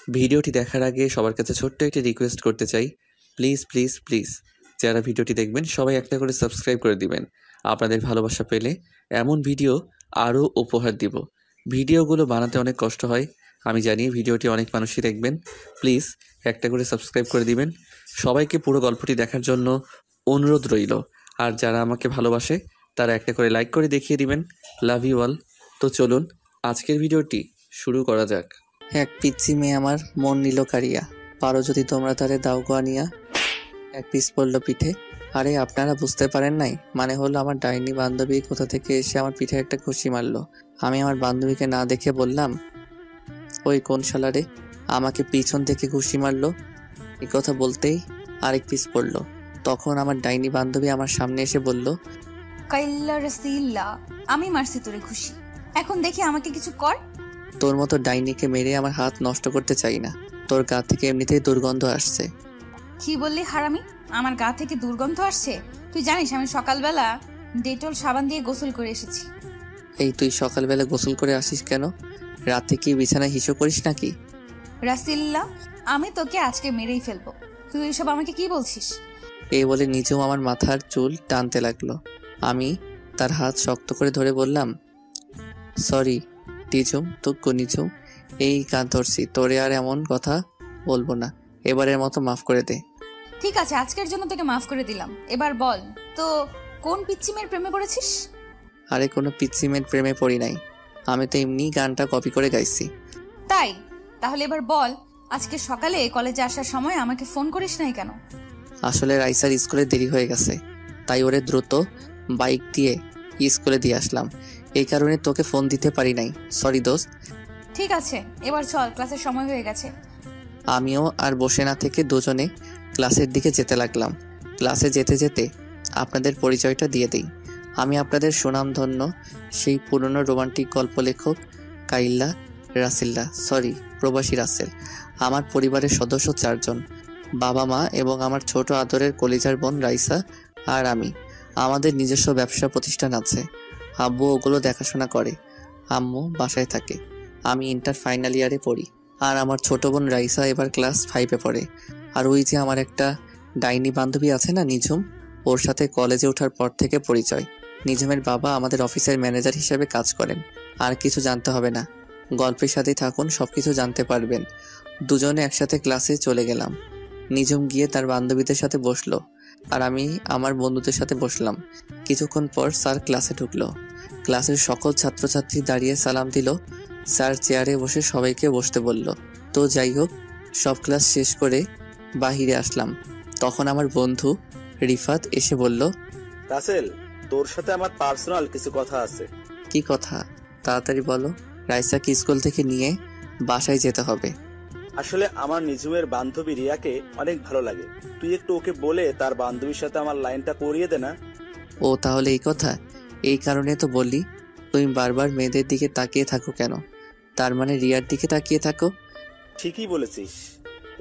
ভিডিওটি দেখার আগে সবার কাছে ছোট্ট একটি রিকোয়েস্ট করতে চাই, প্লিজ প্লিজ প্লিজ যারা ভিডিওটি দেখবেন সবাই একটা করে সাবস্ক্রাইব করে দিবেন। আপনাদের ভালোবাসা পেলে এমন ভিডিও আরও উপহার দিব। ভিডিওগুলো বানাতে অনেক কষ্ট হয়, আমি জানি। ভিডিওটি অনেক মানুষই দেখবেন, প্লিজ একটা করে সাবস্ক্রাইব করে দিবেন। সবাইকে পুরো গল্পটি দেখার জন্য অনুরোধ রইল। আর যারা আমাকে ভালোবাসে তারা একটা করে লাইক করে দেখিয়ে দিবেন। Love you all. তো চলুন আজকের ভিডিওটি শুরু করা যাক। এক পিচ্ছি মেয়ে আমার মন নিল কাড়িয়া, পারো যদি তোমরা তারে দাও গো আনিয়া। এক পিস পড়লো পিঠে। আরে আপনারা বুঝতে পারেন নাই, মানে হলো আমার ডাইনি বান্ধবী কোথা থেকে এসে আমার পিঠে একটা ঘুষি মারলো। আমি আমার বান্ধবীকে না দেখে বললাম, ওই কোন শালারে আমাকে পিছন থেকে ঘুষি মারলো। এই কথা বলতেই আরেক পিস পড়লো। তখন আমার ডাইনি বান্ধবী আমার সামনে এসে বলল, কাইল্লা রাসিল্লা, আমি মারছি তোরে খুশি, এখন দেখি আমাকে কিছু কর। তোর মতো ডাইনিকে মেরে আমার হাত নষ্ট করতে চাই না, তোর গা থেকে এমনিতেই দুর্গন্ধ আসছে। কি বললি হারামি, আমার গা থেকে দুর্গন্ধ আসছে? তুই জানিস আমি সকালবেলা ডেটল সাবান দিয়ে গোসল করে এসেছি। এই তুই সকালবেলা গোসল করে আসিস কেন? রাতে কি বিছানায় হিসু করিস নাকি? রাসিল্লা, আমি তোকে আজকে মেরেই ফেলবো। তুই এসব আমাকে কি বলছিস? এই বলে নিজেও আমার মাথার চুল টানতে লাগলো। আমি তার হাত শক্ত করে ধরে বললাম, সরি টিজুম, তুক্কু নিঝুম, এই কান ধরছি, তোরে আর এমন কথা বলবো না, এবারের মতো মাফ করে দে। ঠিক আছে, আজকের জন্য তোকে মাফ করে দিলাম। এবার বল তো, কোন পিচ্চিমের প্রেমে পড়েছিস? আরে কোনো পিচ্চিমের প্রেমে পড়ি নাই, আমি তো এমনি গানটা কপি করে গাইছি। তাই? তাহলে এবার বল, আজকে সকালে কলেজে আসার সময় আমাকে ফোন করিস নাই কেন? আসলে রাইসার স্কুলে দেরি হয়ে গেছে, তাই ওরে দ্রুত বাইক দিয়ে স্কুলে দিয়ে আসলাম, এই কারণে তোকে ফোন দিতে পারি নাই, সরি দোস্ত। ঠিক আছে, এবার চল, ক্লাসের সময় হয়ে গেছে। আমিও আর বসে না থেকে দুজনে ক্লাসের দিকে যেতে লাগলাম। ক্লাসে যেতে যেতে আপনাদের পরিচয়টা দিয়ে দিই। আমি আপনাদের সুনামধন্য সেই পুরনো রোমান্টিক গল্প লেখক কাইল্লা রাসেল্লা, সরি প্রবাসী রাসেল। আমার পরিবারের সদস্য 4 জন, বাবা মা এবং আমার ছোট আদরের কলিজার বোন রাইসা আর আমি। আমাদের নিজস্ব ব্যবসা প্রতিষ্ঠান আছে, আব্বু ওগুলো দেখাশোনা করে, আম্মু বাসায় থাকে। আমি ইন্টার ফাইনাল ইয়ারে পড়ি, আর আমার ছোট বোন রাইসা এবার ক্লাস 5-এ পড়ে। আর ওই যে আমার একটা ডাইনি বান্ধবী আছে না নিঝুম, ওর সাথে কলেজে ওঠার পর থেকে পরিচয়। নিঝুমের বাবা আমাদের অফিসের ম্যানেজার হিসেবে কাজ করেন। আর কিছু জানতে হবে না, গল্পের সাথেই থাকুন, সবকিছু জানতে পারবেন। দুজনে একসাথে ক্লাসে চলে গেলাম। নিঝুম গিয়ে তার বান্ধবীদের সাথে বসলো, আর আমি আমার বন্ধুদের সাথে বসলাম। কিছুক্ষণ পর স্যার ক্লাসে ঢুকলো। ক্লাসের সকল ছাত্রছাত্রী দাঁড়িয়ে সালাম দিল। স্যার চেয়ারে বসে সবাইকে বসতে বলল। তো যাই হোক, সব ক্লাস শেষ করে বাহিরে আসলাম। তখন আমার বন্ধু রিফাত এসে বলল, রাসেল, তোর সাথে আমার পার্সোনাল কিছু কথা আছে। কি কথা? তাড়াতাড়ি বলো, রাইসাকে স্কুল থেকে নিয়ে বাসায় যেতে হবে। আসলে আমার নিঝুমের বান্ধবী রিয়াকে অনেক ভালো লাগে, তুই একটু ওকে বলে তার বান্ধবীর সাথে আমার লাইনটা করিয়ে দে না। ও তাহলে এই কথা? এই কারণে তো বলি, তুমি বারবার মেয়েদের দিকে তাকিয়ে থাকো কেন? তার মানে রিয়ার দিকে তাকিয়ে থাকো। ঠিকই বলেছিস,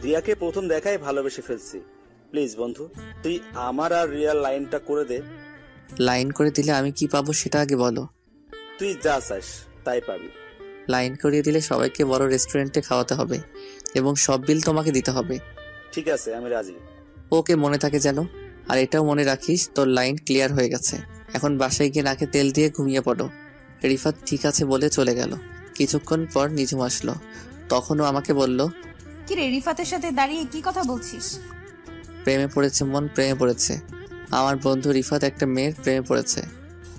রিয়াকে প্রথম দেখায় ভালোবেসে ফেলছি। প্লিজ বন্ধু, তুই আমার আর রিয়ার লাইনটা করে দে। লাইন করে দিলে আমি কি পাবো সেটা আগে বলো। তুই যা চাস তাই পাবি। লাইন করিয়ে দিলে সবাইকে বড় রেস্টুরেন্টে খাওয়াতে হবে এবং সব বিল তোমাকে দিতে হবে। ঠিক আছে, আমি রাজি। ওকে, মনে থাকে যেন। আর এটাও মনে রাখিস, তোর লাইন ক্লিয়ার হয়ে গেছে, এখন বাসায় গিয়ে নাকে তেল দিয়ে ঘুমিয়ে পড়ো। রিফাত ঠিক আছে বলে চলে গেল। কিছুক্ষণ পর নিঝুম আসলো, তখনও আমাকে বলল, কি রে, রিফাতের সাথে দাঁড়িয়ে কি কথা বলছিস? প্রেমে পড়েছে মন, প্রেমে পড়েছে। আমার বন্ধু রিফাত একটা মেয়ের প্রেমে পড়েছে।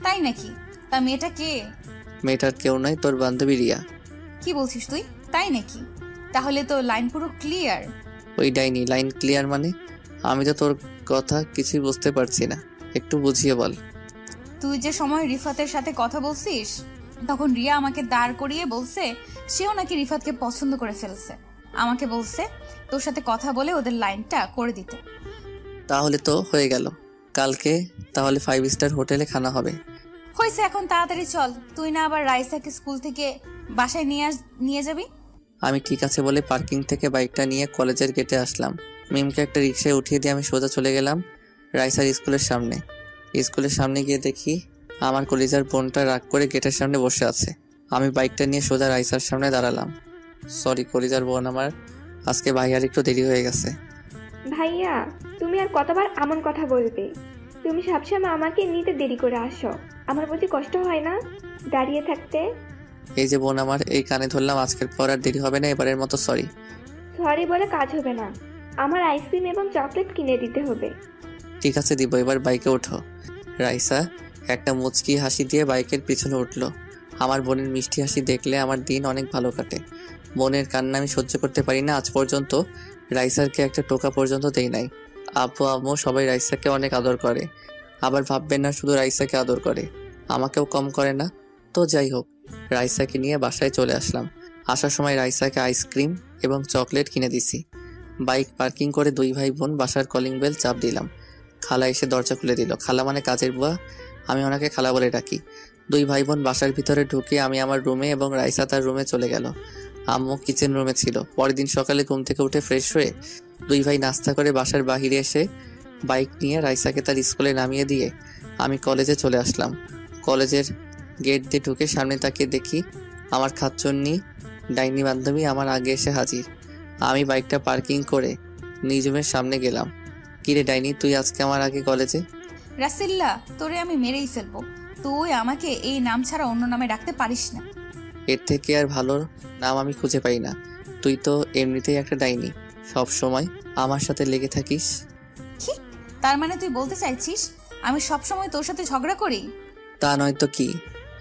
তাই নাকি? তা মেয়েটা কে? মেয়েটার কেউ নয়, তোর বান্ধবী রিয়া। কি বলছিস তুই? তাই নাকি? তাহলে তো লাইন পুরো ক্লিয়ার। ওই ডাইনি লাইন ক্লিয়ার মানে? আমি তো তোর কথা কিছুই বুঝতে পারছি না, একটু বুঝিয়ে বল। তুই যে সময় রিফাতের সাথে কথা বলছিস, তখন রিয়া আমাকে দাঁড় করিয়ে বলছে সেও নাকি রিফাতকে পছন্দ করে ফেলছে। আমাকে বলছে তোর সাথে কথা বলে ওদের লাইনটা করে দিতে। তাহলে তো হয়ে গেল, কালকে তাহলে 5 স্টার হোটেলে খানা হবে। হয়েছে, এখন তাড়াতাড়ি চল, তুই না আবার রাইসাকে স্কুল থেকে বাসায় নিয়ে যাবি। আমি ঠিক আছে বলে পার্কিং থেকে বাইকটা নিয়ে কলেজের গেটে আসলাম। মিমকে একটা রিক্সায় উঠিয়ে দিয়ে আমি সোজা চলে গেলাম রাইসার স্কুলের সামনে। স্কুলের সামনে গিয়ে দেখি আমার কলিজার বোনটা রাগ করে গেটের সামনে বসে আছে। আমি বাইকটা নিয়ে সোজা রাইসার সামনে দাঁড়ালাম। সরি কলিজার বোন আমার, আজকে ভাইয়ার একটু দেরি হয়ে গেছে। ভাইয়া, তুমি আর কতবার এমন কথা বলবে? তুমি সবসময় আমাকে নিতে দেরি করে আসো। আমার বুঝি কষ্ট হয় না দাঁড়িয়ে থাকতে? এই যে বোন আমার, এই কানে ধরলাম, আজকের পর আর দেরি হবে না, এবারের মতো সরি। সরি বলে কাজ হবে না, আমার আইসক্রিম এবং চকলেট কিনে দিতে হবে। ঠিক আছে দিব, এবার বাইকে ওঠো। রাইসা একটা মুচকি হাসি দিয়ে বাইকের পিছনে উঠলো। আমার বোনের মিষ্টি হাসি দেখলে আমার দিন অনেক ভালো কাটে। বোনের কান্না আমি সহ্য করতে পারি না। আজ পর্যন্ত রাইসারকে একটা টোকা পর্যন্ত দেই নাই। আব্বু আম্মু সবাই রাইসাকে অনেক আদর করে, আবার ভাববেন না শুধু রাইসাকে আদর করে, আমাকেও কম করে না। তো যাই হোক, রাইসাকে নিয়ে বাসায় চলে আসলাম। আসার সময় রাইসাকে আইসক্রিম এবং চকলেট কিনে দিছি। বাইক পার্কিং করে দুই ভাই বোন বাসার কলিং বেল চাপ দিলাম। খালা এসে দরজা খুলে দিল। খালা মানে কাজের বুয়া, আমি ওনাকে খালা বলে ডাকি। দুই ভাই বোন বাসার ভিতরে ঢুকে আমি আমার রুমে এবং রাইসা তার রুমে চলে গেল। আম্মু কিচেন রুমে ছিল। পরের দিন সকালে ঘুম থেকে উঠে ফ্রেশ হয়ে দুই ভাই নাস্তা করে বাসার বাহিরে এসে বাইক নিয়ে রাইসাকে তার স্কুলে নামিয়ে দিয়ে আমি কলেজে চলে আসলাম। কলেজের গেট দিয়ে ঢুকে সামনে তাকিয়ে দেখি আমার খাচ্চন্নি ডাইনি বান্ধবী আমার আগে এসে হাজির। আমি বাইকটা পার্কিং করে নিজ রুমের সামনে গেলাম। কিরে ডাইনি, তুই আজকে আমার আগে কলেজে? রাসিল্লা, তোরে আমি মেরেই ফেলবো। তুই আমাকে এই নাম ছাড়া অন্য নামে ডাকতে পারিস না। এর থেকে আর ভালো নাম আমি খুঁজে পাই না। তুই তো এমনিতেই একটা ডাইনি, সব সময় আমার সাথে লেগে থাকিস। কি? তার মানে তুই বলতে চাইছিস আমি সবসময় তোর সাথে ঝগড়া করি? তা নয় তো কি,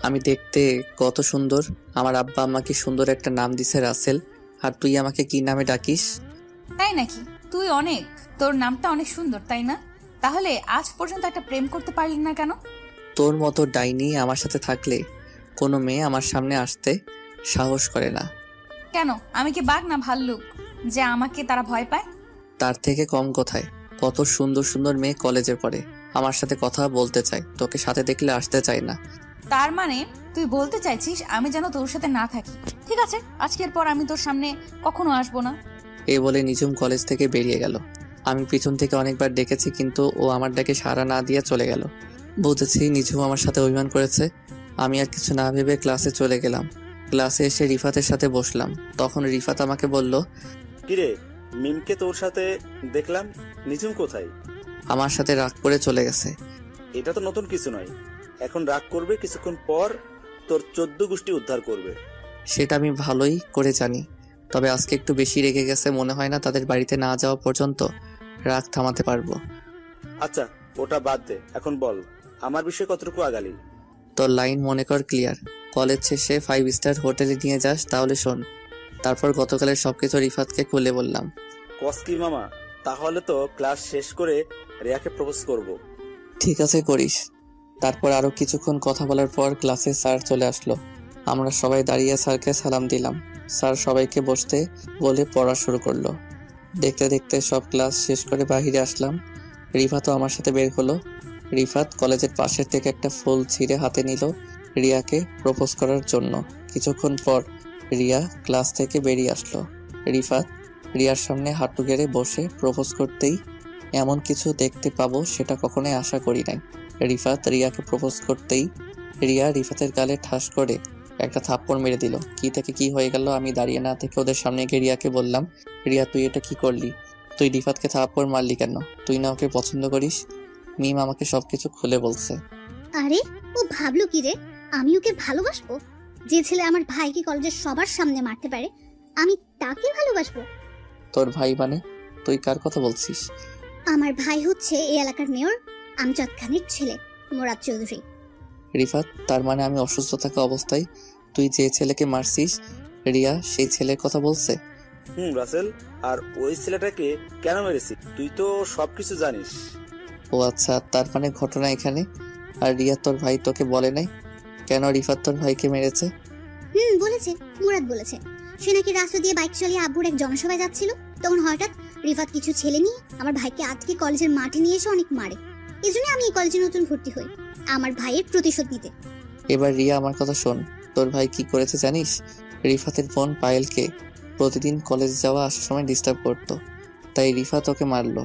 আমি দেখতে কত সুন্দর, আমার আব্বা আমাকে সুন্দর একটা নাম দিছে রাসেল, আর তুই আমাকে কি নামে ডাকিস? তাই নাকি? তুই অনেক, তোর নামটা অনেক সুন্দর, তাই না? তাহলে আজ পর্যন্ত একটা প্রেম করতে পারলি না কেন? তোর মতো ডাইনি আমার সাথে থাকলে কোনো মেয়ে আমার সামনে আসতে সাহস করে না। কেন? আমি কি বাঘ না ভাল্লুক যে আমাকে তারা ভয় পায়? তার থেকে কম কোথায়, কত সুন্দর সুন্দর মেয়ে কলেজে পড়ে, আমার সাথে কথা বলতে চায়, তোকে সাথে দেখলে আসতে চায় না। তার মানে তুই বলতে চাইছিস আমি যেন তোর সাথে না থাকি? ঠিক আছে, আজকের পর আমি তোর সামনে কখনো আসবো না। এই বলে নিঝুম কলেজ থেকে বেরিয়ে গেল। আমি পিছন থেকে অনেকবার ডেকেছি, কিন্তু ও আমার ডাকে সাড়া না দিয়ে চলে গেল। বুঝেছি নিঝুম আমার সাথে অভিমান করেছে। আমি আর কিছু না ভেবে ক্লাসে চলে গেলাম। ক্লাসে এসে রিফাতের সাথে বসলাম। তখন রিফাত আমাকে বলল, কিরে, মিমকে তোর সাথে দেখলাম, নিঝুম কোথায়? আমার সাথে রাগ করে চলে গেছে। এটা তো নতুন কিছু নয়, এখন রাগ করবে, কিছুক্ষণ পর তোর 14 গোষ্ঠী উদ্ধার করবে। সেটা আমি ভালোই করে জানি, তবে আজকে একটু বেশি রেগে গেছে। মনে হয় না তাদের বাড়িতে না যাওয়া পর্যন্ত রাগ থামাতে পারবো। আচ্ছা, ওটা বাদ দে, এখন বল আমার বিষয়ে কতটুকু আগালি? তোর লাইন মনে কর ক্লিয়ার। কলেজ শেষে 5 স্টার হোটেলে নিয়ে যাস, তাহলে শোন। তারপর গতকালের সবকিছু রিফাতকে খুলে বললাম। কসকি মামা, তাহলে তো ক্লাস শেষ করে রিয়াকে প্রপোজ করব। ঠিক আছে, করিস। তারপর আরো কিছুক্ষণ কথা বলার পর ক্লাসে স্যার চলে আসলো। আমরা সবাই দাঁড়িয়ে স্যারকে সালাম দিলাম। স্যার সবাইকে বসতে বলে পড়া শুরু করলো। দেখতে দেখতে সব ক্লাস শেষ করে বাহিরে আসলাম। রিফাতও আমার সাথে বের হলো। রিফাত কলেজের পাশের থেকে একটা ফুল ছিঁড়ে হাতে নিল রিয়াকে প্রপোজ করার জন্য। কিছুক্ষণ পর রিয়া ক্লাস থেকে বেরিয়ে আসলো। রিফাত রিয়ার সামনে হাঁটু গেড়ে বসে প্রপোজ করতেই এমন কিছু দেখতে পাবো সেটা কখনোই আশা করি নাই। রিফাত রিয়াকে প্রপোজ করতেই রিয়া রিফাতের গালে ঠাস করে একটা থাপ্পড় মেরে দিল। কি থেকে কি হয়ে গেল আমি দাঁড়িয়ে না থেকে ওদের সামনে গিয়ে রিয়াকে বললাম, রিয়া তুই এটা কি করলি? তুই রিফাতকে থাপ্পড় মারলি কেন? তুই না ওকে পছন্দ করিস? মিম আমাকে সবকিছু খুলে বলছে। আরে ও ভাবলো কি রে, আমি ওকে ভালোবাসবো? যে ছেলে আমার ভাইকে কলেজের সবার সামনে মারতে পারে, আমি তাকে ভালোবাসবো? তোর ভাই মানে? তুই কার কথা বলছিস? আমার ভাই হচ্ছে এই এলাকার মেয়র আমজাদ খানের ছেলে, মুরাদ চৌধুরী। রিফাত, তার মানে আমি অসুস্থ থাকা অবস্থায় তুই যে ছেলেকে মারছিস, রিয়া সেই ছেলের কথা বলছে? রাসেল, আর ওই ছেলেটাকে কেন মেরেছি তুই তো সবকিছু জানিস। ও আচ্ছা, তার মানে ঘটনা এখানে। আর রিয়া তোর ভাই তোকে বলে নাই কেন রিফাত তোর ভাইকে মেরেছে? বলেছে, মুরাদ বলেছে। সে নাকি রাস্তা দিয়ে বাইক চালিয়ে আব্বুর এক জনসভায় যাচ্ছিল, তখন হঠাৎ রিফাত কিছু ছেলে নিয়ে আমার ভাইকে আজকে কলেজের মাঠে নিয়ে এসে অনেক মারে। এই জন্য আমি এই কলেজে নতুন ভর্তি হই, আমার ভাইয়ের প্রতিশোধ নিতে। এবার রিয়া আমার কথা শোন, তোর ভাই কি করেছে জানিস? রিফাতের বোন পায়েলকে প্রতিদিন কলেজ যাওয়া আসার সময় ডিস্টার্ব করতো, তাই রিফাত ওকে মারলো।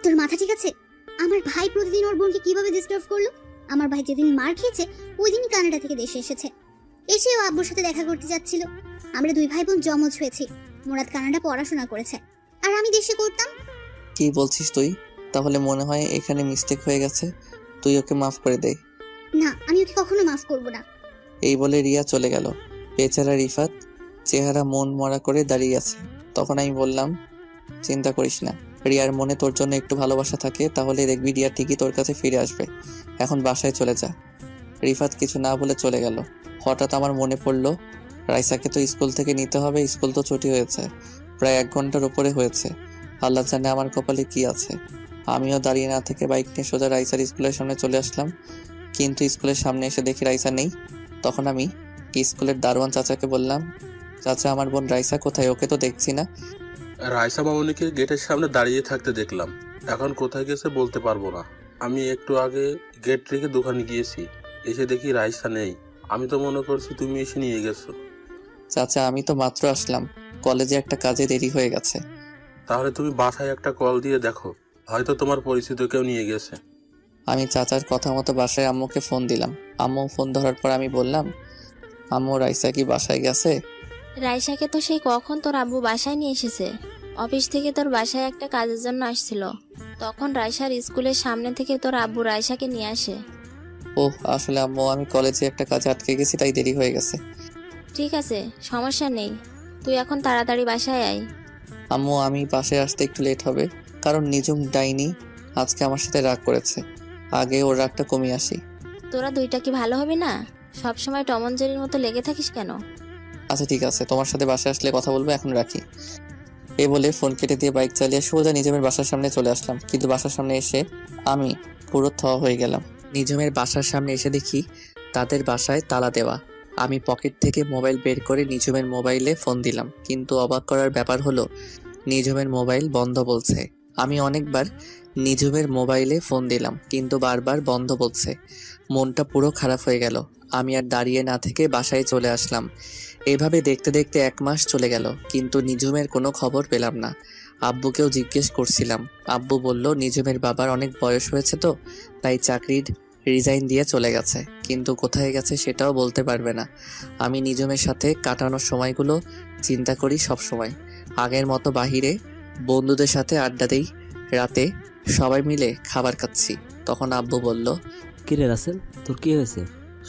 তোর মাথা ঠিক আছে? আমার ভাই প্রতিদিন ওর বোনকে কিভাবে ডিস্টার্ব করলো? আমার ভাই যেদিন মার খেয়েছে ওই দিনই কানাডা থেকে দেশে এসেছে। এসে ও আব্বুর সাথে দেখা করতে যাচ্ছিল। আমরা 2 ভাই বোন জমজ হয়েছি। মুরাদ কানাডা পড়াশোনা করেছে, আর আমি দেশে করতাম। কি বলছিস তুই? তাহলে মনে হয় এখানে মিস্টেক হয়ে গেছে, তুই ওকে মাফ করে দে। না, আমি ওকে কখনো মাফ করব না। এই বলে রিয়া চলে গেল। বেচারা রিফাত চেহারা মন মরা করে দাঁড়িয়ে আছে। তখন আমি বললাম, চিন্তা করিস না, রিয়ার মনে তোর জন্য একটু ভালোবাসা থাকে, তাহলে দেখবি রিয়া ঠিকই তোর কাছে ফিরে আসবে। এখন বাসায় চলে যা। রিফাত কিছু না বলে চলে গেল। হঠাৎ আমার মনে পড়লো, রাইসাকে তো স্কুল থেকে নিতে হবে, স্কুল তো ছুটি হয়েছে, প্রায় 1 ঘন্টার উপরে হয়েছে। আল্লাহ জানে আমার কপালে কি আছে। আমিও দাঁড়িয়ে না থেকে বাইক নিয়ে সোজা রাইসার স্কুলের সামনে চলে আসলাম, কিন্তু স্কুলের সামনে এসে দেখি রাইসা নেই। তখন আমি স্কুলের দারোয়ান চাচাকে বললাম, চাচা আমার বোন রাইসা কোথায়? ওকে তো দেখছি না। রাইসা মামুনিকে গেটের সামনে দাঁড়িয়ে থাকতে দেখলাম, এখন কোথায় গেছে বলতে পারবো না। আমি একটু আগে গেট রেখে দোকানে গিয়েছি, এসে দেখি রাইসা নেই। আমি তো মনে করছি তুমি এসে নিয়ে গেছো। চাচা আমি তো মাত্র আসলাম, কলেজে একটা কাজে দেরি হয়ে গেছে। তাহলে তুমি বাসায় একটা কল দিয়ে দেখো, হয়তো তোমার পরিচিত কেউ নিয়ে গেছে। আমি চাচার কথা মতো বাসায় আম্মুকে ফোন দিলাম। আম্মু ফোন ধরার পর আমি বললাম, আম্মু রাইসা কি বাসায় গেছে? রাইসাকে তো সেই কখন তোর আব্বু বাসায় নিয়ে এসেছে। অফিস থেকে তোর বাসায় একটা কাজের জন্য আসছিল, তখন রাইসার স্কুলের সামনে থেকে তোর আব্বু রাইসাকে নিয়ে আসে। ওহ আসলে আম্মু আমি কলেজে একটা কাজে আটকে গেছি, তাই দেরি হয়ে গেছে। ঠিক আছে, সমস্যা নেই, তুই এখন তাড়াতাড়ি বাসায় আয়। আম্মু আমি বাসায় আসতে একটু লেট হবে, কারণ নিজুম ডাইনি আজকে আমার সাথে রাগ করেছে। আগে ওর রাগটা কমিয়ে আসি। তোরা দুইটা কি ভালো হবে না? সবসময় টম অ্যান্ড জেরির মতো লেগে থাকিস কেন? আচ্ছা ঠিক আছে, তোমার সাথে বাসায় আসলে কথা বলবো, এখন রাখি। এই বলে ফোন কেটে দিয়ে বাইক চালিয়ে সোজা নিজমের বাসার সামনে চলে আসলাম। কিন্তু বাসার সামনে এসে আমি পুরো থ হয়ে গেলাম। নিজমের বাসার সামনে এসে দেখি তাদের বাসায় তালা দেওয়া। আমি পকেট থেকে মোবাইল বের করে নিজমের মোবাইলে ফোন দিলাম, কিন্তু অবাক করার ব্যাপার হলো নিজমের মোবাইল বন্ধ বলছে। আমি অনেকবার নিজমের মোবাইলে ফোন দিলাম, কিন্তু বারবার বন্ধ বলছে। মনটা পুরো খারাপ হয়ে গেল। আমি আর দাঁড়িয়ে না থেকে বাসায় চলে আসলাম। এভাবে দেখতে দেখতে 1 মাস চলে গেল, কিন্তু নিজুমের কোনো খবর পেলাম না। আব্বুকেও জিজ্ঞেস করছিলাম, আব্বু বলল নিজুমের বাবার অনেক বয়স হয়েছে তো, তাই চাকরির রিজাইন দিয়ে চলে গেছে, কিন্তু কোথায় গেছে সেটাও বলতে পারবে না। আমি নিজুমের সাথে কাটানোর সময়গুলো চিন্তা করি সব সময়। আগের মতো বাহিরে বন্ধুদের সাথে আড্ডা দেই, রাতে সবাই মিলে খাবার খাচ্ছি। তখন আব্বু বলল, কিরে রাসেল, তোর কি হয়েছে?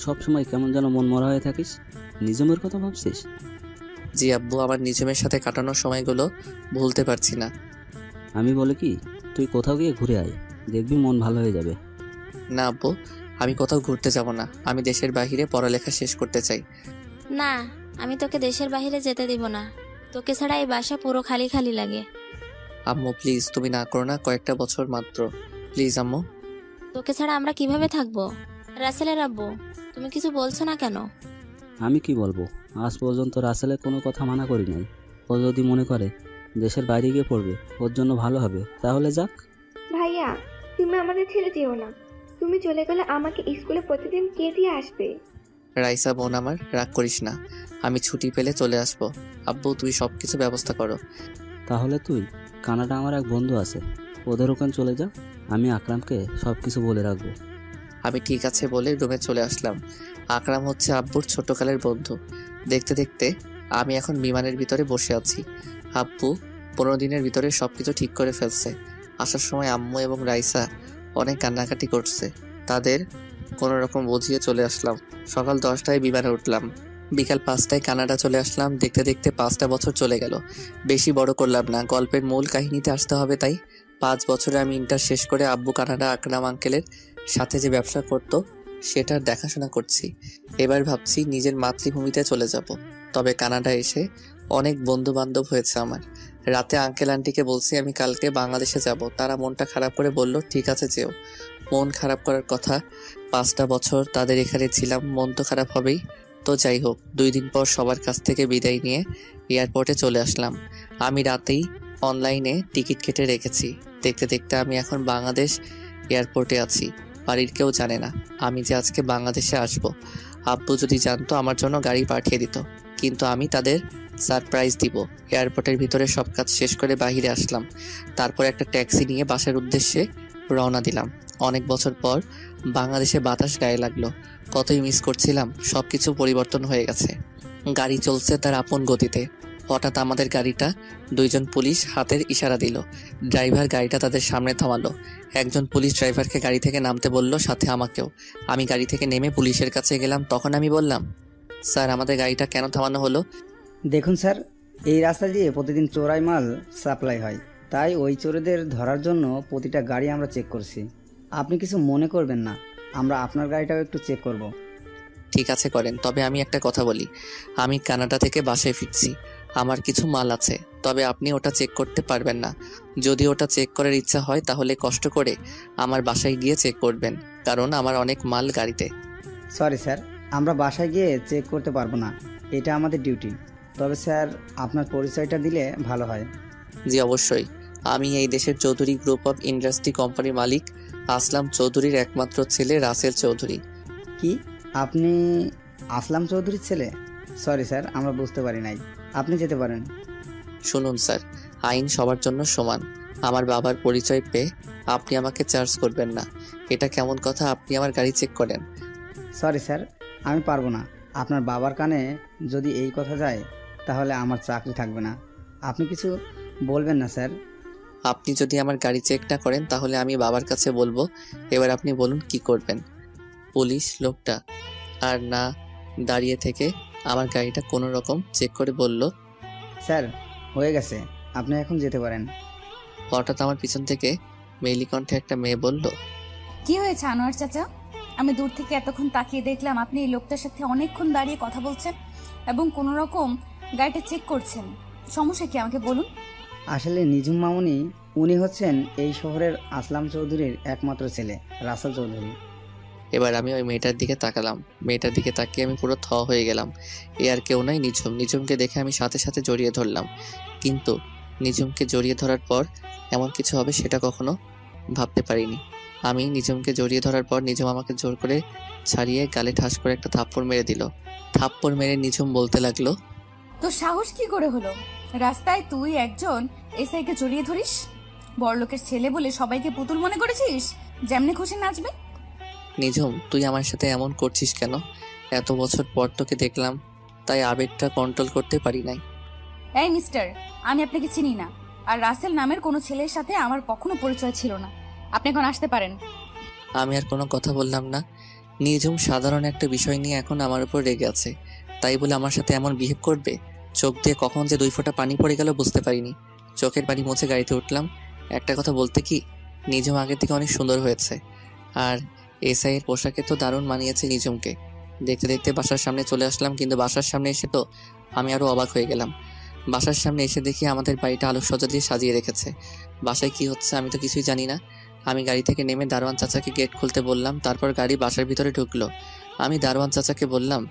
সব সময় কেমন যেন মন মরা হয়ে থাকিস, নিজমের কথা ভাবছিস? জি আব্বু, আমার নিজমের সাথে কাটানোর সময়গুলো ভুলতে পারছি না। আমি বলি কি, তুই কোথাও গিয়ে ঘুরে আয়, দেখবি মন ভালো হয়ে যাবে। না আব্বু, আমি কোথাও ঘুরতে যাব না, আমি দেশের বাইরে পড়ালেখা শেষ করতে চাই। না, আমি তোকে দেশের বাইরে যেতে দিব না, তোকে ছাড়া এই বাসা পুরো খালি খালি লাগে। আম্মু প্লিজ, তুমি না করো না, কয়েকটা বছর মাত্র, প্লিজ আম্মু। তোকে ছাড়া আমরা কিভাবে থাকবো? রাসেলের আব্বু, তুমি কিছু বলছো না কেন? আমি কি বলবো, আজ পর্যন্ত রাসেলের কোনো কথা মানা করি নাই। ও যদি মনে করে দেশের বাইরে গিয়ে পড়বে, ওর জন্য ভালো হবে, তাহলে যাক। ভাইয়া, তুমি আমাদের ছেড়ে যেও না। তুমি চলে গেলে আমাকে স্কুলে প্রতিদিন কে দিয়ে আসবে? রাইসা বোন আমার, রাগ করিস না, আমি ছুটি পেলে চলে আসবো। আব্বু তুই সব কিছু ব্যবস্থা করো। তাহলে তুই কানাডা, আমার এক বন্ধু আছে, ওদের ওখানে চলে যা, আমি আকরামকে সব কিছু বলে রাখবো। আমি ঠিক আছে বলে রুমে চলে আসলাম। আকরাম হচ্ছে আব্বুর ছোটকালের বন্ধু। দেখতে দেখতে আমি এখন বিমানের ভিতরে বসে আছি। আব্বু 15 দিনের ভিতরে সবকিছু ঠিক করে ফেলছে। আসার সময় আম্মু এবং রাইসা অনেক কান্নাকাটি করছে, তাদের কোনো রকম বুঝিয়ে চলে আসলাম। সকাল 10টায় বিমানে উঠলাম, বিকাল 5টায় কানাডা চলে আসলাম। দেখতে দেখতে 5টা বছর চলে গেল। বেশি বড় করলাম না, গল্পের মূল কাহিনীতে আসতে হবে তাই। 5 বছরে আমি ইন্টার শেষ করে আব্বু কানাডা আকরাম আঙ্কেলের সাথে যে ব্যবসা করতো সেটার দেখাশোনা করছি। এবার ভাবছি নিজের মাতৃভূমিতে চলে যাব। তবে কানাডা এসে অনেক বন্ধু বান্ধব হয়েছে আমার। রাতে আঙ্কেল আন্টিকে বলছি আমি কালকে বাংলাদেশে যাব। তারা মনটা খারাপ করে বলল ঠিক আছে যেও। মন খারাপ করার কথা, 5টা বছর তাদের এখানে ছিলাম, মন তো খারাপ হবেই। তো যাই হোক, 2 দিন পর সবার কাছ থেকে বিদায় নিয়ে এয়ারপোর্টে চলে আসলাম। আমি রাতেই অনলাইনে টিকিট কেটে রেখেছি। দেখতে দেখতে আমি এখন বাংলাদেশ এয়ারপোর্টে আছি। বাড়ির কেউ জানে না আমি যে আজকে বাংলাদেশে আসব। আব্বু যদি জানতো আমার জন্য গাড়ি পাঠিয়ে দিত, কিন্তু আমি তাদের সারপ্রাইজ দিব। এয়ারপোর্টের ভিতরে সব কাজ শেষ করে বাইরে আসলাম। তারপর একটা ট্যাক্সি নিয়ে বাসার উদ্দেশ্যে রওনা দিলাম। অনেক বছর পর বাংলাদেশে বাতাস গায়ে লাগলো। কতই মিস করছিলাম, সব কিছু পরিবর্তন হয়ে গেছে। গাড়ি চলছে তার আপন গতিতে। হঠাৎ আমাদের গাড়িটা দুইজন পুলিশ হাতের ইশারা দিল। ড্রাইভার গাড়িটা তাদের সামনে থামালো। একজন পুলিশ ড্রাইভারকে গাড়ি থেকে নামতে বলল, সাথে আমাকেও। আমি গাড়ি থেকে নেমে পুলিশের কাছে গেলাম। তখন আমি বললাম, স্যার আমাদের গাড়িটা কেন থামানো হলো? দেখুন স্যার, এই রাস্তা দিয়ে প্রতিদিন চোরাই মাল সাপ্লাই হয়, তাই ওই চোরেদের ধরার জন্য প্রতিটা গাড়ি আমরা চেক করছি। আপনি কিছু মনে করবেন না, আমরা আপনার গাড়িটাও একটু চেক করব। ঠিক আছে করেন, তবে আমি একটা কথা বলি। আমি কানাডা থেকে বাসায় ফিরছি, আমার কিছু মাল আছে, তবে আপনি ওটা চেক করতে পারবেন না। যদি ওটা চেক করার ইচ্ছা হয় তাহলে কষ্ট করে আমার বাসায় গিয়ে চেক করবেন, কারণ আমার অনেক মাল গাড়িতে। সরি স্যার, আমরা বাসায় গিয়ে চেক করতে পারবো না, এটা আমাদের ডিউটি। তবে স্যার আপনার পরিচয়টা দিলে ভালো হয়। জি অবশ্যই, আমি এই দেশের চৌধুরী গ্রুপ অফ ইন্ডাস্ট্রি কোম্পানির মালিক আসলাম চৌধুরীর একমাত্র ছেলে রাসেল চৌধুরী। কি আপনি আসলাম চৌধুরীর ছেলে? সরি স্যার, আমরা বুঝতে পারি নাই। আপনি যেতে পারেন। শুনুন স্যার, আইন সবার জন্য সমান। আমার বাবার পরিচয় পেয়ে আপনি আমাকে চার্জ করবেন না, এটা কেমন কথা? আপনি আমার গাড়ি চেক করেন। সরি স্যার, আমি পারবো না। আপনার বাবার কানে যদি এই কথা যায় তাহলে আমার চাকরি থাকবে না। আপনি কিছু বলবেন না স্যার? আপনি যদি আমার গাড়ি চেক না করেন তাহলে আমি বাবার কাছে বলবো। এবার আপনি বলুন কি করবেন? পুলিশ লোকটা আর না দাঁড়িয়ে থেকে আমার গাড়িটা কোনো রকম চেক করে বলল, স্যার হয়ে গেছে, আপনি এখন যেতে পারেন। হঠাৎ আমার পিছন থেকে মেইলি কণ্ঠে একটা মেয়ে বলল, কি হয়েছে আনোয়ার চাচা? আমি দূর থেকে এতক্ষণ তাকিয়ে দেখলাম আপনি এই লোকটার সাথে অনেকক্ষণ দাঁড়িয়ে কথা বলছেন এবং কোনো রকম গাড়িটা চেক করছেন। সমস্যা কি আমাকে বলুন। আসলে নিঝুম মামুনি, উনি হচ্ছেন এই শহরের আসলাম চৌধুরীর একমাত্র ছেলে রাসেল চৌধুরী। এবার আমি ওই মেয়েটার দিকে তাকালাম। মেয়েটার দিকে তাকিয়ে আমি পুরো হয়ে গেলাম। এ আর কেউ নাই, নিঝুম। নিঝুমকে দেখে আমি সাথে সাথে জড়িয়ে ধরলাম, কিন্তু নিঝুমকে জড়িয়ে ধরার পর এমন কিছু হবে সেটা কখনো ভাবতে পারিনি। আমি নিঝুমকে জড়িয়ে ধরার পর নিঝুম আমাকে জোর করে ছাড়িয়ে গালে ঠাস করে একটা থাপ্পড় মেরে দিল। থাপ্পড় মেরে নিঝুম বলতে লাগলো, তো সাহস কি করে হলো? রাস্তায় তুই একজন এসআইকে জড়িয়ে ধরিস? বড়লোকের ছেলে বলে সবাইকে পুতুল মনে করেছিস, যেমনি খুশি নাচবে? নিঝুম তুই আমার সাথে এমন করছিস কেন? এত বছর পর তোকে দেখলাম, তাই আবেগটা কন্ট্রোল করতে পারি নাই। এই মিস্টার, আমি আপনাকে চিনি না, আর রাসেল নামের কোনো ছেলের সাথে আমার কখনো পরিচয় ছিল না। আপনি এখন আসতে পারেন। আমি আর কোনো কথা বললাম না। নিঝুম সাধারণ একটা বিষয় নিয়ে এখন আমার উপর রেগে আছে, তাই বলে আমার সাথে এমন বিহেভ করবে? চোখ দিয়ে কখন যে 2 ফোঁটা পানি পড়ে গেল বুঝতে পারিনি। চোখের পানি মুছে গাড়িতে উঠলাম। একটা কথা বলতে কি, নিঝুম আগের থেকে অনেক সুন্দর হয়েছে, আর এসআই এর পোশাকে তো দারুণ মানিয়েছে নিঝুমকে। দেখতে দেখতে বাসার সামনে চলে আসলাম, কিন্তু বাসার সামনে এসে তো আমি আরো অবাক হয়ে গেলাম। বাসার সামনে এসে দেখি আমাদের বাড়িটা আলোকসজ্জা দিয়ে সাজিয়ে রেখেছে। বাসায় কি হচ্ছে আমি তো কিছুই জানি না। আমি গাড়ি থেকে নেমে দারোয়ান চাচাকে গেট খুলতে বললাম, তারপর গাড়ি বাসার ভিতরে ঢুকলো। আমি দারোয়ান চাচাকে বললাম,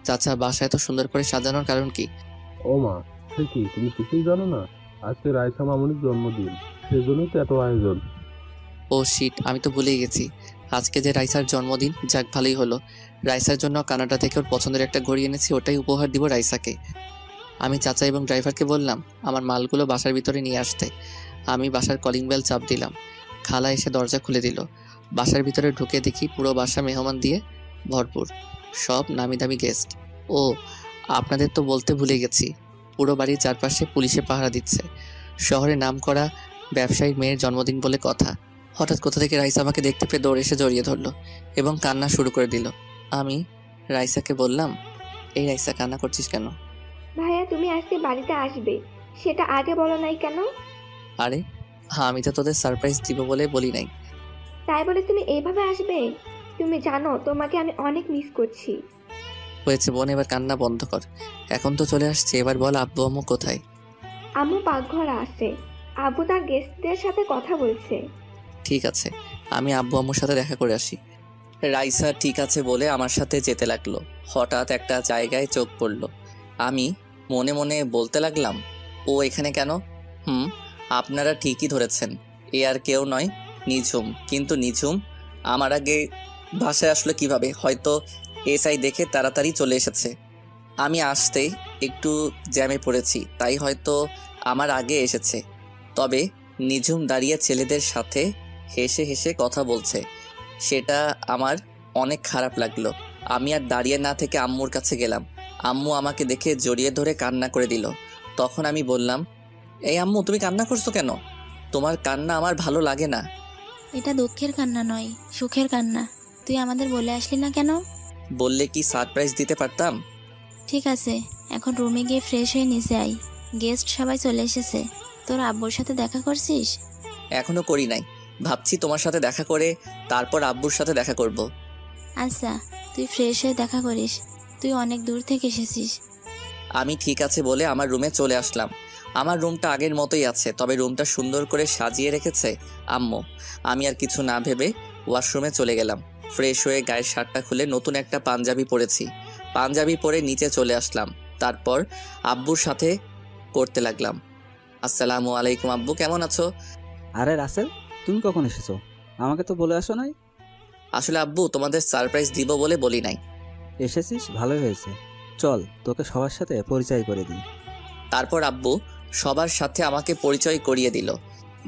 চাচা বাসা এত সুন্দর করে সাজানোর কারণ কি? ও মা, সে কি তুমি কিছুই জানো না? আজকে রাইসা মামুনির জন্মদিন, সেজন্যই তো এত আয়োজন। ও শিট, আমি তো ভুলেই গেছি। আজকে যে রাইসার জন্মদিন, যাক ভালোই হলো। রাইসার জন্য কানাডা থেকে ওর পছন্দের একটা ঘড়ি এনেছি, ওটাই উপহার দিব রাইসাকে। আমি চাচা এবং ড্রাইভারকে বললাম আমার মালগুলো বাসার ভিতরে নিয়ে আসতে। আমি বাসার কলিং বেল চাপ দিলাম। খালা এসে দরজা খুলে দিল। বাসার ভিতরে ঢুকে দেখি পুরো বাসা মেহমান দিয়ে ভরপুর, সব নামি দামি গেস্ট। ও আপনাদের তো বলতে ভুলে গেছি, পুরো বাড়ির চারপাশে পুলিশে পাহারা দিচ্ছে। শহরে নামকরা ব্যবসায়ীর মেয়ের জন্মদিন বলে কথা। হঠাৎ কোথা থেকে রাইসা আমাকে দেখতে পেয়ে দৌড়ে এসে জড়িয়ে ধরলো এবং কান্না শুরু করে দিল। আমি রাইসাকে বললাম, এই রাইসা কান্না করছিস কেন? ভাইয়া তুমি আজকে বাড়িতে আসবে, সেটা আগে বলো নাই কেন? আরে হ্যাঁ, আমি তো তোদের সারপ্রাইজ দিব বলে বলি নাই। তাই বলে তুমি এইভাবে আসবে? তুমি জানো তোমাকে আমি অনেক মিস করছি। হয়েছে বোন, এবার কান্না বন্ধ কর। এখন তো চলে আসছে, এবার বল আব্বু আম্মু কোথায়? আম্মু পাকঘরে আছে, আব্বু তার গেস্টদের সাথে কথা বলছে। ঠিক আছে, আমি আব্বু আম্মুর সাথে দেখা করে আসি। রাইসা ঠিক আছে বলে আমার সাথে যেতে লাগলো। হঠাৎ একটা জায়গায় চোখ পড়লো। আমি মনে মনে বলতে লাগলাম, ও এখানে কেন? আপনারা ঠিকই ধরেছেন, এ আর কেউ নয়, নিঝুম। কিন্তু নিঝুম আমার আগে বাসায় আসলো কিভাবে? হয়তো এসআই দেখে তাড়াতাড়ি চলে এসেছে। আমি আসতেই একটু জ্যামে পড়েছি, তাই হয়তো আমার আগে এসেছে। তবে নিঝুম দাঁড়িয়ে ছেলেদের সাথে হেসে হেসে কথা বলছে, সেটা আমার অনেক খারাপ লাগলো। আমি আর দাঁড়িয়ে না থেকে আম্মুর কাছে গেলাম। আম্মু আমাকে দেখে জড়িয়ে ধরে কান্না করে দিল। তখন আমি বললাম, এই আম্মু, তুমি কান্না করছো কেন? তোমার কান্না আমার ভালো লাগে না। এটা দুঃখের কান্না নয়, সুখের কান্না। তুই আমাদের বলে আসলি না কেন? বললে কি সারপ্রাইজ দিতে পারতাম। ঠিক আছে, এখন রুমে গিয়ে ফ্রেশ হয়ে নিচে আয়। গেস্ট সবাই চলে এসেছে। তোর আব্বুর সাথে দেখা করছিস? এখনো করি নাই, ভাবছি তোমার সাথে দেখা করে তারপর আব্বুর সাথে দেখা করব। আচ্ছা, তুই ফ্রেশ হয়ে দেখা করিস। তুই অনেক দূর থেকে এসেছিস। আমি ঠিক আছে বলে আমার রুমে চলে আসলাম। আমার রুমটা আগের মতোই আছে, তবে রুমটা সুন্দর করে সাজিয়ে রেখেছে আম্মু। আমি আর কিছু না ভেবে ওয়াশরুমে চলে গেলাম। ফ্রেশ হয়ে গায়ের শার্টটা খুলে নতুন একটা পাঞ্জাবি পরেছি। পাঞ্জাবি পরে নিচে চলে আসলাম। তারপর আব্বুর সাথে করতে লাগলাম। আসসালামু আলাইকুম আব্বু, কেমন আছো? আরে রাসেল, তুমি কখন এসেছো? আমাকে তো বলে আসো নাই। আসলে আব্বু, তোমাদের সারপ্রাইজ দিব বলে বলি নাই। এসেছিস, ভালোই হয়েছে। চল, তোকে সবার সাথে পরিচয় করে দিই। তারপর আব্বু সবার সাথে আমাকে পরিচয় করিয়ে দিল।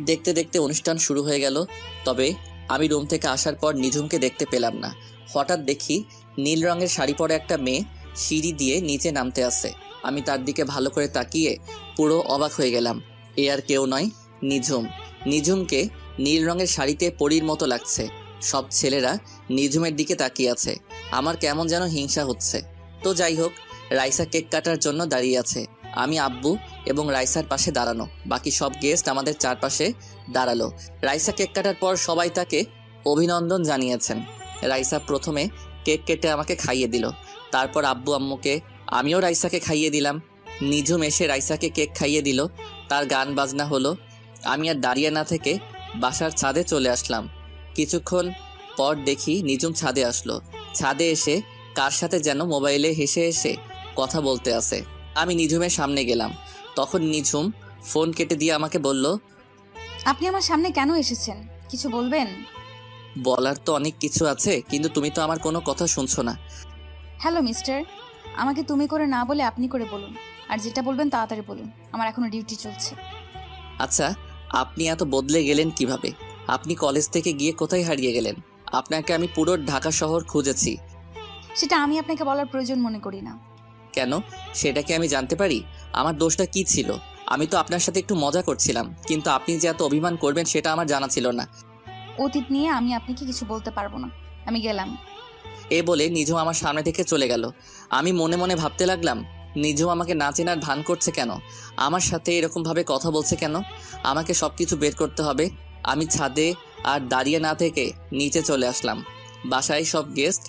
দেখতে দেখতে অনুষ্ঠান শুরু হয়ে গেল। তবে আমি রুম থেকে আসার পর নিঝুমকে দেখতে পেলাম না। হঠাৎ দেখি নীল রঙের শাড়ি পরে একটা মেয়ে সিঁড়ি দিয়ে নিচে নামতে আসে। আমি তার দিকে ভালো করে তাকিয়ে পুরো অবাক হয়ে গেলাম। এ আর কেউ নয়, নিঝুম। নিঝুমকে নীল রঙের শাড়িতে পরীর মতো লাগছে। সব ছেলেরা নিঝুমের দিকে তাকিয়ে আছে। আমার কেমন যেন হিংসা হচ্ছে। তো যাই হোক, রাইসা কেক কাটার জন্য দাঁড়িয়ে আছে। আমি, আব্বু এবং রাইসার পাশে দাঁড়ানো। বাকি সব গেস্ট আমাদের চারপাশে দাঁড়ালো। রাইসা কেক কাটার পর সবাই তাকে অভিনন্দন জানিয়েছেন। রাইসা প্রথমে কেক কেটে আমাকে খাইয়ে দিল। তারপর আব্বু আম্মুকে, আমিও রাইসাকে খাইয়ে দিলাম। নিঝুম এসে রাইসাকে কেক খাইয়ে দিল। তার গান বাজনা হলো। আমি আর দাঁড়িয়ে না থেকে বাসার ছাদে চলে আসলাম। কিছুক্ষণ পর দেখি নিঝুম ছাদে আসলো। ছাদে এসে কার সাথে যেন মোবাইলে হেসে হেসে কথা বলতে আসে। আমি নিঝুমের সামনে গেলাম। তখন নিঝুম ফোন কেটে দিয়ে আমাকে বলল, আপনি আমার সামনে কেন এসেছেন? কিছু বলবেন? বলার তো অনেক কিছু আছে, কিন্তু তুমি তো আমার কোনো কথা শুনছো না। হ্যালো মিস্টার, আমাকে তুমি করে না বলে আপনি করে বলুন। আর যেটা বলবেন তাড়াতাড়ি বলুন, আমার এখনো ডিউটি চলছে। আচ্ছা, আপনি এত বদলে গেলেন কিভাবে? আপনি কলেজ থেকে গিয়ে কোথায় হারিয়ে গেলেন? আপনাকে আমি পুরো ঢাকা শহর খুঁজেছি। সেটা আমি আপনাকে বলার প্রয়োজন মনে করি না। কেন, সেটা কি আমি জানতে পারি? আমার দোষটা কি ছিল? আমি তো আপনার সাথে একটু মজা করছিলাম, কিন্তু আপনি যে এত অভিমান করবেন সেটা আমার জানা ছিল না। অতীত নিয়ে আমি আপনাকে কিছু বলতে পারবো না। আমি গেলাম। এ বলে নিঝুম আমার সামনে থেকে চলে গেল। আমি মনে মনে ভাবতে লাগলাম, নিঝুম আমাকে না চেনার ভান করছে কেন? আমার সাথে এরকমভাবে কথা বলছে কেন? আমাকে সব কিছু বের করতে হবে। আমি ছাদে আর দাঁড়িয়ে না থেকে নিচে চলে আসলাম। বাসায় সব গেস্ট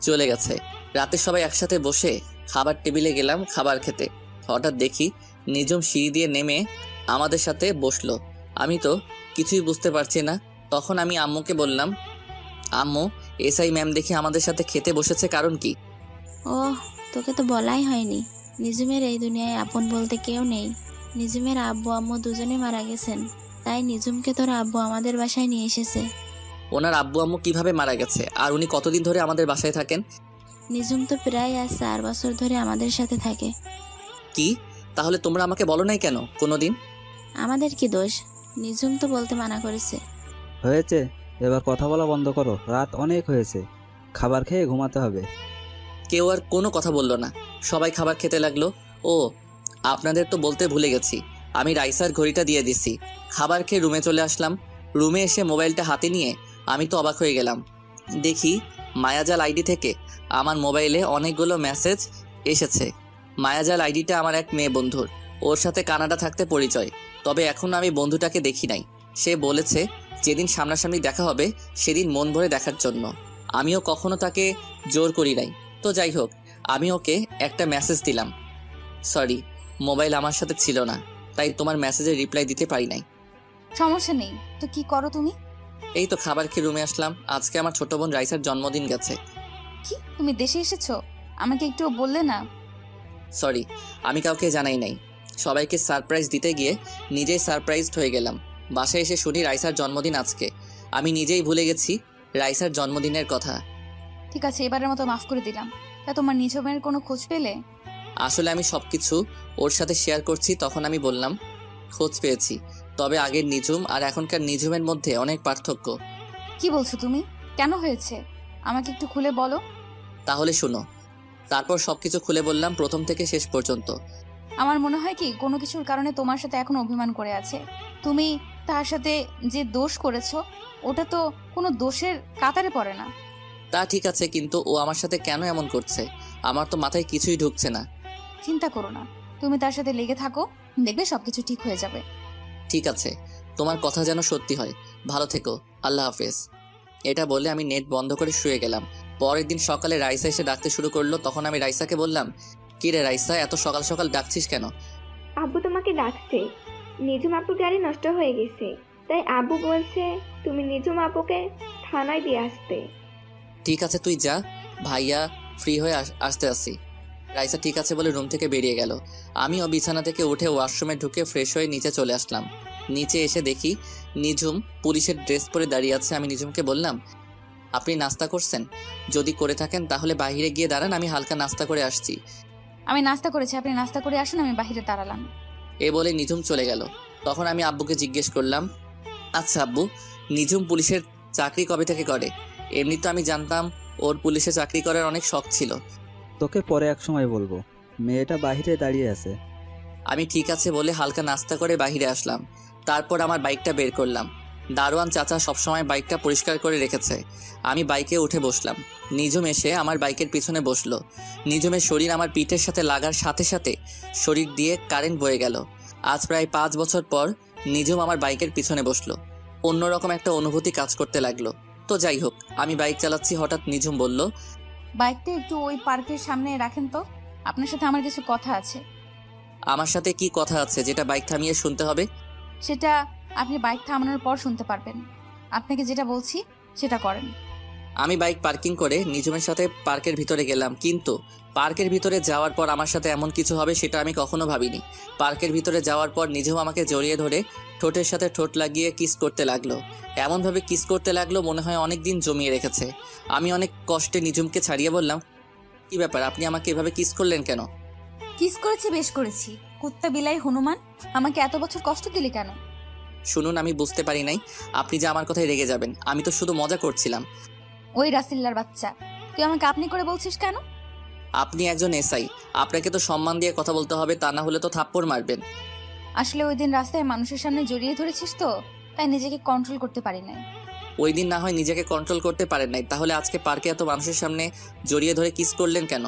চলে গেছে। রাতে সবাই একসাথে বসে খাবার টেবিলে গেলাম খাবার খেতে। হঠাৎ দেখি নিঝুম সিঁড়ি দিয়ে নেমে আমাদের সাথে বসলো। আমি তো কিছুই বুঝতে পারছি না। তখন আমি আম্মুকে বললাম, আম্মু, এসআই ম্যাম দেখি আমাদের সাথে খেতে বসেছে, কারণ কি? ওহ, তোকে তো বলাই হয়নি। নিঝুমের এই দুনিয়ায় আপন বলতে কেউ নেই। নিঝুমের আব্বু আম্মু দুজনে মারা গেছেন, তাই নিঝুমকে তোর আব্বু আমাদের বাসায় নিয়ে এসেছে। ওনার আব্বু আম্মু কিভাবে মারা গেছে? আর উনি কতদিন ধরে আমাদের বাসায় থাকেন? নিঝুম তো প্রায় আজ 4 বছর ধরে আমাদের সাথে থাকে। কি? তাহলে তোমরা আমাকে বলো নাই কেন কোনোদিন? আমাদের কি দোষ? নিঝুম তো বলতে মানা করেছে। হয়েছে, এবার কথা বলা বন্ধ করো। রাত অনেক হয়েছে, খাবার খেয়ে ঘুমাতে হবে। কেউ আর কোনো কথা বললো না। সবাই খাবার খেতে লাগলো। ও, আপনাদের তো বলতে ভুলে গেছি, আমি রাইসার ঘড়িটা দিয়ে দিছি। খাবার খেয়ে রুমে চলে আসলাম। রুমে এসে মোবাইলটা হাতে নিয়ে আমি তো অবাক হয়ে গেলাম। দেখি মায়াজাল আইডি থেকে আমার মোবাইলে অনেকগুলো মেসেজ এসেছে। মায়াজাল আইডিটা আমার এক মেয়ে বন্ধুর। ওর সাথে কানাডা থাকতে পরিচয়, তবে এখন আমি বন্ধুটাকে দেখি নাই। সে বলেছে যেদিন সামনাসামনি দেখা হবে সেদিন মন ভরে দেখার জন্য। আমিও কখনো তাকে জোর করি নাই। তো যাই হোক, আমি ওকে একটা মেসেজ দিলাম। সরি, মোবাইল আমার সাথে ছিল না, তাই তোমার মেসেজের রিপ্লাই দিতে পারি নাই। সমস্যা নেই, তো কি করো তুমি? এই তো খাবার খেয়ে রুমে আসলাম। আজকে আমার ছোট বোন রাইসার জন্মদিন গেছে। কি, তুমি দেশে এসেছো? আমাকে একটু বললে না? সরি, আমি কাউকে জানাই নাই। সবাইকে সারপ্রাইজ দিতে গিয়ে নিজেই সারপ্রাইজড হয়ে গেলাম। বাসায় এসে শুনি রাইসার জন্মদিন আজকে। আমি নিজেই ভুলে গেছি রাইসার জন্মদিনের কথা। ঠিক আছে, এবারের মতো মাফ করে দিলাম। তা তোমার নিঝুমের কোনো খোঁজ পেলে? আসলে আমি সবকিছু ওর সাথে শেয়ার করছি। তখন আমি বললাম, খোঁজ পেয়েছি, তবে আগের নিঝুম আর এখনকার নিঝুমের মধ্যে অনেক পার্থক্য। কি বলছো তুমি? কেন হয়েছে? আমাকে একটু খুলে বলো। তাহলে শোনো। তারপর সবকিছু খুলে বললাম প্রথম থেকে শেষ পর্যন্ত। আমার মনে হয় কি কোনো কিছুর কারণে তোমার সাথে এখন অভিমান করে আছে। তুমি তার সাথে যে দোষ করেছো ওটা তো কোনো দোষের কাতারে পড়ে না। তা ঠিক আছে, কিন্তু ও আমার সাথে কেন এমন করছে আমার তো মাথায় কিছুই ঢুকছে না। চিন্তা করো না, তুমি তার সাথে লেগে থাকো, দেখবে সবকিছু ঠিক হয়ে যাবে। ঠিক আছে, তোমার কথা যেন সত্যি হয়। ভালো থেকো, আল্লাহ হাফেজ। এটা বলে আমি নেট বন্ধ করে শুয়ে গেলাম। পরের দিন সকালে রাইসা এসে ডাকতে শুরু করলো। তখন আমি রাইসাকে বললাম, কি রে রাইসা, এত সকাল সকাল ডাকছিস কেন? আব্বু তোমাকে ডাকছে। নিজুম আপুর গাড়ি নষ্ট হয়ে গেছে, তাই আব্বু বলছে তুমি নিজুম আপুকে থানায় দিয়ে আসতে। ঠিক আছে তুই যা, ভাইয়া ফ্রি হয়ে আসতে আসি। রাইসা ঠিক আছে বলে রুম থেকে বেরিয়ে গেল। আমিও বিছানা থেকে উঠে ওয়াশরুমে ঢুকে ফ্রেশ হয়ে নিচে চলে আসলাম। নিচে এসে দেখি নিঝুম পুলিশের ড্রেস পরে দাঁড়িয়ে আছে। আমি নিঝুমকে বললাম, আপনি নাস্তা করছেন? যদি করে থাকেন তাহলে বাইরে গিয়ে দাঁড়ান, আমি হালকা নাস্তা করে আসছি। আমি নাস্তা করেছি, আপনি নাস্তা করে আসুন, আমি বাইরে দাঁড়ালাম। এ বলে নিঝুম চলে গেল। তখন আমি আব্বুকে জিজ্ঞেস করলাম, আচ্ছা আব্বু, নিঝুম পুলিশের চাকরি কবে থেকে করে? এমনি তো আমি জানতাম ওর পুলিশে চাকরি করার অনেক শখ ছিল। তোকে পরে এক সময় বলবো, মেয়েটা বাইরে দাঁড়িয়ে আছে। আমি ঠিক আছে বলে হালকা নাস্তা করে বাইরে আসলাম। তারপর আমার বাইকটা বের করলাম। দারোয়ান চাচা সবসময় বাইকটা পরিষ্কার করে রেখেছে। আমি বাইকে উঠে বসলাম। নিঝুম এসে আমার বাইকের পিছনে বসলো। নিঝুমের শরীর আমার পিঠের সাথে লাগার সাথে সাথে শরীর দিয়ে কারেন্ট বয়ে গেল। আজ প্রায় 5 বছর পর নিঝুম আমার বাইকের পিছনে বসলো। অন্যরকম একটা অনুভূতি কাজ করতে লাগলো। তো যাই হোক, আমি বাইক চালাচ্ছি, হঠাৎ নিঝুম বলল, বাইকটা একটু ওই পার্কের সামনে রাখেন তো, আপনার সাথে আমার কিছু কথা আছে। আমার সাথে কি কথা আছে যেটা বাইক থামিয়ে শুনতে হবে? সেটা আপনি বাইক থামানোর পর শুনতে পারবেন। আপনাকে যেটা বলছি সেটা করেন। আমি বাইক পার্কিং করে নিঝুমের সাথে পার্কের ভিতরে গেলাম, কিন্তু পার্কের ভিতরে যাওয়ার পর আমার সাথে এমন কিছু হবে সেটা আমি কখনো ভাবিনি। পার্কের ভিতরে যাওয়ার পর নিঝুম আমাকে জড়িয়ে ধরে ঠোঁটের সাথে ঠোঁট লাগিয়ে কিস করতে লাগলো। এমনভাবে কিস করতে লাগলো মনে হয় অনেক দিন জমিয়ে রেখেছে। আমি অনেক কষ্টে নিঝুমকে ছাড়িয়ে বললাম, কি ব্যাপার, আপনি আমাকে এভাবে কিস করলেন কেন? কিস করেছি, বেশ করেছি। কুত্তা বিলাই হনুমান, আমাকে এত বছর কষ্ট দিলি কেন? শুনুন, আমি বুঝতে পারি নাই আপনি যে আমার কথায় রেগে যাবেন। আমি তো শুধু মজা করছিলাম। ওই রাসিল্লার বাচ্চা, তুই আমাকে আপনি করে বলছিস কেন? আপনি একজন এসআই, আপনাকে তো সম্মান দিয়ে কথা বলতে হবে, তা না হলে তো থাপ্পড় মারবেন। আসলে ওই দিন রাস্তায় মানুষের সামনে জড়িয়ে ধরেছিস তো, তাই নিজেকে কন্ট্রোল করতে পারি নাই। ওই দিন না হয় নিজেকে কন্ট্রোল করতে পারেন নাই, তাহলে আজকে পার্কে এত মানুষের সামনে জড়িয়ে ধরে কিস করলেন কেন?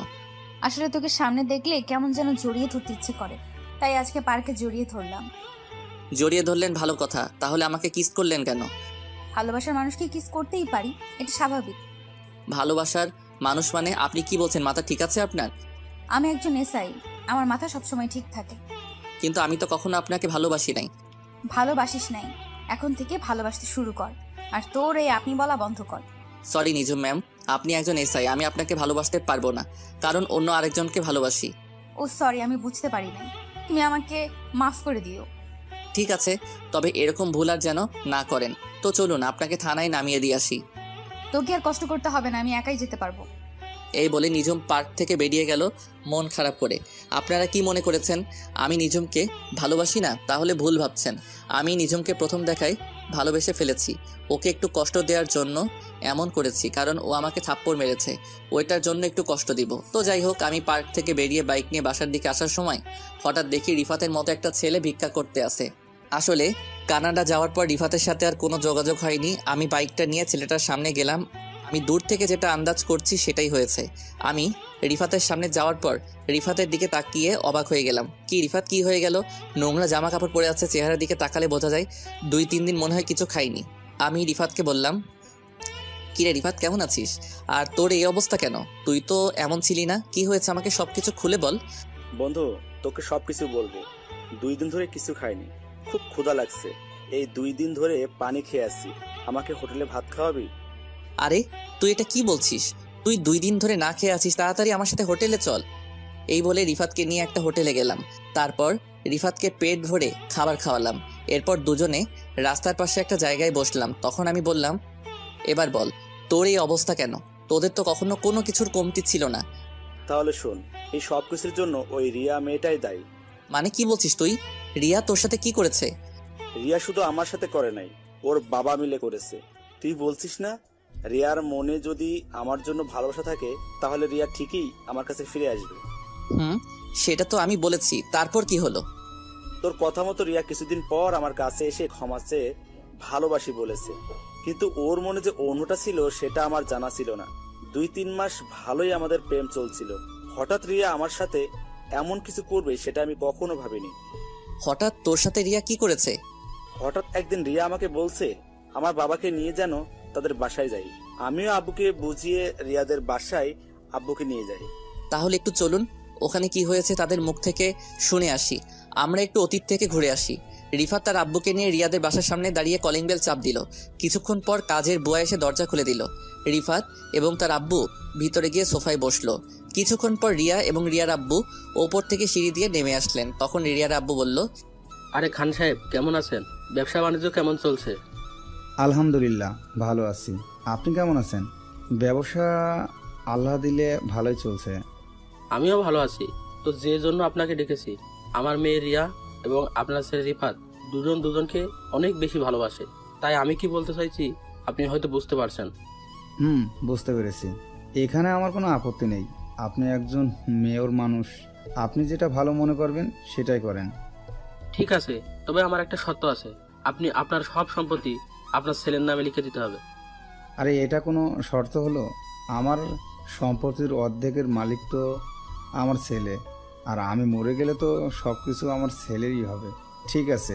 আসলে তোকে সামনে দেখলে কেমন যেন জড়িয়ে ধরতে ইচ্ছে করে, তাই আজকে পার্কে জড়িয়ে ধরলাম। জড়িয়ে ধরলেন ভালো কথা, তাহলে আমাকে কিস করলেন কেন? ভালোবাসার মানুষকে কিস করতেই পারি, এটা স্বাভাবিক। ভালোবাসার মানুষ মানে? আপনি কি বলছেন, মাথা ঠিক আছে আপনার? আমি একজন এসআই, আমার মাথা সবসময় ঠিক থাকে। কিন্তু আমি তো কখনো আপনাকে ভালোবাসি নাই। ভালোবাসিস নাই, এখন থেকে ভালোবাসতে শুরু কর, আর তোর এই আপনি বলা বন্ধ কর। সরি নিঝুম ম্যাম, আপনি একজন এসআই, আমি আপনাকে ভালোবাসতে পারবো না, কারণ অন্য আরেকজনকে ভালোবাসি। ও সরি, আমি বুঝতে পারি নাই, তুমি আমাকে মাফ করে দিও। ঠিক আছে, তবে এরকম ভুল আর যেন না করেন। তো চলুন আপনাকে থানায় নামিয়ে দিয়ে আসি। তোকে আর কষ্ট করতে হবে না, আমি একাই যেতে পারবো। এই বলে নিঝুম পার্ক থেকে বেরিয়ে গেল মন খারাপ করে। আপনারা কি মনে করেছেন আমি নিঝুমকে ভালোবাসি না? তাহলে ভুল ভাবছেন। আমি নিঝুমকে প্রথম দেখায় ভালোবেসে ফেলেছি। ওকে একটু কষ্ট দেওয়ার জন্য এমন করেছি, কারণ ও আমাকে থাপ্পড় মেরেছে, ওইটার জন্য একটু কষ্ট দিব। তো যাই হোক, আমি পার্ক থেকে বেরিয়ে বাইক নিয়ে বাসার দিকে আসার সময় হঠাৎ দেখি রিফাতের মতো একটা ছেলে ভিক্ষা করতে আসে। আসলে কানাডা যাওয়ার পর রিফাতের সাথে আর কোনো যোগাযোগ হয়নি। আমি বাইকটা নিয়ে ছেলেটার সামনে গেলাম। আমি দূর থেকে যেটা আন্দাজ করছি সেটাই হয়েছে। আমি রিফাতের সামনে যাওয়ার পর রিফাতের দিকে তাকিয়ে অবাক হয়ে গেলাম। কি রিফাত, কি হয়ে গেল? নোংরা জামা কাপড় পরে আছে, চেহারার দিকে তাকালে বোঝা যায় 2-3 দিন মনে হয় কিছু খাইনি। আমি রিফাতকে বললাম, কিরে রিফাত, কেমন আছিস? আর তোর এই অবস্থা কেন? তুই তো এমন ছিলি না, কি হয়েছে আমাকে সবকিছু খুলে বল। বন্ধু, তোকে সবকিছু বলবো। 2 দিন ধরে কিছু খাইনি, খুব ক্ষুধা লাগছে। এই 2 দিন ধরে পানি খেয়ে আসছি। আমাকে হোটেলে ভাত খাওয়াবি? আরে তুই এটা কি বলছিস? তুই 2 দিন ধরে না খেয়ে আছিস, তাড়াতাড়ি আমার সাথে হোটেলে চল। এই বলে রিফাতকে নিয়ে একটা হোটেলে গেলাম। তারপর রিফাতকে পেট ভরে খাবার খাওয়ালাম। এরপর দুজনে রাস্তার পাশে একটা জায়গায় বসলাম। তখন আমি বললাম, এবার বল, তোর এই অবস্থা কেন? তোদের তো কখনো কোনো কিছুর কমতি ছিল না। তাহলে শোন, এই সব কিছুর জন্য ওই রিয়া মেয়েটাই দায়ী। মানে কি বলছিস তুই? রিয়া তোর সাথে কি করেছে? রিয়া শুধু আমার সাথে করে নাই, ওর বাবা মিলে করেছে। তুই বলছিস না রিয়ার মনে যদি আমার জন্য ভালোবাসা থাকে তাহলে রিয়া ঠিকই আমার কাছে ফিরে আসবে। সেটা তো আমি বলেছি, তারপর কি হলো? তোর কথা মতো রিয়া কিছুদিন পর আমার কাছে এসে ক্ষমা চেয়ে ভালোবাসি বলেছে, কিন্তু ওর মনে যে অন্যটা ছিল সেটা আমার জানা ছিল না। 2-3 মাস ভালোই আমাদের প্রেম চলছিল, হঠাৎ রিয়া আমার সাথে এমন কিছু করবে সেটা আমি কখনো ভাবিনি। হঠাৎ তোর সাথে রিয়া কি করেছে? হঠাৎ একদিন রিয়া আমাকে বলছে আমার বাবাকে নিয়ে যেন তাদের বাসায় যাই। আমিও আব্বুকে বুঝিয়ে রিয়াদের বাসায় আব্বুকে নিয়ে যাই। তাহলে একটু চলুন, ওখানে কি হয়েছে তাদের মুখ থেকে শুনে আসি। আমরা একটু অতীত থেকে ঘুরে আসি। রিফাত তার আব্বুকে নিয়ে রিয়াদের বাসার সামনে দাঁড়িয়ে কলিং বেল চাপ দিল। কিছুক্ষণ পর কাজের বুয়া এসে দরজা খুলে দিল। রিফাত এবং তার আব্বু ভিতরে গিয়ে সোফায় বসলো। কিছুক্ষণ পর রিয়া এবং রিয়ার আব্বু ওপর থেকে সিঁড়ি দিয়ে নেমে আসলেন। তখন রিয়ার আব্বু বলল, আরে খান সাহেব, কেমন আছেন? ব্যবসা বাণিজ্য কেমন চলছে? আলহামদুলিল্লাহ ভালো আছি। আপনি কেমন আছেন? ব্যবসা আল্লাহ দিলে ভালোই চলছে। আমিও ভালো আছি। তো যে জন্য আপনাকে ডেকেছি, আমার মেয়ে রিয়া এবং আপনার ছেলে রিফাত দুজনকে অনেক বেশি ভালোবাসে। তাই আমি কি বলতে চাইছি আপনি হয়তো বুঝতে পারছেন। বুঝতে পেরেছি। এখানে আমার কোনো আপত্তি নেই। আপনি একজন মেয়র মানুষ, আপনি যেটা ভালো মনে করবেন সেটাই করেন। ঠিক আছে, তবে আমার একটা শর্ত আছে। আপনি আপনার সব সম্পত্তি আপনার ছেলের নামে লিখে দিতে হবে। আরে এটা কোনো শর্ত হলো? আমার সম্পত্তির অর্ধেকের মালিক তো আমার ছেলে, আর আমি মরে গেলে তো সব কিছু আমার ছেলেরই হবে। ঠিক আছে,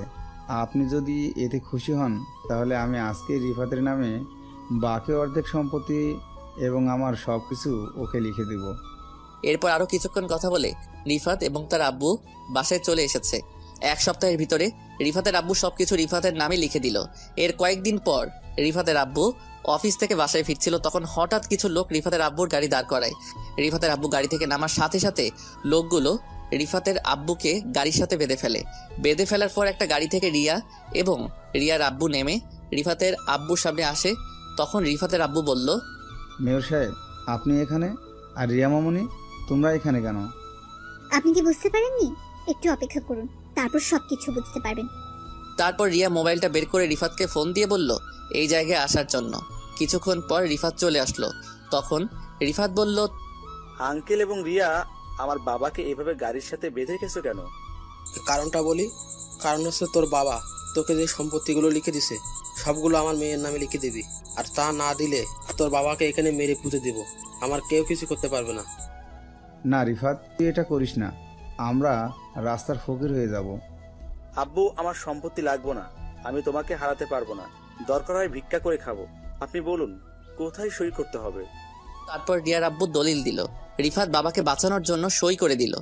আপনি যদি এতে খুশি হন তাহলে আমি আজকেই রিফাতের নামে বাকি অর্ধেক সম্পত্তি এবং আমার সব কিছু ওকে লিখে দেব। এরপর আরো কিছুক্ষণ কথা বলে রিফাত এবং তার আব্বু বাসায় চলে এসেছে। 1 সপ্তাহের ভিতরে রিফাতের আব্বু সবকিছু রিফাতের নামে লিখে দিল। এর কয়েকদিন পর রিফাতের আব্বু অফিস থেকে বাসায় ফিরছিল। তখন হঠাৎ কিছু লোক রিফাতের আব্বুর গাড়ি দাঁড় করায়। রিফাতের আব্বু গাড়ি থেকে নামার সাথে সাথে লোকগুলো রিফাতের আব্বুকে গাড়ির সাথে বেঁধে ফেলার পর একটা গাড়ি থেকে রিয়া এবং রিয়ার আব্বু নেমে রিফাতের আব্বুর সামনে আসে। তখন রিফাতের আব্বু বলল, মেয়র সাহেব আপনি এখানে, আর রিয়া মামনি তোমরা এখানে কেন? আপনি কি বুঝতে পারেননি? একটু অপেক্ষা করুন, তারপর সবকিছু বুঝতে পারবেন। তারপর রিয়া মোবাইলটা বের করে রিফাতকে ফোন দিয়ে বলল এই জায়গায় আসার জন্য। কিছুক্ষণ পর রিফাত চলে আসলো। তখন রিফাত বলল, আঙ্কেল এবং রিয়া আমার বাবাকে এভাবে গাড়ির সাথে বেঁধে রেখেছো কেন? কারণটা বলি। কারণ হচ্ছে তোর বাবা তোকে যে সম্পত্তিগুলো লিখে দিছে সবগুলো আমার মেয়ের নামে লিখে দিবি, আর তা না দিলে তোর বাবাকে এখানে মেরে পুঁতে দিব। আমার কেউ কিছু করতে পারবে না। না রিফাত, তুই এটা করিস না, আমরা রাস্তার ফকির হয়ে যাব। আব্বু আমার সম্পত্তি লাগবো না, আমি তোমাকে হারাতে পারবো না, দরকার হয় ভিক্ষা করে খাবো। আপনি বলুন কোথায় সই করতে হবে? তারপর রিয়ার আব্বু দলিল দিল। রিফাত বাবাকে বাঁচানোর জন্য সই করে দিল।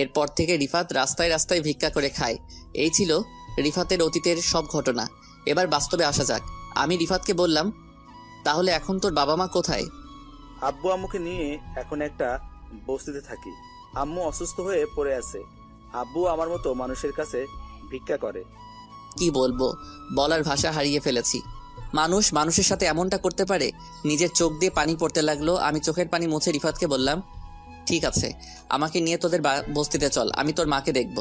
এরপর থেকে রিফাত রাস্তায় রাস্তায় ভিক্ষা করে খায়। এই ছিল রিফাতের অতীতের সব ঘটনা। এবার বাস্তবে আসা যাক। আমি রিফাতকে বললাম, তাহলে এখন তোর বাবা মা কোথায়? আব্বু আম্মুকে নিয়ে এখন একটা বস্তিতে থাকি। আম্মু অসুস্থ হয়ে পড়ে আছে। আব্বু আমার মতো মানুষের কাছে ভিক্ষা করে। কি বলবো, বলার ভাষা হারিয়ে ফেলেছি। মানুষের সাথে এমনটা করতে পারে? নিজের চোখ দিয়ে পানি পড়তে লাগলো। আমি চোখের পানি মুছে রিফাতকে বললাম, ঠিক আছে, আমাকে নিয়ে তোদের বস্তিতে চল, আমি তোর মাকে দেখব।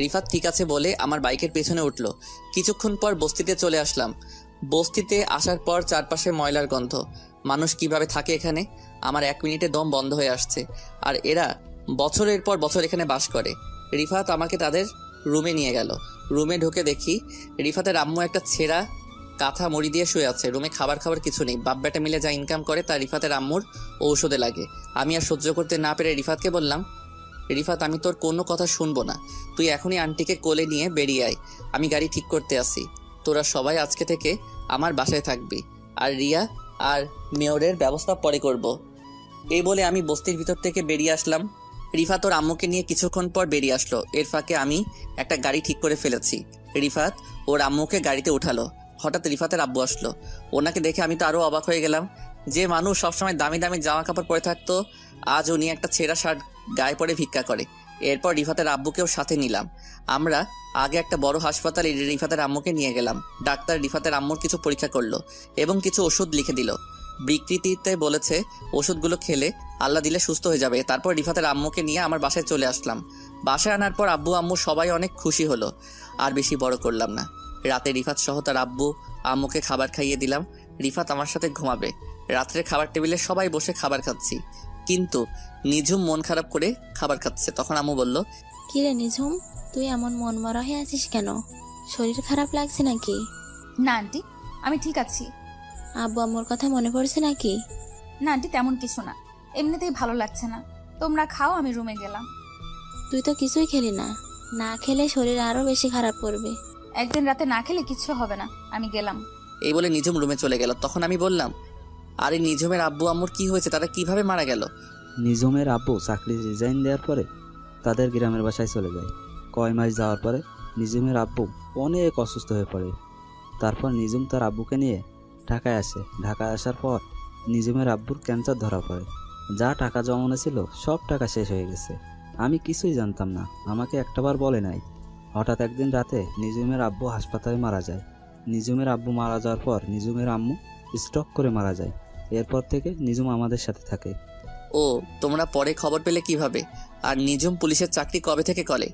রিফাত ঠিক আছে বলে আমার বাইকের পেছনে উঠলো। কিছুক্ষণ পর বস্তিতে চলে আসলাম। বস্তিতে আসার পর চারপাশে ময়লার গন্ধ। মানুষ কিভাবে থাকে এখানে, আমার 1 মিনিটে দম বন্ধ হয়ে আসছে। আর এরা বছরের পর বছর এখানে বাস করে। রিফাত আমাকে তাদের রুমে নিয়ে গেল। রুমে ঢুকে দেখি রিফাতের আম্মু একটা ছেঁড়া কাঁথা মুড়ি দিয়ে শুয়ে আছে। রুমে খাবার কিছু নেই। বাপ বেটা মিলে যা ইনকাম করে তা রিফাতের আম্মুর ঔষধে লাগে। আমি আর সহ্য করতে না পেরে রিফাতকে বললাম, রিফাত আমি তোর কোনো কথা শুনবো না, তুই এখনই আন্টিকে কোলে নিয়ে বেরিয়ে আয়, আমি গাড়ি ঠিক করতে আসি। তোরা সবাই আজকে থেকে আমার বাসায় থাকবি, আর রিয়া আর মেয়রের ব্যবস্থা পরে করব। এই বলে আমি বস্তির ভিতর থেকে বেরিয়ে আসলাম। রিফাত ওর আম্মুকে নিয়ে কিছুক্ষণ পর বেরিয়ে আসলো। এর ফাঁকে আমি একটা গাড়ি ঠিক করে ফেলেছি। রিফাত ওর আম্মুকে গাড়িতে উঠালো। হঠাৎ রিফাতের আব্বু আসলো। ওনাকে দেখে আমি তো আরও অবাক হয়ে গেলাম। যে মানুষ সবসময় দামি দামি জামা কাপড় পরে থাকতো, আজ উনি একটা ছেঁড়া শার্ট গায়ে পরে ভিক্ষা করে। এরপর রিফাতের আব্বুকেও সাথে নিলাম। আমরা আগে একটা বড় হাসপাতালে রিফাতের আম্মুকে নিয়ে গেলাম। ডাক্তার রিফাতের আম্মুর কিছু পরীক্ষা করলো এবং কিছু ওষুধ লিখে দিল। বিকৃতিতে বলেছে ওষুধগুলো খেলে আল্লাহ দিলে সুস্থ হয়ে যাবে। তারপর রিফাতের আম্মুকে নিয়ে আমার বাসায় চলে আসলাম। বাসায় আনার পর আব্বু আম্মু সবাই অনেক খুশি হলো। আর বেশি বড় করলাম না। রাতে রিফাত সহ তার আব্বু আম্মুকে খাবার খাইয়ে দিলাম। রিফাত আমার সাথে ঘুমাবে। রাত্রে খাবার টেবিলে সবাই বসে খাবার খাচ্ছি, কিন্তু নিঝুম মন খারাপ করে খাবার খাচ্ছে। তখন আম্মু বলল, কিরে নিঝুম, তুই এমন মন মরা হয়ে আছিস কেন? শরীর খারাপ লাগছে নাকি? না আন্টি, আমি ঠিক আছি। আব্বু আম্মুর কথা মনে পড়ছে নাকি? না আন্টি, তেমন কিছু না, এমনিতেই ভালো লাগছে না। তোমরা খাও, আমি রুমে গেলাম। তুই তো কিছুই খেলি না, না খেলে শরীর আরো বেশি খারাপ করবে। একদিন রাতে না খেলে কিচ্ছু হবে না, আমি গেলাম। এই বলে নিঝুম রুমে চলে গেল। তখন আমি বললাম, আরে নিঝুমের আব্বু আম্মুর কি হয়েছে, তারা কিভাবে মারা গেল? নিঝুমের আব্বু চাকরি রিজাইন দেওয়ার পরে তাদের গ্রামের বাসায় চলে যায়। কয় মাস যাওয়ার পরে নিঝুমের আব্বু অনেক অসুস্থ হয়ে পড়ে। তারপর নিঝুম তার আব্বুকে নিয়ে ঢাকায় আসে। ঢাকায় আসার পর নিঝুমের আব্বুর ক্যান্সার ধরা পড়ে। যা টাকা জমানো ছিল সব টাকা শেষ হয়ে গেছে। আমি কিছুই জানতাম না, আমাকে একটাবার বলে নাই। হঠাৎ একদিন রাতে নিঝুমের আব্বু হাসপাতালে মারা যায়। নিঝুমের আব্বু মারা যাওয়ার পর নিঝুমের আম্মু স্ট্রোক করে মারা যায়। এরপর থেকে নিঝুম আমাদের সাথে থাকে। ও, তোমরা পরে খবর পেলে কিভাবে? আর নিঝুম পুলিশের চাকরি কবে থেকে করে?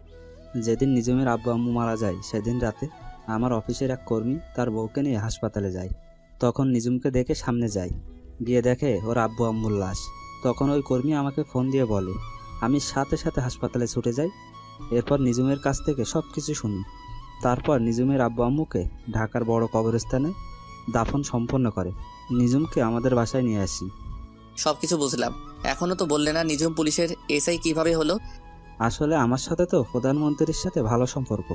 যেদিন নিঝুমের আব্বু আম্মু মারা যায় সেদিন রাতে আমার অফিসের এক কর্মী তার বউকে নিয়ে হাসপাতালে যায়। তখন নিঝুমকে দেখে সামনে যায়, গিয়ে দেখে ওর আব্বু আম্মুর লাশ। তখন ওই কর্মী আমাকে ফোন দিয়ে বলে, আমি সাথে সাথে হাসপাতালে ছুটে যাই। এরপর নিঝুমের কাছ থেকে সব কিছু শুনি। তারপর নিঝুমের আব্বু আম্মুকে ঢাকার বড় কবরস্থানে দাফন সম্পন্ন করে। নিঝুমকে আমাদের বাসায় নিয়ে আসি। সবকিছু বুঝলাম, এখনো তো বললে না নিঝুম পুলিশের এসআই কিভাবে হলো? আসলে আমার সাথে তো প্রধানমন্ত্রীর সাথে ভালো সম্পর্ক,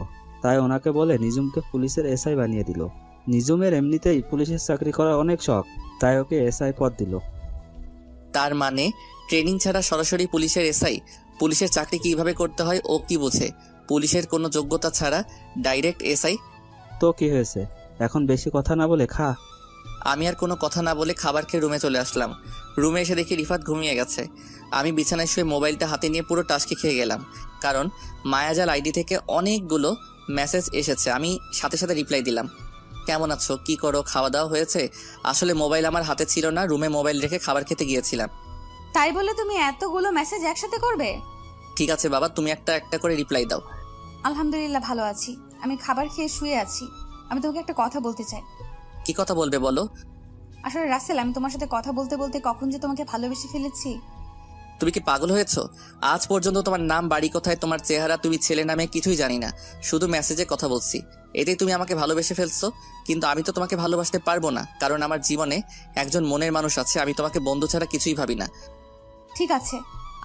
তাই ওনাকে বলে নিঝুমকে পুলিশের এসআই বানিয়ে দিল। নিঝুমের এমনিতেই পুলিশের চাকরি করার অনেক শখ, তাই ওকে এসআই পদ দিল। তার মানে ট্রেনিং ছাড়া সরাসরি পুলিশের এসআই? পুলিশের চাকরি কিভাবে করতে হয় ও কি বোঝে? পুলিশের কোনো যোগ্যতা ছাড়া ডাইরেক্ট এসআই? তো কি হয়েছে, এখন বেশি কথা না বলে খা। আমি আর কোনো কথা না বলে খাবার খেয়ে রুমে চলে আসলাম। রুমে এসে দেখি রিফাত ঘুমিয়ে গেছে। আমি বিছানায় শুয়ে মোবাইলটা হাতে নিয়ে পুরো টাস্কি খেয়ে গেলাম, কারণ মায়াজাল আইডি থেকে অনেকগুলো মেসেজ এসেছে। আমি সাথে সাথে রিপ্লাই দিলাম, কেমন আছো, কি করো, খাওয়া দাওয়া হয়েছে? আসলে মোবাইল আমার হাতে ছিল না, রুমে মোবাইল রেখে খাবার খেতে গিয়েছিলাম। তাই বলে তুমি এতগুলো মেসেজ একসাথে করবে? ঠিক আছে বাবা, তুমি একটা একটা করে রিপ্লাই দাও। আলহামদুলিল্লাহ ভালো আছি, আমি খাবার খেয়ে শুয়ে আছি। আমি তোমাকে একটা কথা বলতে চাই। কি কথা বলবে বলো? আসলে রাসেল, আমি তোমার সাথে কথা বলতে বলতে কখন যে তোমাকে ভালোবেসে ফেলেছি। তুমি কি পাগল হয়েছো? আজ পর্যন্ত তোমার নাম, বাড়ি কোথায়, তোমার চেহারা, তুমি ছেলে নামে কিছুই জানি না, শুধু মেসেজে কথা বলছি। এতেই তুমি আমাকে ভালোবেসে ফেলছো। কিন্তু আমি তো তোমাকে ভালোবাসতে পারবো না, কারণ আমার জীবনে একজন মনের মানুষ আছে। আমি তোমাকে বন্ধু ছাড়া কিছুই ভাবি না। ঠিক আছে,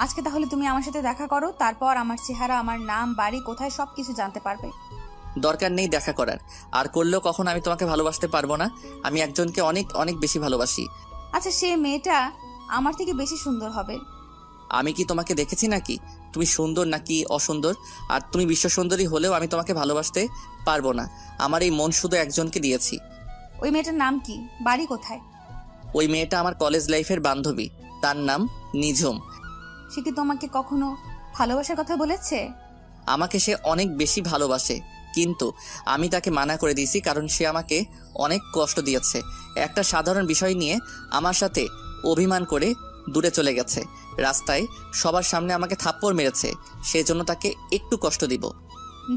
আজকে তাহলে তুমি আমার সাথে দেখা করো, তারপর আমার চেহারা, আমার নাম, বাড়ি কোথায় সবকিছু জানতে পারবে। দরকার নেই দেখা করার, আর করলেও কখন আমি তোমাকে ভালোবাসতে পারবো না। আমি একজনকে অনেক অনেক বেশি ভালোবাসি। আচ্ছা, সে মেয়েটা আমার থেকে বেশি সুন্দর হবে। আমি কি তোমাকে দেখেছি নাকি তুমি সুন্দর নাকি অসুন্দর? আর তুমি বিশ্ব সুন্দরী হলেও আমি তোমাকে ভালোবাসতে পারবো না। আমার এই মন শুধু একজনকে দিয়েছি। ওই মেয়েটার নাম কি, বাড়ি কোথায়? ওই মেয়েটা আমার কলেজ লাইফের বান্ধবী, তার নাম নিঝুম। সে কি তোমাকে কখনো ভালোবাসার কথা বলেছে? আমাকে সে অনেক বেশি ভালোবাসে, কিন্তু আমি তাকে মানা করে দিয়েছি, কারণ সে আমাকে অনেক কষ্ট দিয়েছে। একটা সাধারণ বিষয় নিয়ে আমার সাথে অভিমান করে দূরে চলে গেছে। রাস্তায় সবার সামনে আমাকে থাপ্পড় মেরেছে, সেই জন্য তাকে একটু কষ্ট দিব।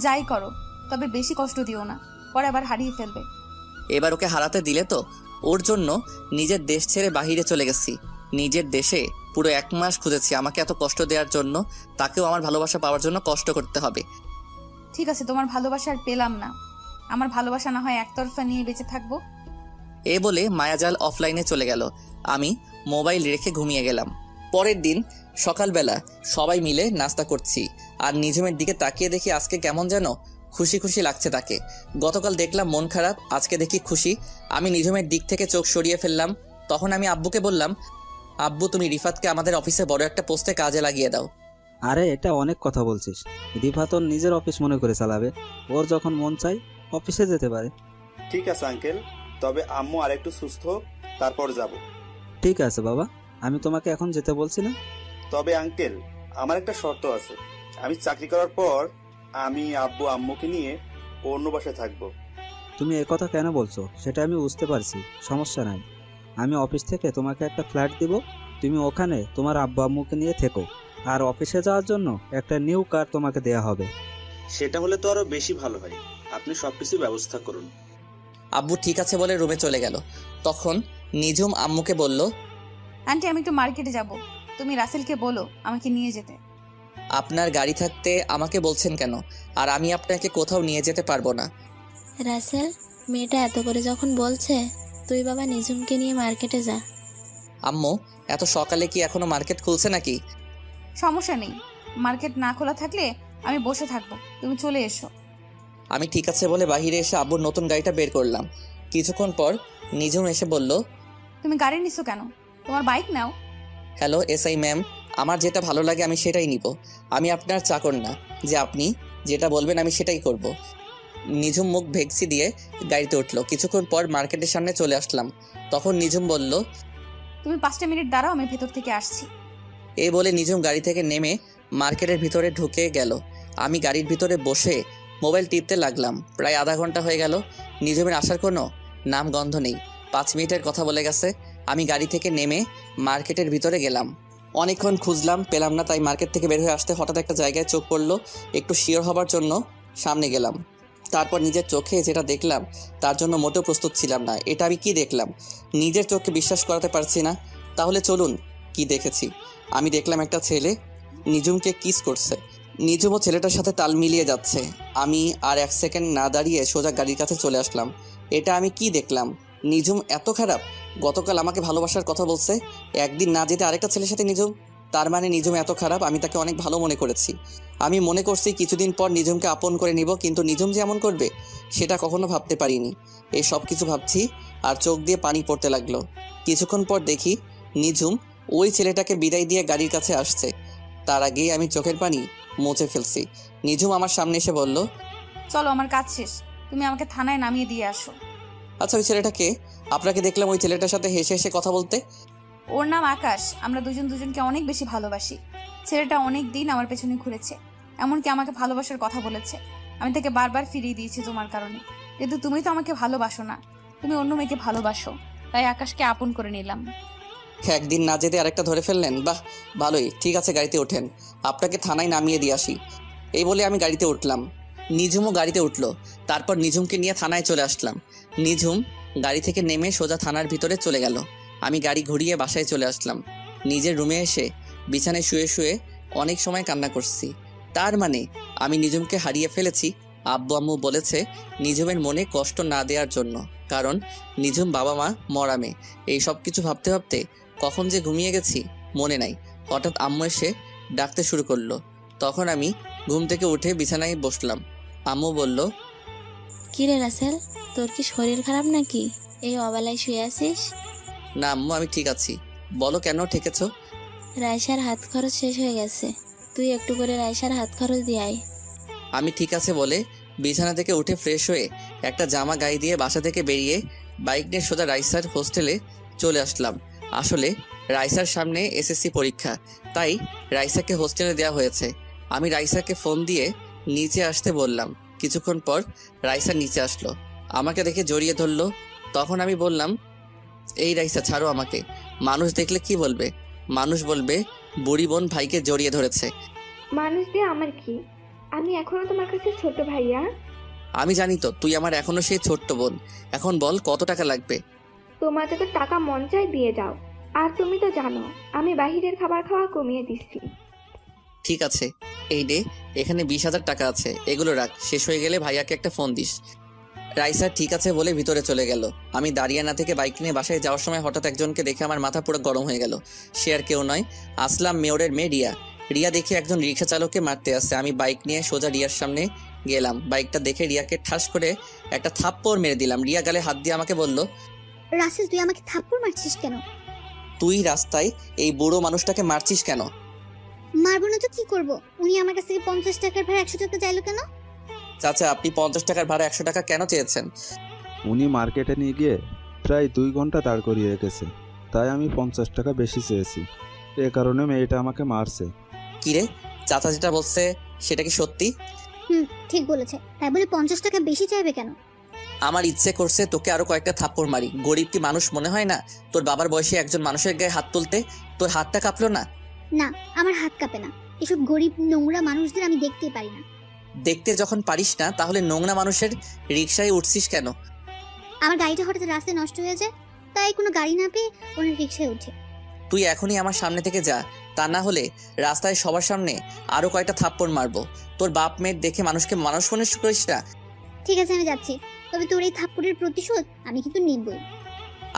যাই করো, তবে বেশি কষ্ট দিও না, পরে আবার হারিয়ে ফেলবে। এবার ওকে হারাতে দিলে তো। ওর জন্য নিজের দেশ ছেড়ে বাহিরে চলে গেছি। নিজের দেশে পুরো 1 মাস খুঁজেছি আমাকে এত কষ্ট দেওয়ার জন্য। তাকেও আমার ভালোবাসা পাওয়ার জন্য কষ্ট করতে হবে। ঠিক আছে, তোমার ভালোবাসা আর পেলাম না। আমার ভালোবাসা না হয় একতরফা নিয়ে বেঁচে থাকবো। এ বলে মায়াজাল অফলাইনে চলে গেল। আমি মোবাইল রেখে ঘুমিয়ে গেলাম। পরের দিন সকালবেলা সবাই মিলে নাস্তা করছি, আর নিঝুমের দিকে তাকিয়ে দেখি আজকে কেমন যেন খুশি খুশি লাগছে তাকে। গতকাল দেখলাম মন খারাপ, আজকে দেখি খুশি। আমি নিঝুমের দিক থেকে চোখ সরিয়ে ফেললাম। তখন আমি আব্বুকে বললাম, আব্বু তুমি রিফাতকে আমাদের অফিসে বড় একটা পোস্টে কাজে লাগিয়ে দাও। আরে এটা অনেক কথা বলছিস, রিফাত ওর নিজের অফিস মনে করে চালাবে, ওর যখন মন চাই অফিসে যেতে পারে। ঠিক আছে আঙ্কেল, তবে আম্মু আরেকটু সুস্থ হোক, তারপর যাব। ঠিক আছে বাবা, আমি তোমাকে এখন যেতে বলছি না। তবে আঙ্কেল, আমার একটা শর্ত আছে। আমি চাকরি করার পর আমি আব্বু আম্মুকে নিয়ে অন্য বাসায় থাকবো। তুমি একথা কেন বলছো সেটা আমি বুঝতে পারছি, সমস্যা নাই। আমি অফিস থেকে তোমাকে একটা ফ্ল্যাট দিব, তুমি ওখানে তোমার আব্বু আম্মুকে নিয়ে থেকো, আর অফিসে যাওয়ার জন্য একটা নিউ কার তোমাকে দেয়া হবে। সেটা হলে তো আরো বেশি ভালো হয়, আপনি সবকিছু ব্যবস্থা করুন। আব্বু ঠিক আছে বলে রুমে চলে গেল। তখন নিজুম আম্মুকে বলল, আন্টি আমি একটু মার্কেটে যাব, তুমি রাসেলকে বলো আমাকে নিয়ে যেতে। আপনার গাড়ি থাকতে আমাকে বলছেন কেন? আর আমি আপনাকে কোথাও নিয়ে যেতে পারবো না। রাসেল, মেয়েটা এত করে যখন বলছে, তুই বাবা নিজুমকে নিয়ে মার্কেটে যা। আম্মু, এত সকালে কি এখনো মার্কেট খুলছে নাকি? সমস্যা নেই, মার্কেট না খোলা থাকলে আমি বসে থাকবো, তুমি চলে এসো। আমি ঠিক আছে বলে বাইরে এসে আব্বুর নতুন গাড়িটা বের করলাম। কিছুক্ষণ পর নিজুম এসে বলল, তুমি গাড়ি নিছো কেন? তোমার বাইক নাও। হ্যালো এসআই ম্যাম, আমার যেটা ভালো লাগে আমি সেটাই নিব। আমি আপনার চাকর না যে আপনি যেটা বলবেন আমি সেটাই করব। নিজুম মুখ ভেক্সি দিয়ে গাড়িতে উঠলো। কিছুক্ষণ পর মার্কেটের সামনে চলে আসলাম। তখন নিজুম বলল, তুমি 5টা মিনিট দাঁড়াও, আমি ভেতর থেকে আসছি। এই বলে নিজুম গাড়ি থেকে নেমে মার্কেটের ভিতরে ঢুকে গেল। আমি গাড়ির ভিতরে বসে মোবাইল টিপতে লাগলাম। প্রায় আধা ঘন্টা হয়ে গেল, নিজুমের আসার কোনো নাম গন্ধ নেই। 5 মিনিটের কথা বলে গেছে। আমি গাড়ি থেকে নেমে মার্কেটের ভিতরে গেলাম। অনেকক্ষণ খুঁজলাম, পেলাম না। তাই মার্কেট থেকে বের হয়ে আসতে হঠাৎ একটা জায়গায় চোখ পড়লো। একটু শিওর হবার জন্য সামনে গেলাম। তারপর নিজের চোখে যেটা দেখলাম তার জন্য মোটেও প্রস্তুত ছিলাম না। এটা আমি কি দেখলাম? নিজের চোখকে বিশ্বাস করাতে পারছি না। তাহলে চলুন কি দেখেছি। আমি দেখলাম একটা ছেলে নিজুমকে কিস করছে। নিজুমও ছেলেটার সাথে তাল মিলিয়ে যাচ্ছে। আমি আর 1 সেকেন্ড না দাঁড়িয়ে সোজা গাড়ির কাছে চলে আসলাম। এটা আমি কি দেখলাম? নিজুম এত খারাপ? গতকাল আমাকে ভালোবাসার কথা বলছে, একদিন না যেতে আরেকটা ছেলের সাথে নিজুম। তার মানে নিজুম এত খারাপ? আমি তাকে অনেক ভালো মনে করেছি। আমি মনে করছি কিছুদিন পর নিজুমকে আপন করে নিব, কিন্তু নিজুম যে এমন করবে সেটা কখনো ভাবতে পারিনি। এই সব কিছু ভাবছি আর চোখ দিয়ে পানি পড়তে লাগলো। কিছুক্ষণ পর দেখি নিজুম ওই ছেলেটাকে বিদায় দিয়ে গাড়ির কাছে আসছে। তার আগেই আমি চোখের পানি মুছে ফেলছি। নিজুম আমার সামনে এসে বলল, চলো আমার কাজ শেষ, তুমি আমাকে থানায় নামিয়ে দিয়ে আসো। আচ্ছা ওই ছেলেটাকে? আপনাকে দেখলাম ওই ছেলেটার সাথে হেসে হেসে কথা বলতে। ওর নাম আকাশ। আমরা দুজন দুজনকে অনেক বেশি ভালোবাসি। ছেলেটা অনেক দিন আমার পেছনে ঘুরেছে, এমনকি আমাকে ভালোবাসার কথা বলেছে। আমি তাকে বারবার ফিরিয়ে দিয়েছি তোমার কারণে। কিন্তু তুমি তো আমাকে ভালোবাসো না, তুমি অন্য মেয়েকে ভালোবাসো। তাই আকাশকে আপন করে নিলাম। একদিন না যেতে আরেকটা ধরে ফেললেন? বাহ, ভালোই। ঠিক আছে গাড়িতে ওঠেন, আপনাকে থানায় নামিয়ে দিয়ে আসি। এই বলে আমি গাড়িতে উঠলাম। নিজুমও গাড়িতে উঠলো। তারপর নিজুমকে নিয়ে থানায় চলে আসলাম। নিজুম গাড়ি থেকে নেমে সোজা থানার ভিতরে চলে গেল। আমি গাড়ি ঘুরিয়ে বাসায় চলে আসলাম। নিজের রুমে এসে বিছানায় শুয়ে শুয়ে অনেক সময় কান্না করছি। তার মানে আমি নিজুমকে হারিয়ে ফেলেছি। আব্বু আম্মু বলেছে নিজুমের মনে কষ্ট না দেওয়ার জন্য, কারণ নিজুম বাবা মা মরা মেয়ে। এই সব কিছু ভাবতে ভাবতে কখন যে ঘুমিয়ে গেছি মনে নাই। হঠাৎ আম্মু এসে ডাকতে শুরু করলো। তখন আমি ঘুম থেকে উঠে বিছানায় বসলাম। আম্মু বলল, কিরে রাসেল, তোর কি শরীর খারাপ নাকি? এই অবেলায় শুয়ে আছিস? না আম্মু, আমি ঠিক আছি। বলো কেন ঠেকেছো? রাইসার হাত খরচ শেষ হয়ে গেছে, তুই একটু করে রাইসার হাত খরচ দিয়ে আয়। আমি ঠিক আছে বলে বিছানা থেকে উঠে ফ্রেশ হয়ে একটা জামা গায়ে দিয়ে বাসা থেকে বেরিয়ে বাইক নিয়ে সোজা রাইসার হোস্টেলে চলে আসলাম। আসলে রাইসার সামনে এসএসসি পরীক্ষা, তাই রাইসাকে হোস্টেলে দেওয়া হয়েছে। আমি রাইসাকে ফোন দিয়ে নিচে আসতে বললাম। কিছুক্ষণ পর রাইসা নিচে আসলো, আমাকে দেখে জড়িয়ে ধরলো। তখন আমি বললাম, এই রাইসা ছাড়ো আমাকে। মানুষ দেখলে কি বলবে? মানুষ বলবে বুড়ি বোন ভাইকে জড়িয়ে ধরেছে। মানুষ দিয়ে আমার কি? আমি এখনো তোমার কাছে ছোট ভাইয়া। আমি জানি তো তুই আমার এখনো সেই ছোট্ট বোন। এখন বল কত টাকা লাগবে? তোমার যত টাকা মন চাই দিয়ে যাও। আর তুমি তো জানো আমি বাহিরের খাবার খাওয়া কমিয়ে দিচ্ছি। ঠিক আছে, এই নে, এখানে 20,000 টাকা আছে, এগুলো রাখ। শেষ হয়ে গেলে ভাইয়াকে একটা ফোন দিস। রাইসা ঠিক আছে বলে ভিতরে চলে গেল। আমি দাঁড়িয়ে না থেকে বাইক নিয়ে বাসায় যাওয়ার সময় হঠাৎ একজনকে দেখে আমার মাথা পুরো গরম হয়ে গেল। সে আর কেউ নয়, আসলাম মেয়রের মেয়ে রিয়া। রিয়া দেখে একজন রিক্সা চালককে মারতে আসছে। আমি বাইক নিয়ে সোজা রিয়ার সামনে গেলাম। বাইকটা দেখে রিয়াকে ঠাস করে একটা থাপ্পড় মেরে দিলাম। রিয়া গালে হাত দিয়ে আমাকে বলল, রাসেল তুই আমাকে থাপ্পড় মারছিস কেন? তুই রাস্তায় এই বুড়ো মানুষটাকে মারছিস কেন? মারবো না তো কি করবো? উনি আমার কাছ থেকে 50 টাকার ভাড়া 100 টাকা চাইলো কেন? চাচা, আপনি 50 টাকার ভাড়া 100 টাকা কেন চেয়েছেন? উনি মার্কেটে নিয়ে গিয়ে প্রায় 2 ঘন্টা দাঁড় করিয়ে রেখেছে, তাই আমি 50 টাকা বেশি চেয়েছি। এ কারণে মেয়েটা আমাকে মারছে। কিরে, চাচা যেটা বলছে সেটা কি সত্যি? ঠিক বলেছে। তাই বলে 50 টাকা বেশি চাইবে কেন? আমার ইচ্ছে করছে তোকে আরো কয়েকটা থাপ্পড় মারি। গরিব কি মানুষ মনে হয় না? তোর বাবার বয়সে একজন মানুষের গায়ে হাত তুলতে তোর হাতটা কাঁপলো না? না, আমার হাত কাঁপে না। এসব গরিব নোংরা মানুষদের আমি দেখতেই পারি না। দেখতে যখন পারিস না, তাহলে নোংরা মানুষের রিকশায় উঠছিস কেন? আমার গাড়িটা হঠাৎ রাস্তায় নষ্ট হয়ে যায়, তাই কোনো গাড়ি না পেয়ে ওনার রিক্সায় উঠে। তুই এখনই আমার সামনে থেকে যা, তা না হলে রাস্তায় সবার সামনে আরো কয়টা থাপ্পড় মারবো। তোর বাপ মেয়ের দেখে মানুষকে মানুষ মনে করিস না। ঠিক আছে আমি যাচ্ছি, তবে তোর এই থাপ্পড়ের প্রতিশোধ আমি কিন্তু নিবই।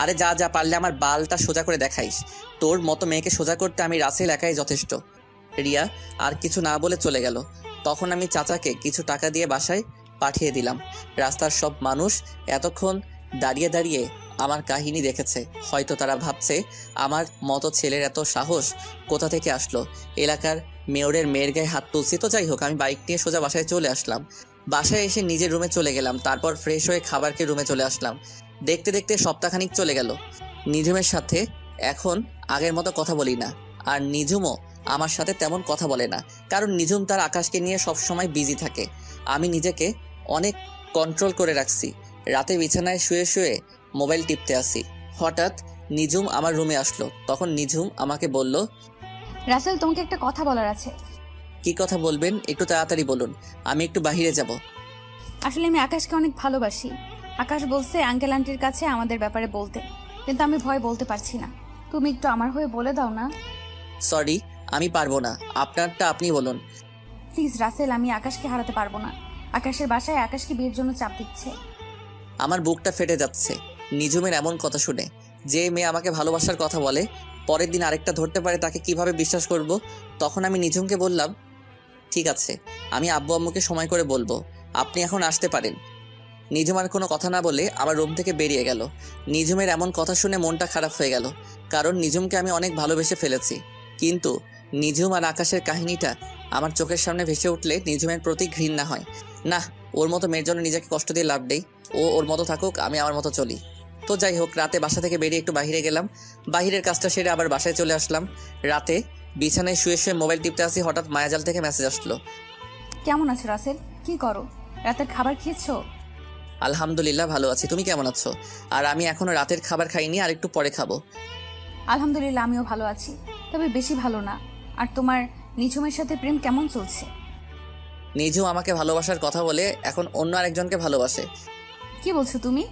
আরে যা যা, পারলে আমার বালটা সোজা করে দেখাইস। তোর মতো মেয়েকে সোজা করতে আমি রাসেল একাই যথেষ্ট। রিয়া আর কিছু না বলে চলে গেল। তখন আমি চাচাকে কিছু টাকা দিয়ে বাসায় পাঠিয়ে দিলাম। রাস্তার সব মানুষ এতক্ষণ দাঁড়িয়ে দাঁড়িয়ে আমার কাহিনী দেখেছে। হয়তো তারা ভাবছে আমার মতো ছেলের এত সাহস কোথা থেকে আসলো, এলাকার মেয়রের মেয়ের গায়ে হাত তুলছি। তো যাই হোক, আমি বাইক নিয়ে সোজা বাসায় চলে আসলাম। বাসায় এসে নিজের রুমে চলে গেলাম, তারপর ফ্রেশ হয়ে খাবার খেয়ে রুমে চলে আসলাম। দেখতে দেখতে সপ্তাহখানিক চলে গেল। নিঝুমের সাথে এখন আগের মতো কথা বলি না, আর নিঝুমও আমার সাথে তেমন কথা বলে না, কারণ নিঝুম তার আকাশকে নিয়ে সবসময় বিজি থাকে। আমি নিজেকে অনেক কন্ট্রোল করে রাখছি। রাতে বিছানায় শুয়ে শুয়ে মোবাইল টিপতে আসি। হঠাৎ নিঝুম আমার রুমে আসলো। তখন নিঝুম আমাকে বলল, রাসেল, তোমাকে একটা কথা বলার আছে। কি কথা বলবেন? একটু তাড়াতাড়ি বলুন, আমি একটু বাইরে যাব। আসলে আমি আকাশকে অনেক ভালোবাসি। আকাশ বলছে আঙ্কেল আন্টির কাছে আমাদের ব্যাপারে বলতে, কিন্তু আমি ভয় বলতে পারছি না। তুমি একটু আমার হয়ে বলে দাও না। সরি, আমি পারবো না, আপনারটা আপনি বলুন। প্লিজ রাসেল, আমি আকাশকে হারাতে পারবো না। আকাশের বাসায় আকাশকে বিয়ের জন্য চাপ দিচ্ছে। আমার বুকটা ফেটে যাচ্ছে নিঝুমের এমন কথা শুনে। যে মেয়ে আমাকে ভালোবাসার কথা বলে, পরের দিন আরেকটা ধরতে পারে, তাকে কিভাবে বিশ্বাস করব? তখন আমি নিঝুমকে বললাম, ঠিক আছে, আমি আব্বু আম্মুকে সময় করে বলবো, আপনি এখন আসতে পারেন। নিঝুম আর কোনো কথা না বলে আমার রুম থেকে বেরিয়ে গেল। নিঝুমের এমন কথা শুনে মনটা খারাপ হয়ে গেল, কারণ নিঝুমকে আমি অনেক ভালোবেসে ফেলেছি। কিন্তু নিঝুম আর আকাশের কাহিনীটা আমার চোখের সামনে ভেসে উঠলে নিঝুমের প্রতি ঘৃণা হয়। না, ওর মতো মেয়ের জন্য নিজেকে কষ্ট দিয়ে লাভ নেই। ও ওর মতো থাকুক, আমি আমার মতো চলি। তো যাই হোক, রাতে বাসা থেকে বেরিয়ে একটু বাইরে গেলাম। বাহিরের কাজটা সেরে আবার বাসায় চলে আসলাম। রাতে বিছানায় শুয়ে শুয়ে মোবাইল টিপতে আসি, হঠাৎ মায়াজাল থেকে মেসেজ আসলো। কেমন আছো রাসেল? কি করো? রাতের খাবার খেয়েছো? আলহামদুলিল্লাহ ভালো আছি, তুমি কেমন আছো? আর আমি এখনো রাতের খাবার খাইনি, আর একটু পরে খাবো। আলহামদুলিল্লাহ আমিও ভালো আছি, তবে বেশি ভালো না। আর তোমার নিঝুমের সাথে প্রেম কেমন চলছে? নিঝুম আমাকে ভালোবাসার কথা বলে এখন অন্য আরেকজনকে ভালোবাসে। কি বলছো তুমি?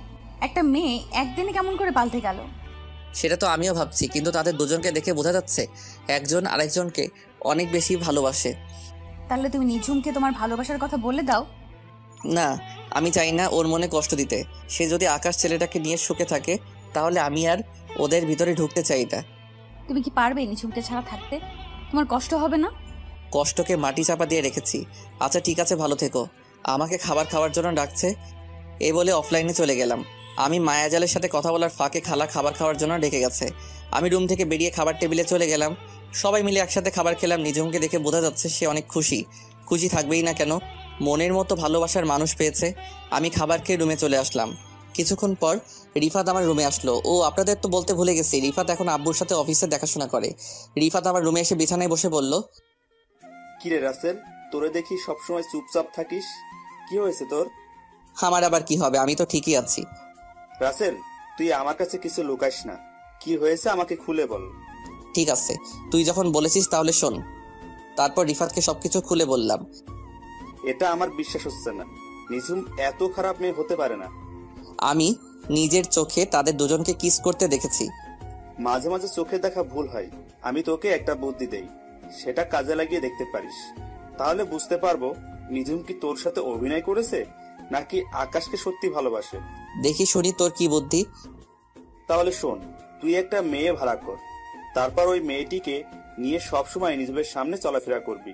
একটা মেয়ে একদিনে কেমন করে পাল্টে গেল? সেটা তো আমিও ভাবছি, কিন্তু তাদের দুজনকে দেখে বোঝা যাচ্ছে একজন আরেকজনকে অনেক বেশি ভালোবাসে। তাহলে তুমি নিঝুমকে তোমার ভালোবাসার কথা বলে দাও। না, আমি চাই না ওর মনে কষ্ট দিতে। সে যদি আকাশ ছেলেটাকে নিয়ে সুখে থাকে, তাহলে আমি আর ওদের ভিতরে ঢুকতে চাই না। তুমি কি পারবে নিঝুমকে ছাড়া থাকতে? তোমার কষ্ট হবে না? কষ্টকে মাটি চাপা দিয়ে রেখেছি। আচ্ছা ঠিক আছে, ভালো থেকো। আমাকে খাবার খাওয়ার জন্য ডাকছে, এই বলে অফলাইনে চলে গেলাম। আমি মায়াজালের সাথে কথা বলার ফাঁকে খালা খাবার খাওয়ার জন্য ডেকে গেছে। আমি রুম থেকে বেরিয়ে খাবার টেবিলে চলে গেলাম। সবাই মিলে একসাথে খাবার খেলাম। নিঝুমকে দেখে বোঝা যাচ্ছে সে অনেক খুশি। খুশি থাকবেই না কেন, মনের মতো ভালোবাসার মানুষ পেয়েছে। আমি খাবার খেয়ে রুমে চলে আসলাম। কিছুক্ষণ পর রিফাত আমার রুমে আসলো। ও আপনাদের তো বলতে ভুলে গেছি, রিফাত এখন আব্বুর সাথে অফিসে দেখাশোনা করে। রিফাত আমার রুমে এসে বিছানায় বসে বলল, কিরে রাসেল, তোরে দেখি সবসময় চুপচাপ থাকিস, কি হয়েছে তোর? আমার আবার কি হবে, আমি তো ঠিকই আছি। রাসেল, তুই আমার কাছে কিছু লুকাইস না, কি হয়েছে আমাকে খুলে বল। ঠিক আছে, তুই যখন বলেছিস তাহলে শোন। তারপর রিফাতকে সবকিছু খুলে বললাম। এটা আমার বিশ্বাস হচ্ছে না, নিঝুম এত খারাপ মেয়ে হতে পারে না। আমি নিজের চোখে তাদের দুজনকে কিস করতে দেখেছি। মাঝে মাঝে চোখে দেখা ভুল হয়। আমি তোকে একটা বুদ্ধি দেই, সেটা কাজে লাগিয়ে দেখতে পারিস। তাহলে বুঝতে পারবো নিঝুম কি তোর সাথে অভিনয় করেছে নাকি আকাশকে সত্যি ভালোবাসে। দেখি শুনি তোর কি বুদ্ধি। তাহলে শোন, তুই একটা মেয়ে ভাড়া কর, তারপর ওই মেয়েটিকে নিয়ে সবসময় নিঝুমের সামনে চলাফেরা করবি,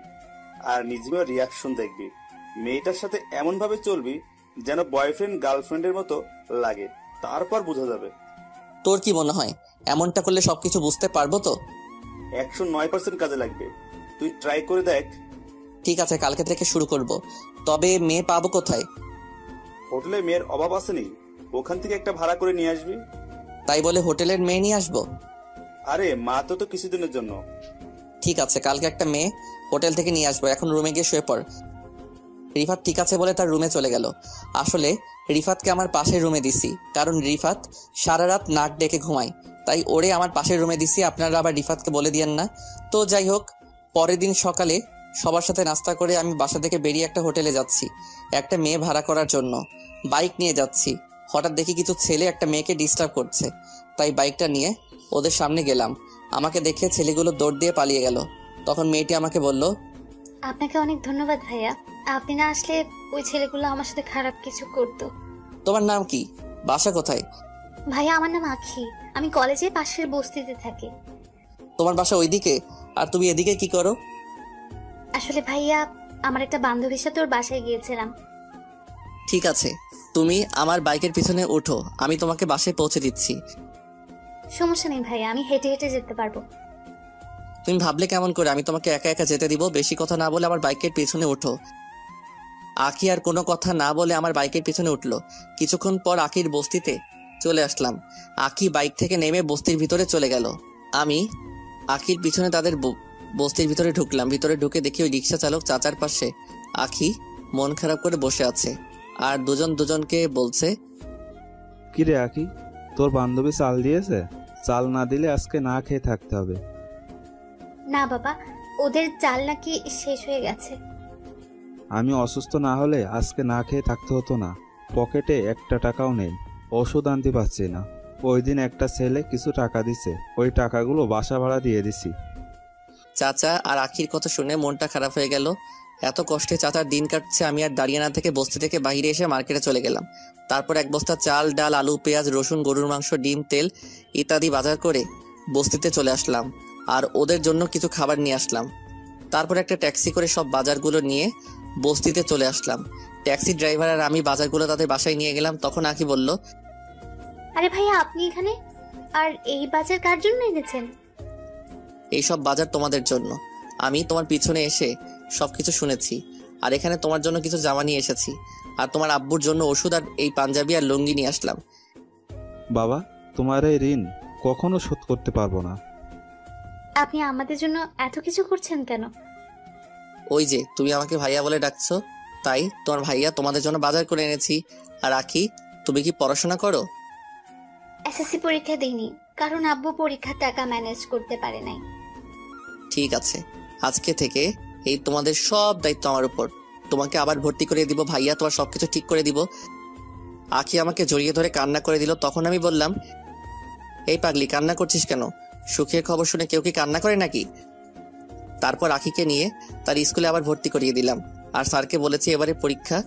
আর নিঝুমের রিয়াকশন দেখবি। মেয়েটার সাথে এমন ভাবে চলবি যেন বয়ফ্রেন্ড গার্লফ্রেন্ডের মতো লাগে, তারপর বোঝা যাবে। তোর কি মনে হয় এমনটা করলে সবকিছু বুঝতে পারবো তো? 109% কাজে লাগবে, তুই ট্রাই করে দেখ। ঠিক আছে, কালকে থেকে শুরু করব। তবে মেয়ে পাবো কোথায়? হোটেলে মেয়ের অভাব আসেনি, ওখান থেকে একটা ভাড়া করে নিয়ে আসবি। তাই বলে হোটেলের মেয়ে নিয়ে আসবো? আরে মা তো কিছুদিনের জন্য। ঠিক আছে, কালকে একটা মেয়ে হোটেল থেকে নিয়ে আসবো। এখন রুমে গিয়ে শুয়ে পড়। রিফাত ঠিক আছে বলে তার রুমে চলে গেল। আসলে রিফাতকে আমার পাশের রুমে দিছি, কারণ রিফাত সারা রাত নাক ডেকে ঘুমায়, তাই ওরে আমার পাশের রুমে দিছি। আপনারা আবার রিফাতকে বলে দিয়েন না। তো যাই হোক, পরের দিন সকালে সবার সাথে নাস্তা করে আমি বাসা থেকে বেরিয়ে একটা হোটেলে যাচ্ছি, একটা মেয়ে ভাড়া করার জন্য। বাইক নিয়ে যাচ্ছি। হঠাৎ দেখি কিছু ছেলে একটা মেয়েকে ডিস্টার্ব করছে, তাই বাইকটা নিয়ে ওদের সামনে গেলাম। আমাকে দেখে ছেলেগুলো দৌড় দিয়ে পালিয়ে গেল। তখন মেয়েটি আমাকে বলল, আপনাকে অনেক ধন্যবাদ ভাইয়া, আপনি না আসলে ওই ছেলেগুলো আমার সাথে খারাপ কিছু করতো। তোমার নাম কি, বাসা কোথায়? ভাইয়া আমার নাম আখি, আমি কলেজে পাশের বস্তিতে থাকি। তোমার বাসা ওইদিকে, আর তুমি এদিকে কি করো? আসলে ভাইয়া আমার একটা বান্ধবীর সাথে ওর বাসায় গিয়েছিলাম। ঠিক আছে, তুমি আমার বাইকের পিছনে ওঠো, আমি তোমাকে বাসায় পৌঁছে দিচ্ছি। সমস্যা নেই ভাইয়া, আমি হেঁটে হেঁটে যেতে পারবো। তুমি ভাবলে কেমন করে আমি তোমাকে একা একা যেতে দিব? বেশি কথা না বলে আমার বাইকের পিছনে ওঠো। আখি আর কোনো কথা না বলে আমার বাইকের পিছনে উঠলো। কিছুক্ষণ পর আখির বস্তিতে চলে আসলাম। আখি বাইক থেকে নেমে বস্তির ভিতরে চলে গেল। আমি আখির পিছনে তাদের বস্তির ভিতরে ঢুকলাম। ভিতরে ঢুকে দেখি ওই রিক্সা চালক চাচার পাশে আখি মন খারাপ করে বসে আছে, আর দুজন দুজনকে বলছে, কিরে আখি, তোর বান্ধবী চাল দিয়েছে? চাল না দিলে আজকে না খেয়ে থাকতে হবে। না বাবা, ওদের চাল নাকি শেষ হয়ে গেছে। আমি অসুস্থ না হলে আজকে না খেয়ে থাকতে হতো না। পকেটে একটা টাকাও নেই, ওষুধ আনতে পারছি না। ওই দিন একটা ছেলে কিছু টাকা দিছে, ওই টাকাগুলো বাসা ভাড়া দিয়ে দিছি। চাচা আর আখির কথা শুনে মনটা খারাপ হয়ে গেল। এত কষ্টে চাচার দিন কাটছে, আমি আর দাঁড়িয়ে না থেকে বস্তি থেকে বাইরে এসে মার্কেটে চলে গেলাম। তারপর এক বস্তা চাল, ডাল, আলু, পেঁয়াজ, রসুন, গরুর মাংস, ডিম, তেল ইত্যাদি বাজার করে বস্তিতে চলে আসলাম, আর ওদের জন্য কিছু খাবার নিয়ে আসলাম। তারপর একটা ট্যাক্সি করে সব বাজারগুলো নিয়ে বস্তিতে চলে আসলাম। ট্যাক্সি ড্রাইভার আর আমি বাজারগুলো তাদের বাসায় নিয়ে গেলাম। তখন আখি বলল, আরে ভাইয়া আপনি এখানে? আর এই বাজার কার জন্য এনেছেন? এইসব বাজার তোমাদের জন্য। আমি তোমার পিছনে এসে সবকিছু শুনেছি, আর এখানে তোমার জন্য কিছু জামা নিয়ে এসেছি, আর তোমার আব্বুর জন্য ওষুধ আর এই পাঞ্জাবি আর লুঙ্গি নিয়ে আসলাম। বাবা, তোমার এই ঋণ কখনো শোধ করতে পারবো না। আপনি আমাদের জন্য এত কিছু করছেন কেন? ওই যে তুমি আমাকে ভাইয়া বলে ডাকছো, তাই তোমার ভাইয়া তোমাদের জন্য বাজার করে এনেছি। আর আখি, তুমি কি পড়াশোনা করো? এসএসসি পরীক্ষা দিইনি, কারণ আব্বু পরীক্ষার টাকা ম্যানেজ করতে পারে নাই। ঠিক আছে, আজকে থেকে এই তোমাদের সব দায়িত্ব আমার উপর। তোমাকে আবার ভর্তি করে দিব, ভাইয়া তোমার সবকিছু ঠিক করে দিব। আখি আমাকে জড়িয়ে ধরে কান্না করে দিল। তখন আমি বললাম, এই পাগলি, কান্না করছিস কেন? সুখের খবর শুনে কেউ কি কান্না করে নাকি? তারপর আখিকে নিয়ে তার স্কুলে আবার ভর্তি করিয়ে দিলাম, আর স্যারকে বলেছি এবারে পরীক্ষা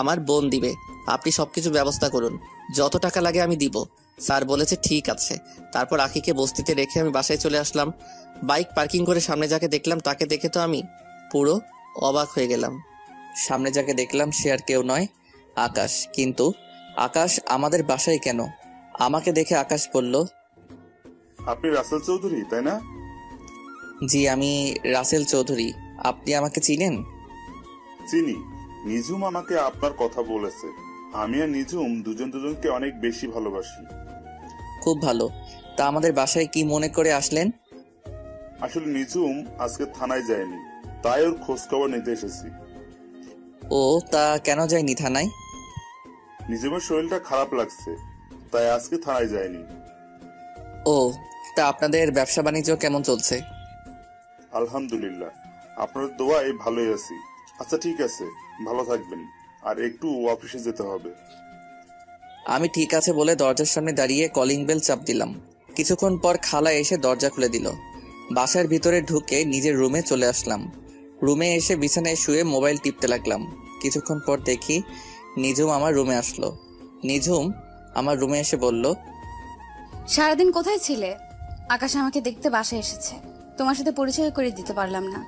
আমার বোন দিবে, আপনি সবকিছু ব্যবস্থা করুন, যত টাকা লাগে আমি দিব। স্যার বলেছে ঠিক আছে। তারপর আখিকে বস্তিতে রেখে আমি বাসায় চলে আসলাম। বাইক পার্কিং করে সামনে যাকে দেখলাম তাকে দেখে তো আমি পুরো অবাক হয়ে গেলাম। সামনে যাকে দেখলাম সে আর কেউ নয়, আকাশ। কিন্তু আকাশ আমাদের বাসায় কেন? আমাকে দেখে আকাশ বলল, আপনি রাসেল চৌধুরী তাই না? জি, আমি রাসেল চৌধুরী। আপনি আমাকে চিনেন? চিনি, নিঝুম আমাকে আপনার কথা বলেছে। আমি আর নিঝুম দুজন দুজনকে অনেক বেশি ভালোবাসি। খুব ভালো। তা আমাদের বাসায় কি মনে করে আসলেন? আসলে নিঝুম আজকে থানায় যায়নি, তাই ওর খোঁজ খবর নিতে এসেছি। ও, তা কেন যায়নি থানায়? নিঝুমের শরীরটা খারাপ লাগছে, তাই আজকে থানায় যায়নি। ও, তা আপনাদের ব্যবসা বাণিজ্য কেমন চলছে? আলহামদুলিল্লাহ, আপনার দোয়ায় ভালোই আছি। আচ্ছা ঠিক আছে, ভালো থাকবেন, আর একটু অফিসে যেতে হবে। আমি ঠিক আছে বলে দরজার সামনে দাঁড়িয়ে কলিং বেল চাপ দিলাম। কিছুক্ষণ পর খালা এসে দরজা খুলে দিল। বাসার ভিতরে ঢুকে নিজের রুমে চলে আসলাম। রুমে এসে বিছানায় শুয়ে মোবাইল টিপতে লাগলাম। কিছুক্ষণ পর দেখি নিঝুম আমার রুমে আসলো। নিঝুম আমার রুমে এসে বলল, সারাদিন কোথায় ছিলে? আকাশ আমাকে দেখতে বাসায় এসেছে, তোমার সাথে পরিচয় করে দিতে পারলাম না।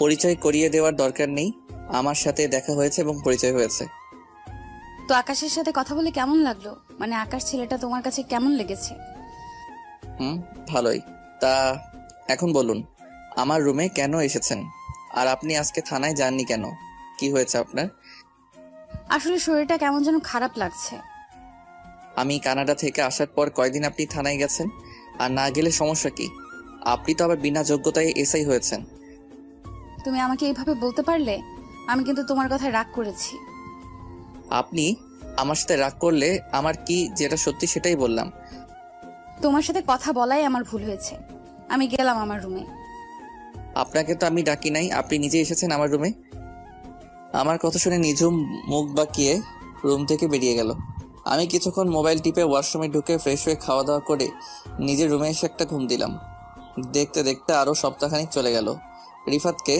পরিচয় করিয়ে দেওয়ার দরকার নেই, আমার সাথে দেখা হয়েছে এবং পরিচয় হয়েছে। তো আকাশের সাথে কথা বলে কেমন লাগলো? মানে আকাশ ছেলেটা তোমার কাছে কেমন লেগেছে? ভালোই। তা এখন বলুন, আমার রুমে কেন এসেছেন? আর আপনি আজকে থানায় যাননি কেন? কি হয়েছে আপনার? আসলে শরীরটা কেমন যেন খারাপ লাগছে। আমি কানাডা থেকে আসার পর কয়দিন আপনি থানায় গেছেন, আর না গেলে সমস্যা কি? আপনি তো আবার বিনা যোগ্যতায় এসআই হয়েছেন। তুমি আমাকে এইভাবে বলতে পারলে? আমি কিন্তু তোমার কথায় রাগ করেছি। আপনি আমার সাথে রাগ করলে আমার কি যেটা সত্যি সেটাই বললাম। তোমার সাথে কথা বলাই আমার ভুল হয়েছে। আমি গেলাম আমার রুমে। আপনাকে তো আমি ডাকি নাই, আপনি নিজে এসেছেন আমার রুমে। আমার কথা শুনে নিঝুম মুখ বাঁকিয়ে রুম থেকে বেরিয়ে গেল। আমি কিছুক্ষণ মোবাইল টিপে ওয়াশরুমে ঢুকে ফ্রেশ হয়ে খাওয়া দাওয়া করে নিজের রুমে এসে একটা ঘুম দিলাম। দেখতে দেখতে আরও সপ্তাহখানিক চলে গেল। রিফাতকে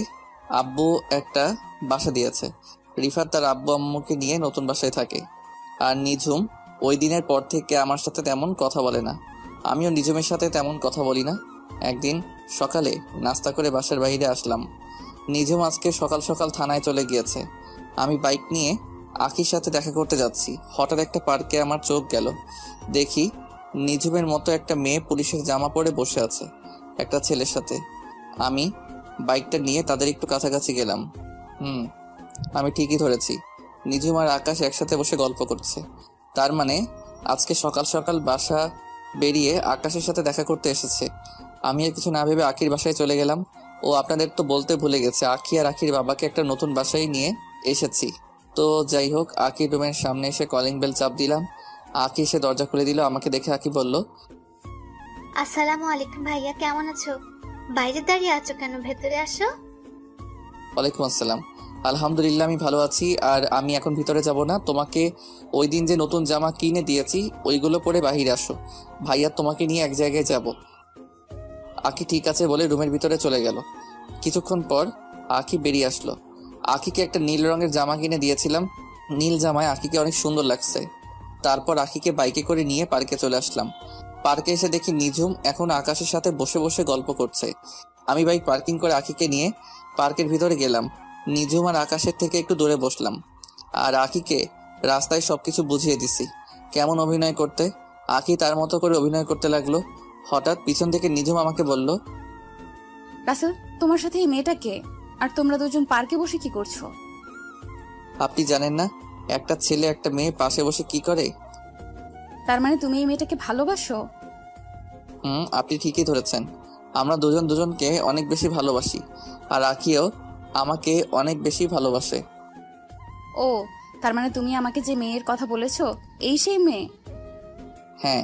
আব্বু একটা বাসা দিয়েছে। রিফাত তার আব্বু আম্মুকে নিয়ে নতুন বাসায় থাকে। আর নিঝুম ওই দিনের পর থেকে আমার সাথে তেমন কথা বলে না, আমিও নিঝুমের সাথে তেমন কথা বলি না। একদিন সকালে নাস্তা করে বাসার বাইরে আসলাম। নিঝুম আজকে সকাল সকাল থানায় চলে গিয়েছে। আমি বাইক নিয়ে আখির সাথে দেখা করতে যাচ্ছি। হঠাৎ একটা পার্কে আমার চোখ গেল। দেখি নিঝুমের মতো একটা মেয়ে পুলিশের জামা পরে বসে আছে একটা ছেলের সাথে। আমি বাইকটা নিয়ে তাদের একটু কাছাকাছি গেলাম। আমি ঠিকই ধরেছি, নিঝুম আর আকাশ একসাথে বসে গল্প করছে। তার মানে আজকে সকাল সকাল বাসা বেরিয়ে আকাশের সাথে দেখা করতে এসেছে। আমি আর কিছু না ভেবে আখির বাসায় চলে গেলাম। ও আপনাদের তো বলতে ভুলে গেছে, আখি আর আখির বাবাকে একটা নতুন বাসায় নিয়ে এসেছি। তো যাই হোক, আখির রুমের সামনে এসে কলিং বেল চাপ দিলাম। আখি এসে দরজা খুলে দিল। আমাকে দেখে আখি বলল, আসসালামু আলাইকুম ভাইয়া, কেমন আছো? বাইরে দাঁড়িয়ে আছো কেন? ভেতরে আসো। ওয়ালাইকুম আসসালাম। আলহামদুলিল্লাহ, আমি ভালো আছি। আর আমি এখন ভিতরে যাব না, তোমাকে ওই দিন যে নতুন জামা কিনে দিয়েছি ওইগুলো পরে বাহিরে আসো, ভাইয়া তোমাকে নিয়ে এক জায়গায় যাব। আখি ঠিক আছে বলে রুমের ভিতরে চলে গেল। কিছুক্ষণ পর আখি বেরিয়ে আসলো। আখিকে একটা নীল রঙের জামা কিনে দিয়েছিলাম। নীল জামায় আখিকে অনেক সুন্দর লাগছে। তারপর আখিকে বাইকে করে নিয়ে পার্কে চলে আসলাম। পার্কে এসে দেখি নিঝুম এখন আকাশের সাথে বসে বসে গল্প করছে। আমি বাইক পার্কিং করে আখিকে নিয়ে পার্কের ভিতরে গেলাম। নিঝুম আর আকাশের থেকে একটু দূরে বসলাম আর আখিকে রাস্তায় সবকিছু বুঝিয়ে দিছি কেমন অভিনয় করতে। আখি তার মতো করে অভিনয় করতে লাগলো। হঠাৎ পিছন থেকে নিঝুম আমাকে বলল, রাসেল, তোমার সাথে এই মেয়েটা কে? আর তোমরা দুজন পার্কে বসে কি করছো? আপনি জানেন না একটা ছেলে একটা মেয়ে পাশে বসে কি করে? তার মানে তুমি এই মেয়েটাকে ভালোবাসো? আপনি ঠিকই ধরেছেন। আমরা দুজন দুজনকে অনেক বেশি ভালোবাসি আর আখিও আমাকে অনেক বেশি ভালোবাসে। ও, তার মানে তুমি আমাকে যে মেয়ের কথা বলেছো এই সেই মেয়ে? হ্যাঁ,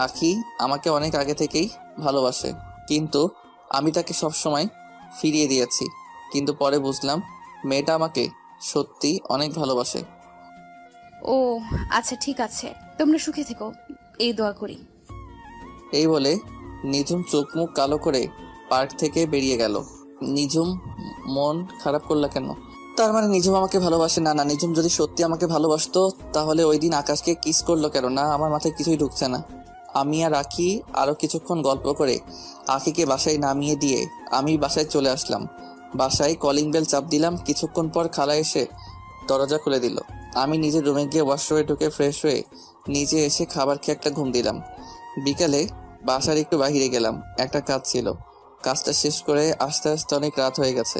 আখি আমাকে অনেক আগে থেকেই ভালোবাসে, কিন্তু আমি তাকে সবসময় ফিরিয়ে দিয়েছি। কিন্তু পরে বুঝলাম মেয়েটা আমাকে সত্যি অনেক ভালোবাসে। ও আচ্ছা, ঠিক আছে, তোমরা সুখে থেকো, এই দোয়া করি। এই বলে নিঝুম চোখ মুখ কালো করে পার্ক থেকে বেরিয়ে গেল। নিঝুম মন খারাপ করলা কেন? তার মানে নিঝুম আমাকে ভালোবাসে না? না, নিঝুম যদি সত্যি আমাকে ভালোবাসতো তাহলে ওই দিন আকাশকে কিস করলো কেন? না, আমার মাথায় কিছুই ঢুকছে না। আমি আর আখি আরো কিছুক্ষণ গল্প করে আখিকে বাসায় নামিয়ে দিয়ে আমি বাসায় চলে আসলাম। বাসায় কলিং বেল চাপ দিলাম। কিছুক্ষণ পর খালা এসে দরজা খুলে দিল। আমি নিজের রুমে গিয়ে ওয়াশরুমে ঢুকে ফ্রেশ হয়ে নিচে এসে খাবার খেয়ে একটা ঘুম দিলাম। বিকালে বাসার একটু বাহিরে গেলাম, একটা কাজ ছিল। কাজটা শেষ করে আস্তে আস্তে অনেক রাত হয়ে গেছে।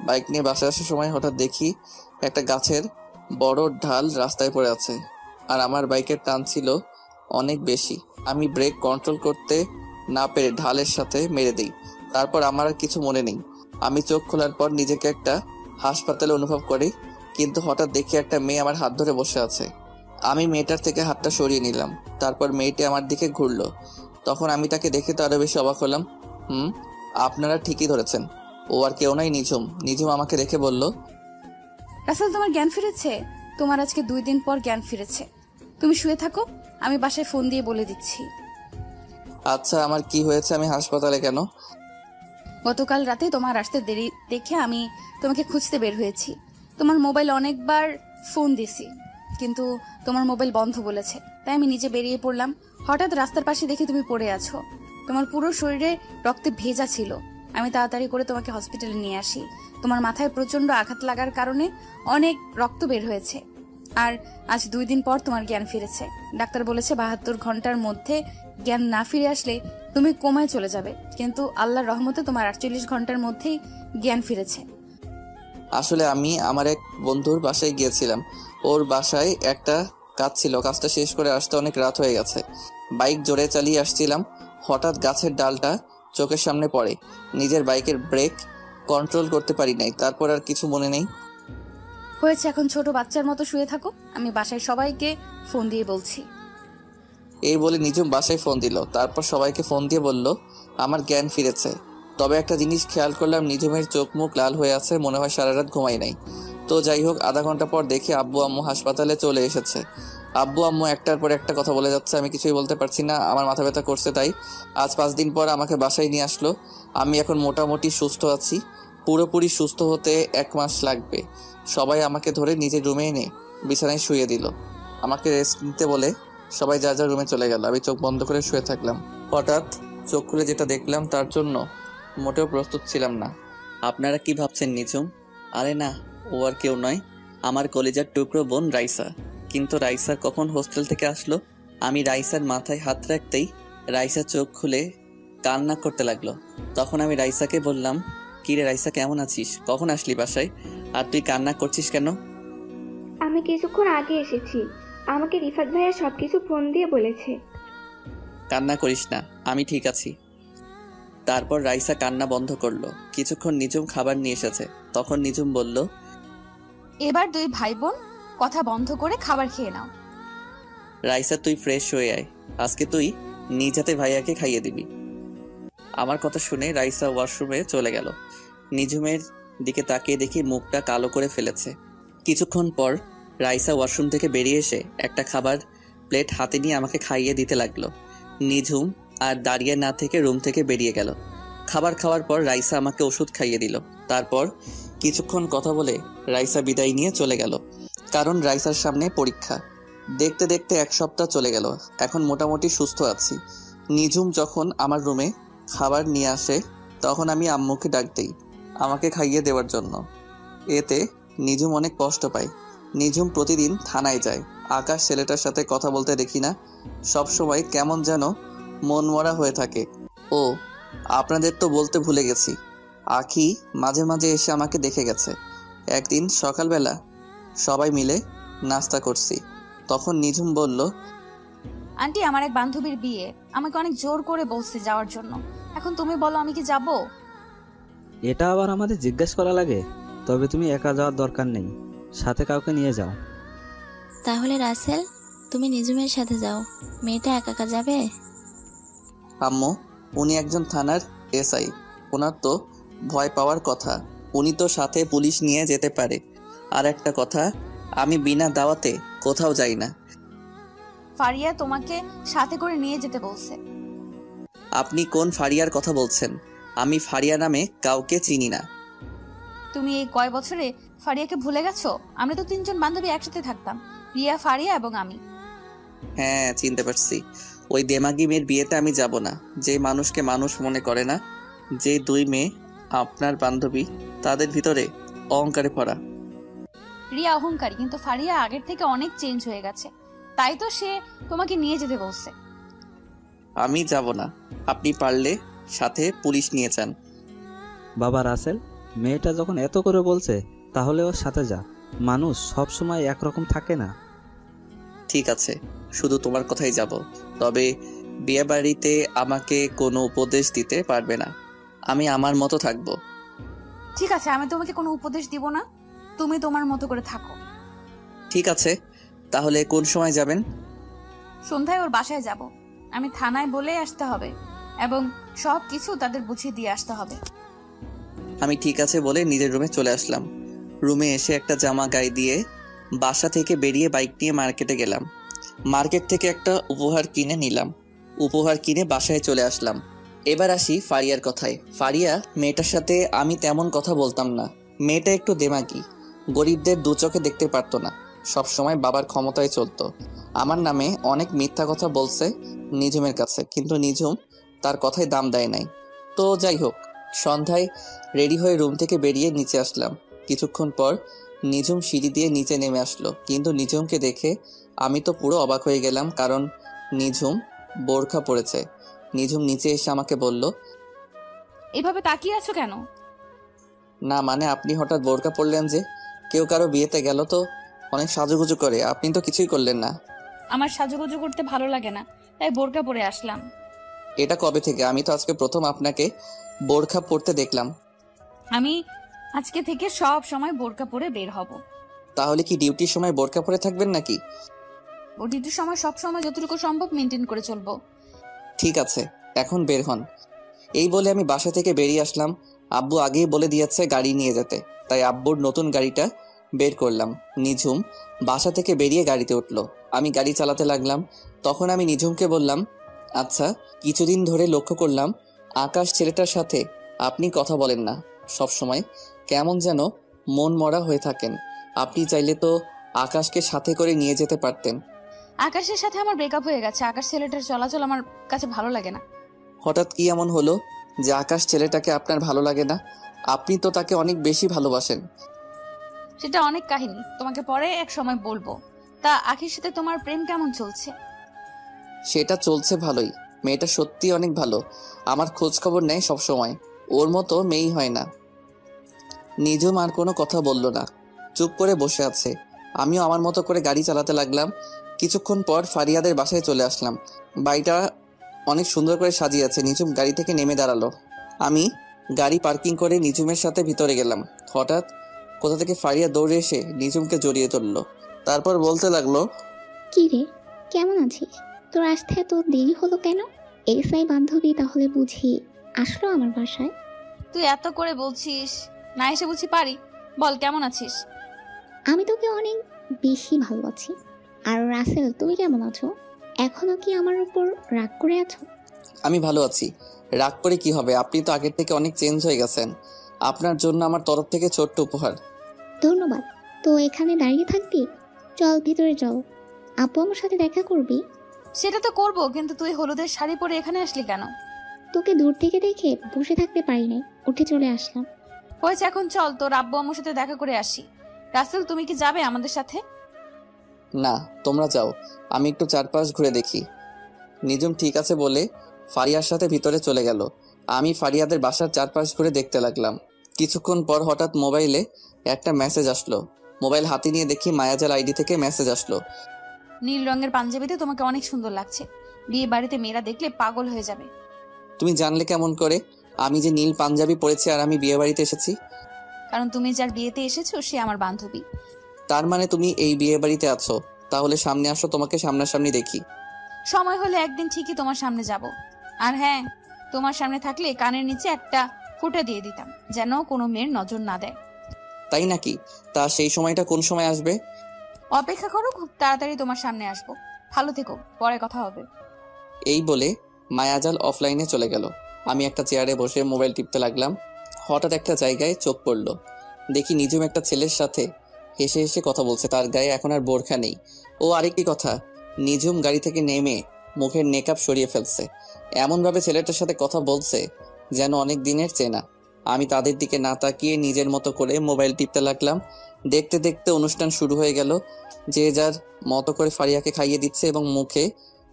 বাইক নিয়ে বাসায় আসার সময় হঠাৎ দেখি একটা গাছের বড় ঢাল রাস্তায় পড়ে আছে আর আমার বাইকের টান ছিল অনেক বেশি। আমি ব্রেক কন্ট্রোল করতে না পেরে ঢালের সাথে মেরে দিই। তারপর আমার আর কিছু মনে নেই। আমি চোখ খোলার পর নিজেকে একটা হাসপাতালে অনুভব করি, কিন্তু হঠাৎ দেখি একটা মেয়ে আমার হাত ধরে বসে আছে। আমি মেয়েটার থেকে হাতটা সরিয়ে নিলাম। তারপর মেয়েটি আমার দিকে ঘুরলো। তখন আমি তাকে দেখে তো আরো বেশি অবাক হলাম। আপনারা ঠিকই ধরেছেন, ও আর কেউ নাই, নিঝুম। নিঝুম আমাকে দেখে বলল, রাসেল, তোমার জ্ঞান ফিরেছে? তোমার আজকে 2 দিন পর জ্ঞান ফিরেছে। তুমি শুয়ে থাকো, আমি বাসায় ফোন দিয়ে বলে দিচ্ছি। আচ্ছা, আমার কি হয়েছে? আমি হাসপাতালে কেন? গতকাল রাতে তোমার আসতে দেরি দেখে আমি তোমাকে খুঁজতে বের হয়েছি। তোমার মোবাইল অনেকবার ফোন দিছি, কিন্তু তোমার মোবাইল বন্ধ বলেছে, তাই আমি নিজে বেরিয়ে পড়লাম। হঠাৎ রাস্তার পাশে দেখি তুমি পড়ে আছো। তোমার পুরো শরীরে রক্তে ভেজা ছিল। আমি তাড়াতাড়ি করে তোমাকে হসপিটালে নিয়ে আসি। তোমার মাথায় প্রচন্ড আঘাত লাগার কারণে অনেক রক্ত বের হয়েছে। আর আজ 2 দিন পর তোমার জ্ঞান ফিরেছে। ডাক্তার বলেছে 72 ঘন্টার মধ্যে জ্ঞান না ফিরে আসলে তুমি কোমায় চলে যাবে, কিন্তু আল্লাহর রহমতে তোমার 48 ঘন্টার মধ্যেই জ্ঞান ফিরেছে। আসলে আমি আমার এক বন্ধুর বাসায় গিয়েছিলাম। ওর বাসায় একটা কাজ ছিল, কাজটা শেষ করে আসতে অনেক রাত হয়ে গেছে। বাইক জোরে চালিয়ে আসছিলাম, হঠাৎ গাছের ডালটা চোখের সামনে পড়ে। নিজের বাইকের ব্রেক কন্ট্রোল করতে পারি নাই। তারপর আর কিছু মনে নেই। হয়েছে, এখন ছোট বাচ্চার মতো শুয়ে থাকো, আমি বাসায় সবাইকে ফোন দিয়ে বলছি। এই বলে নিঝুম বাসায় ফোন দিল। তারপর সবাইকে ফোন দিয়ে বলল আমার জ্ঞান ফিরেছে। তবে একটা জিনিস খেয়াল করলাম, নিঝুমের চোখ মুখ লাল হয়ে আছে, মনে হয় সারা রাত ঘুমাই নাই। তো যাই হোক, আধা ঘন্টা পর দেখি আব্বু আম্মু হাসপাতালে চলে এসেছে। আব্বু আম্মু একটার পর একটা কথা বলে যাচ্ছে, আমি কিছুই বলতে পারছি না। আমার মাথা ব্যথা করছে, তাই আজ 5 দিন পর আমাকে বাসায় নিয়ে আসলো। আমি এখন মোটামুটি সুস্থ আছি। পুরোপুরি সুস্থ হতে 1 মাস লাগবে। সবাই আমাকে ধরে নিজের রুমে এনে বিছানায় শুয়ে দিল। আমাকে রেস্ট নিতে বলে সবাই যার যার রুমে চলে গেল। আমি চোখ বন্ধ করে শুয়ে থাকলাম। হঠাৎ চোখ খুলে যেটা দেখলাম তার জন্য মোটেও প্রস্তুত ছিলাম না। আপনারা কি ভাবছেন নিঝুম? আরে না, ও আর কেউ নয়, আমার কলিজার টুকরো বোন রাইসা। কিন্তু রাইসা কখন হোস্টেল থেকে আসলো? আমি রাইসার মাথায় হাত রাখতেই রাইসা চোখ খুলে কান্না করতে লাগলো। তখন আমি রাইসাকে বললাম, কি রে রাইসা, কেমন আছিস? কখন আসলি বাসায়? আর তুই কান্না করছিস কেন? আমি কিছুক্ষণ আগে এসেছি। আমাকে রিফাত ভাইয়া সবকিছু ফোন দিয়ে বলেছে। কান্না করিস না, আমি ঠিক আছি। তারপর রাইসা কান্না বন্ধ করলো। কিছুক্ষণ নিঝুম খাবার নিয়ে এসেছে। তখন নিঝুম বলল, এবার 2 ভাই বোন কথা বন্ধ করে খাবার খেয়ে নাও। রাইসা তুই ফ্রেশ হয়ে আয়, আজকে তুই নিজ হাতে ভাইয়াকে খাইয়ে দিবি। আমার কথা শুনে রাইসা ওয়াশরুমে চলে গেল। নিঝুমের দিকে তাকিয়ে দেখি মুখটা কালো করে ফেলেছে। কিছুক্ষণ পর রাইসা ওয়াশরুম থেকে বেরিয়ে এসে একটা খাবার প্লেট হাতে নিয়ে আমাকে খাইয়ে দিতে লাগলো। নিঝুম আর দাঁড়িয়ে না থেকে রুম থেকে বেরিয়ে গেল। খাবার খাওয়ার পর রাইসা আমাকে ওষুধ খাইয়ে দিল। তারপর কিছুক্ষণ কথা বলে রাইসা বিদায় নিয়ে চলে গেল, কারণ রাইসার সামনে পরীক্ষা। দেখতে দেখতে 1 সপ্তাহ চলে গেল। এখন মোটামুটি সুস্থ আছি। নিঝুম যখন আমার রুমে খাবার নিয়ে আসে তখন আমি আম্মুকে ডাক দিই আমাকে খাইয়ে দেওয়ার জন্য। এতে নিঝুম অনেক কষ্ট পায়। নিঝুম প্রতিদিন থানায় যায়। আকাশ ছেলেটার সাথে কথা বলতে দেখি না, সব সময় কেমন যেন মনমরা হয়ে থাকে। ও আপনাদের তো বলতে ভুলে গেছি, আখি মাঝে মাঝে এসে আমাকে দেখে গেছে। একদিন সকালবেলা সবাই মিলে নাস্তা করছি, তখন নিঝুম বলল, আন্টি, আমার এক বান্ধবীর বিয়ে, আমাকে অনেক জোর করে বলছে যাওয়ার জন্য। এখন তুমি বলো, আমি কি যাব? এটা আবার আমাদের জিজ্ঞেস করা লাগে? তবে তুমি একা যাওয়ার দরকার নেই, সাথে কাউকে নিয়ে যাও। তাহলে রাসেল, তুমি নিঝুমের সাথে যাও। মেয়েটা একা একা যাবে? আম্মু, উনি একজন থানার এসআই, ওনার তো ভয় পাওয়ার কথা। উনি তো সাথে পুলিশ নিয়ে যেতে পারে। আর একটা কথা, আমি বিনা দাওয়াতে কোথাও যাই না। ফারিয়া তোমাকে সাথে করে নিয়ে যেতে বলছে। আপনি কোন ফারিয়ার কথা বলছেন? আমি ফারিয়া নামে কাউকে চিনি না। তুমি এই কয় বছরে ফারিয়াকে ভুলে গেছো? আমরা তো 3 জন বান্ধবী একসাথে থাকতাম, রিয়া, ফারিয়া এবং আমি। হ্যাঁ, চিনতে পারছি। ওই দেমাগি মেয়ের বিয়েতে আমি যাব না। যে মানুষকে মানুষ মনে করে না, যে 2 মেয়ে আপনার বান্ধবী, তাদের ভিতরে অহংকারে ভরা। রিয়া অহংকারী, কিন্তু ফারিয়া আগের থেকে অনেক চেঞ্জ হয়ে গেছে, তাই তো সে তোমাকে নিয়ে যেতে বলছে। আমি যাব না। আপনি পারলে সাথে পুলিশ নিয়ে যান। বাবা রাসেল, মেয়েটা যখন এত করে বলছে তাহলে ওর সাথে যা। মানুষ সব সময় একরকম থাকে না। ঠিক আছে, শুধু তোমার কথাই যাব। তবে বিয়ে বাড়িতে আমাকে কোনো উপদেশ দিতে পারবে না। আমি আমার মতো থাকবো। ঠিক আছে, আমি তোমাকে কোনো উপদেশ দিব না, তুমি তোমার মতো করে থাকো। ঠিক আছে, তাহলে কোন সময় যাবেন? সন্ধ্যায় ওর বাসায় যাব। আমি থানায় বলে আসতে হবে এবং সব কিছু তাদের বুঝিয়ে দিয়ে আসতে হবে। আমি ঠিক আছে বলে নিজের রুমে চলে আসলাম। রুমে এসে একটা জামা গায়ে দিয়ে বাসা থেকে বেরিয়ে বাইক নিয়ে মার্কেটে গেলাম। মার্কেট থেকে একটা উপহার কিনে নিলাম। উপহার কিনে বাসায় চলে আসলাম। এবার আসি ফারিয়ার কথায়। ফারিয়া মেয়েটার সাথে আমি তেমন কথা বলতাম না। মেয়েটা একটু দেমাগি, গরিবদের 2 চোখে দেখতে পারতো না, সব সময় বাবার ক্ষমতায় চলতো। আমার নামে অনেক মিথ্যা কথা বলছে নিঝুমের কাছে, কিন্তু নিঝুম তার কথায় দাম দেয় নাই। তো যাই হোক, সন্ধ্যায় রেডি হয়ে রুম থেকে বেরিয়ে নিচে আসলাম। কিছুক্ষণ পর নিঝুম সিঁড়ি দিয়ে নিচে নেমে আসলো, কিন্তু নিঝুমকে দেখে আমি তো পুরো অবাক হয়ে গেলাম, কারণ নিঝুম বোরখা পরেছে। নিঝুম নিচে এসে আমাকে বলল, এভাবে তাকিয়ে আছো কেন? না মানে, আপনি হঠাৎ বোরখা পরলেন যে? কেউ কারো বিয়েতে গেল তো অনেক সাজুগুজু করে, আপনি তো কিছুই করলেন না। আমার সাজুগুজু করতে ভালো লাগে না, তাই বোরকা পরে আসলাম। এটা কবে থেকে? আমি তো আজকে প্রথম আপনাকে বোরখা পরতে দেখলাম। আমি আজকে থেকে সব সময় বোরকা পরে বের হব। তাহলে কি ডিউটির সময় বোরখা পরে থাকবেন নাকি? ও ডিউটির সময় সব সময় যতটুকু সম্ভব মেনটেন করে চলবো। ঠিক আছে, এখন বের হন। এই বলে আমি বাসা থেকে বেরিয়ে আসলাম। আব্বু আগেই বলে দিয়েছে গাড়ি নিয়ে যেতে, তাই আব্বুর নতুন গাড়িটা বের করলাম। নিঝুম বাসা থেকে বেরিয়ে গাড়িতে উঠলো। আমি গাড়ি চালাতে লাগলাম। তখন আমি নিঝুমকে বললাম, আচ্ছা, কিছুদিন ধরে লক্ষ্য করলাম আকাশ ছেলেটার সাথে আপনি কথা বলেন না, সব সময় কেমন যেন মন মরা হয়ে থাকেন। আপনি চাইলে তো আকাশকে সাথে করে নিয়ে যেতে পারতেন। আকাশের সাথে আমার ব্রেকআপ হয়ে গেছে। আকাশ ছেলেটার চলাচল আমার কাছে ভালো লাগে না। হঠাৎ কি এমন হলো যে আকাশ ছেলেটাকে আপনার ভালো লাগে না? আপনি তো তাকে অনেক বেশি ভালোবাসেন। সেটা অনেক কাহিনী, তোমাকে পরে এক সময় বলবো। তা আখির সাথে তোমার প্রেম কেমন চলছে? সেটা চলছে ভালোই। মেয়েটা সত্যি অনেক ভালো, আমার খোঁজ খবর নেয় সব সময়। ওর মতো মেয়েই হয় না। নিঝুম আর কোনো কথা বলল না, চুপ করে বসে আছে। আমিও আমার মতো করে গাড়ি চালাতে লাগলাম। কিছুক্ষণ পর ফারিয়াদের বাসায় চলে আসলাম। বাড়িটা অনেক সুন্দর করে সাজিয়েছে। নিঝুম গাড়ি থেকে নেমে দাঁড়ালো। আমি গাড়ি পার্কিং করে নিঝুমের সাথে ভিতরে গেলাম। হঠাৎ কোথা থেকে ফারিয়া দৌড়ে এসে নিঝুমকে জড়িয়ে ধরল। তারপর বলতে লাগলো, কি রে, কেমন আছিস? তোর আসতে এত দেরি হলো কেন? এসআই বান্ধবী তাহলে বুঝি আসলো আমার বাসায়? তুই এত করে বলছিস, না এসে বুঝি পারি। বল কেমন আছিস? আমি তোকে অনেক বেশি ভালো আছি। আর রাসেল, তুমি কেমন আছো? এখনো কি আমার উপর রাগ করে আছো? আমি ভালো আছি। রাগ করে কি হবে? আপনি তো আগের থেকে অনেক চেঞ্জ হয়ে গেছেন। আপনার জন্য আমার তরফ থেকে ছোট্ট উপহার। ধন্যবাদ। তো এখানে দাঁড়িয়ে থাকবি? চল ভিতরে চল, আপু আমার সাথে দেখা করবি। সেটা তো করবো, কিন্তু তুই হলুদের শাড়ি পরে এখানে আসলি কেন? তোকে দূর থেকে দেখে বসে থাকতে পারি নাই, উঠে চলে আসলাম। হয়েছে, এখন চল তোর আব্বু আম্মুর সাথে দেখা করে আসি। রাসেল, তুমি কি যাবে আমাদের সাথে? না, তোমরা যাও, আমি একটু চারপাশ ঘুরে দেখি। নিঝুম ঠিক আছে বলে ফারিয়ার সাথে ভিতরে চলে গেল। আমি ফারিয়াদের বাসার চারপাশ ঘুরে দেখতে লাগলাম। কিছুক্ষণ পর হঠাৎ মোবাইলে একটা মেসেজ আসলো। মোবাইল হাতে নিয়ে দেখি মায়াজাল আইডি থেকে মেসেজ আসলো। নীল রঙের পাঞ্জাবিতে তোমাকে অনেক সুন্দর লাগছে। বিয়ে বাড়িতে মেয়েরা দেখলে পাগল হয়ে যাবে। তুমি জানলে কেমন করে আমি যে নীল পাঞ্জাবি পরেছি আর আমি বিয়ে বাড়িতে এসেছি? কারণ তুমি যার বিয়েতে এসেছো সে আমার বান্ধবী। তার মানে তুমি এই বিয়ে বাড়িতে আছো? তাহলে সামনে আসো, তোমাকে সামনাসামনি দেখি। সময় হলে একদিন ঠিকই তোমার সামনে যাব। আর হ্যাঁ, তোমার সামনে থাকলে কানের নিচে একটা ফুটা দিয়ে দিতাম, যেন কোনো মেয়ের নজর না দেয়। তাই নাকি? তা সেই সময়টা কোন সময় আসবে? অপেক্ষা করো, খুব তাড়াতাড়ি তোমার সামনে আসবো। ভালো থেকো, পরে কথা হবে। এই বলে মায়াজাল অফলাইনে চলে গেল। আমি একটা চেয়ারে বসে মোবাইল টিপতে লাগলাম। হঠাৎ একটা জায়গায় চোখ পড়ল। দেখি নিঝুম একটা ছেলের সাথে হেসে হেসে কথা বলছে। তার গায়ে এখন আর বোরখা নেই। ও আরেকটি কথা, নিঝুম গাড়ি থেকে নেমে মুখের মেকআপ সরিয়ে ফেলছে। এমনভাবে ছেলেটার সাথে কথা বলছে যেন অনেক দিনের চেনা। আমি তাদের দিকে না তাকিয়ে নিজের মতো করে মোবাইল টিপতে লাগলাম। দেখতে দেখতে অনুষ্ঠান শুরু হয়ে গেল। যে যার মতো করে ফারিয়াকে খাইয়ে দিচ্ছে এবং মুখে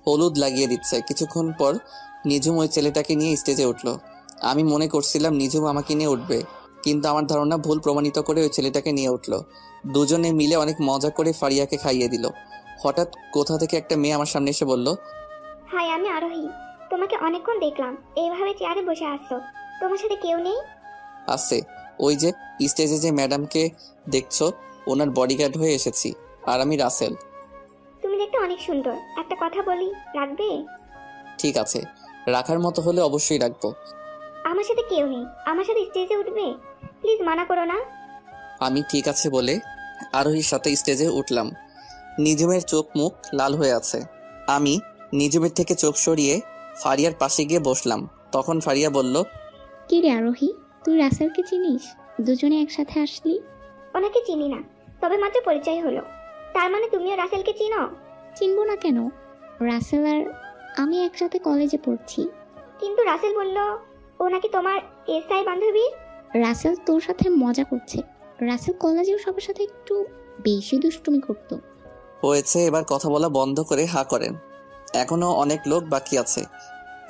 হলুদ লাগিয়ে দিচ্ছে। কিছুক্ষণ পর নিঝুম ওই ছেলেটাকে নিয়ে স্টেজে উঠলো। আমি মনে করছিলাম নিঝুম আমাকে নিয়ে উঠবে, কিন্তু আমার ধারণা ভুল প্রমাণিত করে ওই ছেলেটাকে নিয়ে উঠলো। দুজনে মিলে অনেক মজা করে ফারিয়াকে খাইয়ে দিল। হঠাৎ কোথা থেকে একটা মেয়ে আমার সামনে এসে বলল, হাই, আমি আরোহী। তোমাকে অনেকক্ষণ দেখলাম এইভাবে চেয়ারে বসে আসছো। তোমার সাথে কেউ নেই? আছে, ওই যে স্টেজে যে ম্যাডামকে দেখছো, ওনার বডিগার্ড হয়ে এসেছি। আর আমি রাসেল। তুমি দেখতে অনেক সুন্দর। একটা কথা বলি, রাখবে? ঠিক আছে, রাখার মতো হলে অবশ্যই রাখবো। আমার সাথে কেউ নেই, আমার সাথে স্টেজে উঠবে? প্লিজ মানা করো না। আমি ঠিক আছে বলে আরোহীর সাথে স্টেজে উঠলাম। নিঝুমের চোখ মুখ লাল হয়ে আছে। আমি নিঝুমের থেকে চোখ সরিয়ে ফারিয়ার পাশে গিয়ে বসলাম। তখন ফারিয়া বলল, কি রে আরোহী, তুই রাসেলকে চিনিস? দুজনে একসাথে আসলি? ওনাকে চিনি না, তবে মাত্র পরিচয় হলো। তার মানে তুমিও রাসেলকে চিনো? চিনবো না কেন? রাসেল আর আমি একসাথে কলেজে পড়ছি। কিন্তু রাসেল বলল ও নাকি তোমার এসআই বান্ধবী। রাসেল তোর সাথে মজা করছে। রাসেল কলেজেও সবার সাথে একটু বেশি দুষ্টুমি করতো। হয়েছে, এবার কথা বলা বন্ধ করে হা করেন, এখনো অনেক লোক বাকি আছে।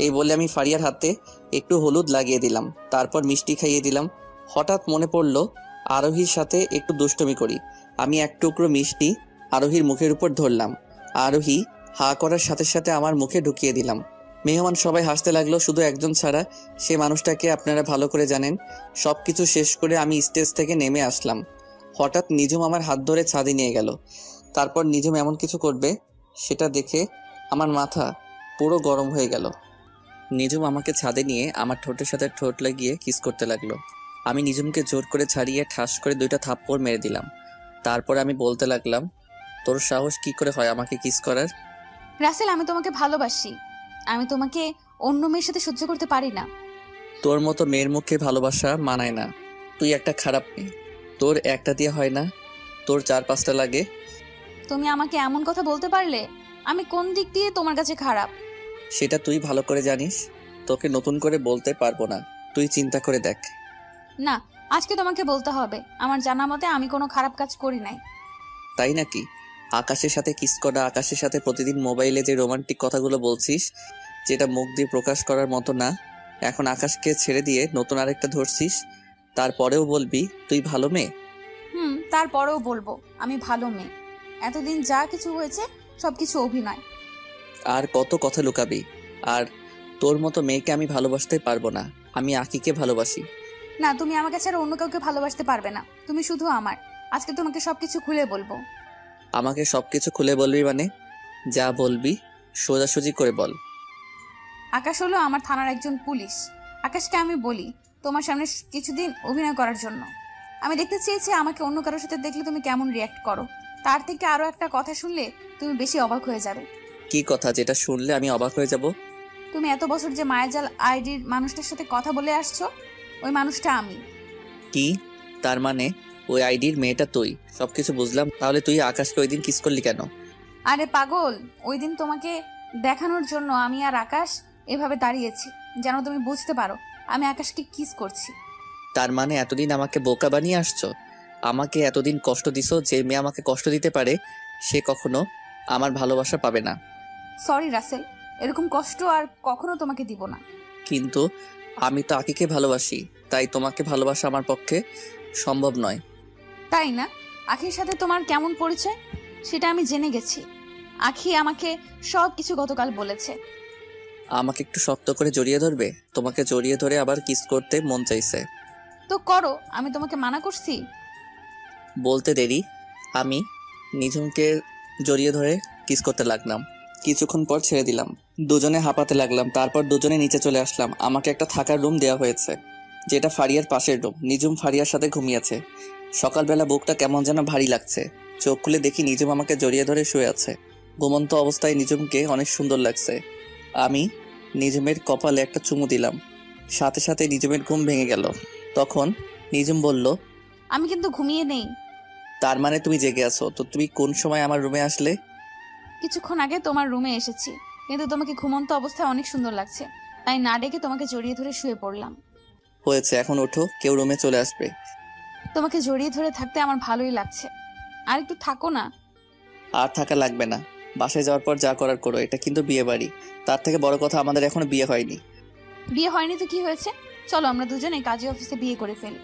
এই বলে আমি ফারিয়ার হাতে একটু হলুদ লাগিয়ে দিলাম, তারপর মিষ্টি খাইয়ে দিলাম। হঠাৎ মনে পড়লো আরোহীর সাথে একটু দুষ্টুমি করি। আমি এক টুকরো মিষ্টি আরোহীর মুখের উপর ধরলাম। আরোহী হা করার সাথে সাথে আমার মুখে ঢুকিয়ে দিলাম। মেহমান সবাই হাসতে লাগলো, শুধু একজন ছাড়া। সে মানুষটাকে আপনারা ভালো করে জানেন। সবকিছু শেষ করে আমি স্টেজ থেকে নেমে আসলাম। হঠাৎ নিঝুম আমার হাত ধরে ছাদে নিয়ে গেল। তারপর নিঝুম এমন কিছু করবে সেটা দেখে আমার মাথা পুরো গরম হয়ে গেল। নিঝুম আমাকে ছাদে নিয়ে আমার ঠোঁটের সাথে ঠোঁট লাগিয়ে কিস করতে লাগলো। আমি নিঝুমকে জোর করে ছাড়িয়ে ঠাস করে 2টা থাপ্পড় মেরে দিলাম। তারপর আমি বলতে লাগলাম, তোর সাহস কি করে হয় আমাকে কিস করার? রাসেল, আমি তোমাকে ভালোবাসি। আমি তোমাকে অন্য মেয়ের সাথে সহ্য করতে পারি না। তোর মতো মেয়ের মুখে ভালোবাসা মানায় না। তুই একটা খারাপ মেয়ে। তোর একটা দিয়ে হয় না, তোর 4-5টা লাগে। তুমি আমাকে এমন কথা বলতে পারলে? আমি কোন দিক দিয়ে তোমার কাছে খারাপ? সেটা তুই ভালো করে জানিস। তোকে নতুন করে বলতে পারবো না, তুই চিন্তা করে দেখ। না, আজকে তোমাকে বলতে হবে। আমার জানা মতে আমি কোনো খারাপ কাজ করি নাই। তাই নাকি? আকাশের সাথে কিস করা, আকাশের সাথে প্রতিদিন মোবাইলে যে রোমান্টিক কথাগুলো বলছিস, যেটা মুখ দিয়ে প্রকাশ করার মতো না, এখন আকাশকে ছেড়ে দিয়ে নতুন আরেকটা ধরছিস, তারপরেও বলবি তুই ভালো মেয়ে? তারপরেও বলবো আমি ভালো মেয়ে। এতদিন যা কিছু হয়েছে সবকিছু অভিনয়। আর কত কথা লুকাবি? আর তোর মতো মেয়েকে আমি ভালোবাসতে পারবো না। আমি আকিকে ভালোবাসি। না, তুমি আমাকে ছাড়া অন্য কাউকে ভালোবাসতে পারবে না। তুমি শুধু আমার। আজকে তোমাকে সবকিছু খুলে বলবো। আমাকে সবকিছু খুলে বলবি মানে? যা বলবি সোজাসুজি করে বল। আকাশ হলো আমার থানার একজন পুলিশ। আকাশকে আমি বলি তোমার সামনে কিছুদিন অভিনয় করার জন্য। আমি দেখতে চেয়েছি আমাকে অন্য কারোর সাথে দেখলে তুমি কেমন রিয়াক্ট করো। তার থেকে আরো একটা কথা শুনলে তুমি বেশি অবাক হয়ে যাবে। কি কথা যেটা শুনলে আমি অবাক হয়ে যাব? তুমি এত বছর যে মায়াজাল আইডির মানুষটার সাথে কথা বলে আসছো, ওই মানুষটা আমি। কি? তার মানে ওই আইডির মেয়েটা তুই? সবকিছু বুঝলাম। তাহলে তুই আকাশকে ওই দিন কিস করলি কেন? আরে পাগল, ওই দিন তোমাকে দেখানোর জন্য আমি আর আকাশ এভাবে দাঁড়িয়েছি যেন তুমি বুঝতে পারো আমি আকাশকে কিস করছি। তার মানে এতদিন আমাকে বোকা বানিয়ে আসছো? আমাকে এতদিন কষ্ট দিছো। যে মেয়ে আমাকে কষ্ট দিতে পারে সে কখনো আমার ভালোবাসা পাবে না। সরি রাসেল, এরকম কষ্ট আর কখনো তোমাকে দিব না। কিন্তু আমি তো আকিকে ভালোবাসি, তাই তোমাকে ভালোবাসা আমার পক্ষে সম্ভব নয়। তাই না? আখির সাথে তোমার কেমন পরিচয় সেটা আমি জেনে গেছি। আখি আমাকে সব কিছু গতকাল বলেছে। আমাকে একটু শক্ত করে জড়িয়ে ধরবে? তোমাকে জড়িয়ে ধরে আবার কিস করতে মন চাইছে। তো করো, আমি তোমাকে মানা করছি? বলতে দেরি। আমি নিঝুমকে জড়িয়ে ধরে কিস করতে লাগলাম। কিছুক্ষণ পর ছেড়ে দিলাম। দুজনে হাঁপাতে লাগলাম। তারপর দুজনে নিচে চলে আসলাম। আমাকে একটা থাকার রুম দেওয়া হয়েছে, যেটা ফারিয়ার পাশের রুম। নিঝুম ফারিয়ার সাথে ঘুমিয়েছে। সকালবেলা বুকটা কেমন যেন ভারী লাগছে। চোখ খুলে দেখি নিঝুম আমাকে জড়িয়ে ধরে শুয়ে আছে। ঘুমন্ত অবস্থায় নিঝুমকে অনেক সুন্দর লাগছে। আমি নিঝুমের কপালে একটা চুমু দিলাম। সাথে সাথে নিঝুমের ঘুম ভেঙে গেল। তখন নিঝুম বলল, আমি কিন্তু ঘুমিয়ে নেই। তার মানে তুমি জেগে আছো? তো তুমি কোন সময় আমার রুমে আসলে? কিছুক্ষণ আগে তোমার রুমে এসেছি, কিন্তু তোমাকে ঘুমন্ত অবস্থায় অনেক সুন্দর লাগছে, তাই না ডেকে তোমাকে জড়িয়ে ধরে শুয়ে পড়লাম। হয়েছে, এখন ওঠো, কেউ রুমে চলে আসবে। তোমাকে জড়িয়ে ধরে থাকতে আমার ভালোই লাগছে। আর একটু থাকো না। আর থাকা লাগবে না। বাসায় যাওয়ার পর যা করার করো। এটা কিন্তু বিয়ে বাড়ি। তার থেকে বড় কথা, আমাদের এখনো বিয়ে হয়নি। বিয়ে হয়নি তো কি হয়েছে? চলো আমরা দুজনে কাজী অফিসে বিয়ে করে ফেলি।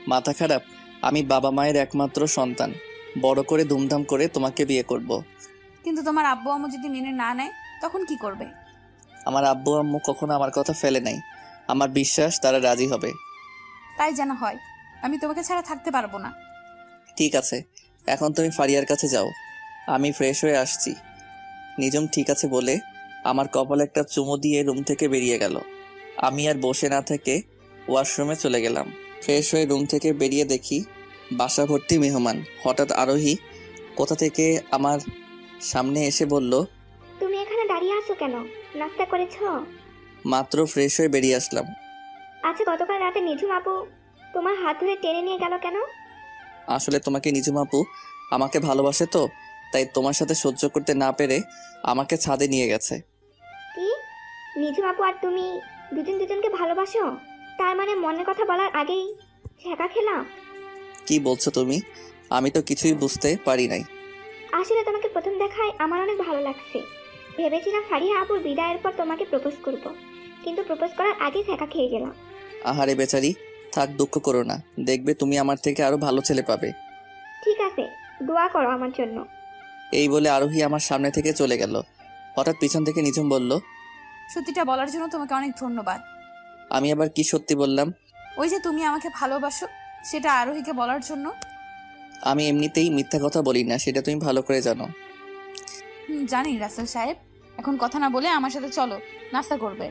মাথা খারাপ? আমি বাবা মায়ের একমাত্র সন্তান। বড় করে ধুমধাম করে তোমাকে বিয়ে করব। কিন্তু তোমার আব্বু আম্মু যদি মেনে না নেয় তখন কি করবে? আমার আব্বু আম্মু কখনো আমার কথা ফেলে নাই। আমার বিশ্বাস তারা রাজি হবে। তাই যেন হয়। আমি তোমাকে ছাড়া থাকতে পারবো না। ঠিক আছে, এখন তুমি ফারিয়ার কাছে যাও, আমি ফ্রেশ হয়ে আসছি। নিঝুম ঠিক আছে বলে আমার কপালে একটা চুমু দিয়ে রুম থেকে বেরিয়ে গেল। আমি আর বসে না থেকে ওয়াশরুমে চলে গেলাম। ফ্রেশ হয়ে রুম থেকে বেরিয়ে দেখি বাসা ভর্তি মেহমান। হঠাৎ আরোহী কোথা থেকে আমার সামনে এসে বলল, তুমি এখানে দাঁড়িয়ে আছো কেন? নাস্তা করেছো? মাত্র ফ্রেশ হয়ে বেরিয়ে আসলাম। আচ্ছা, গতকাল রাতে নিঝুম আপু তোমার হাত ধরে টেনে নিয়ে গেল কেন? আসলে তোমাকে নিঝুম আপু আমাকে ভালোবাসে তো, তাই তোমার সাথে সহ্য করতে না পেরে আমাকে ছাদে নিয়ে গেছে। কি? নিঝুম আপু আর তুমি দুজন দুজনকে ভালোবাসো? তার মানে মনের কথা বলার আগেই ছেঁকা খেলাম? কি বলছো তুমি? আমি তো কিছুই বুঝতে পারি নাই। আসলে তোমাকে প্রথম দেখায় আমার অনেক ভালো লাগছে। ভেবেছিলাম ফারিয়া আপুর বিদায়ের পর তোমাকে প্রপোজ করব, কিন্তু প্রপোজ করার আগে ছেঁকা খেয়ে গেলাম। আহারে বেচারি, থাক, দুঃখ করো না। দেখবে তুমি আমার থেকে আরো ভালো ছেলে পাবে। ঠিক আছে, দোয়া করো আমার জন্য। এই বলে আরোহী আমার সামনে থেকে চলে গেল। হঠাৎ পিছন থেকে নিঝুম বলল, সত্যিটা বলার জন্য তোমাকে অনেক ধন্যবাদ। আমি আবার কি সত্যি বললাম? ওই যে তুমি আমাকে ভালোবাসো সেটা আরোহীকে বলার জন্য। আমি এমনিতেই মিথ্যা কথা বলি না, সেটা তুমি ভালো করে জানো। জানি রাসেল সাহেব। এখন কথা না বলে আমার সাথে চলো, নাস্তা করবে।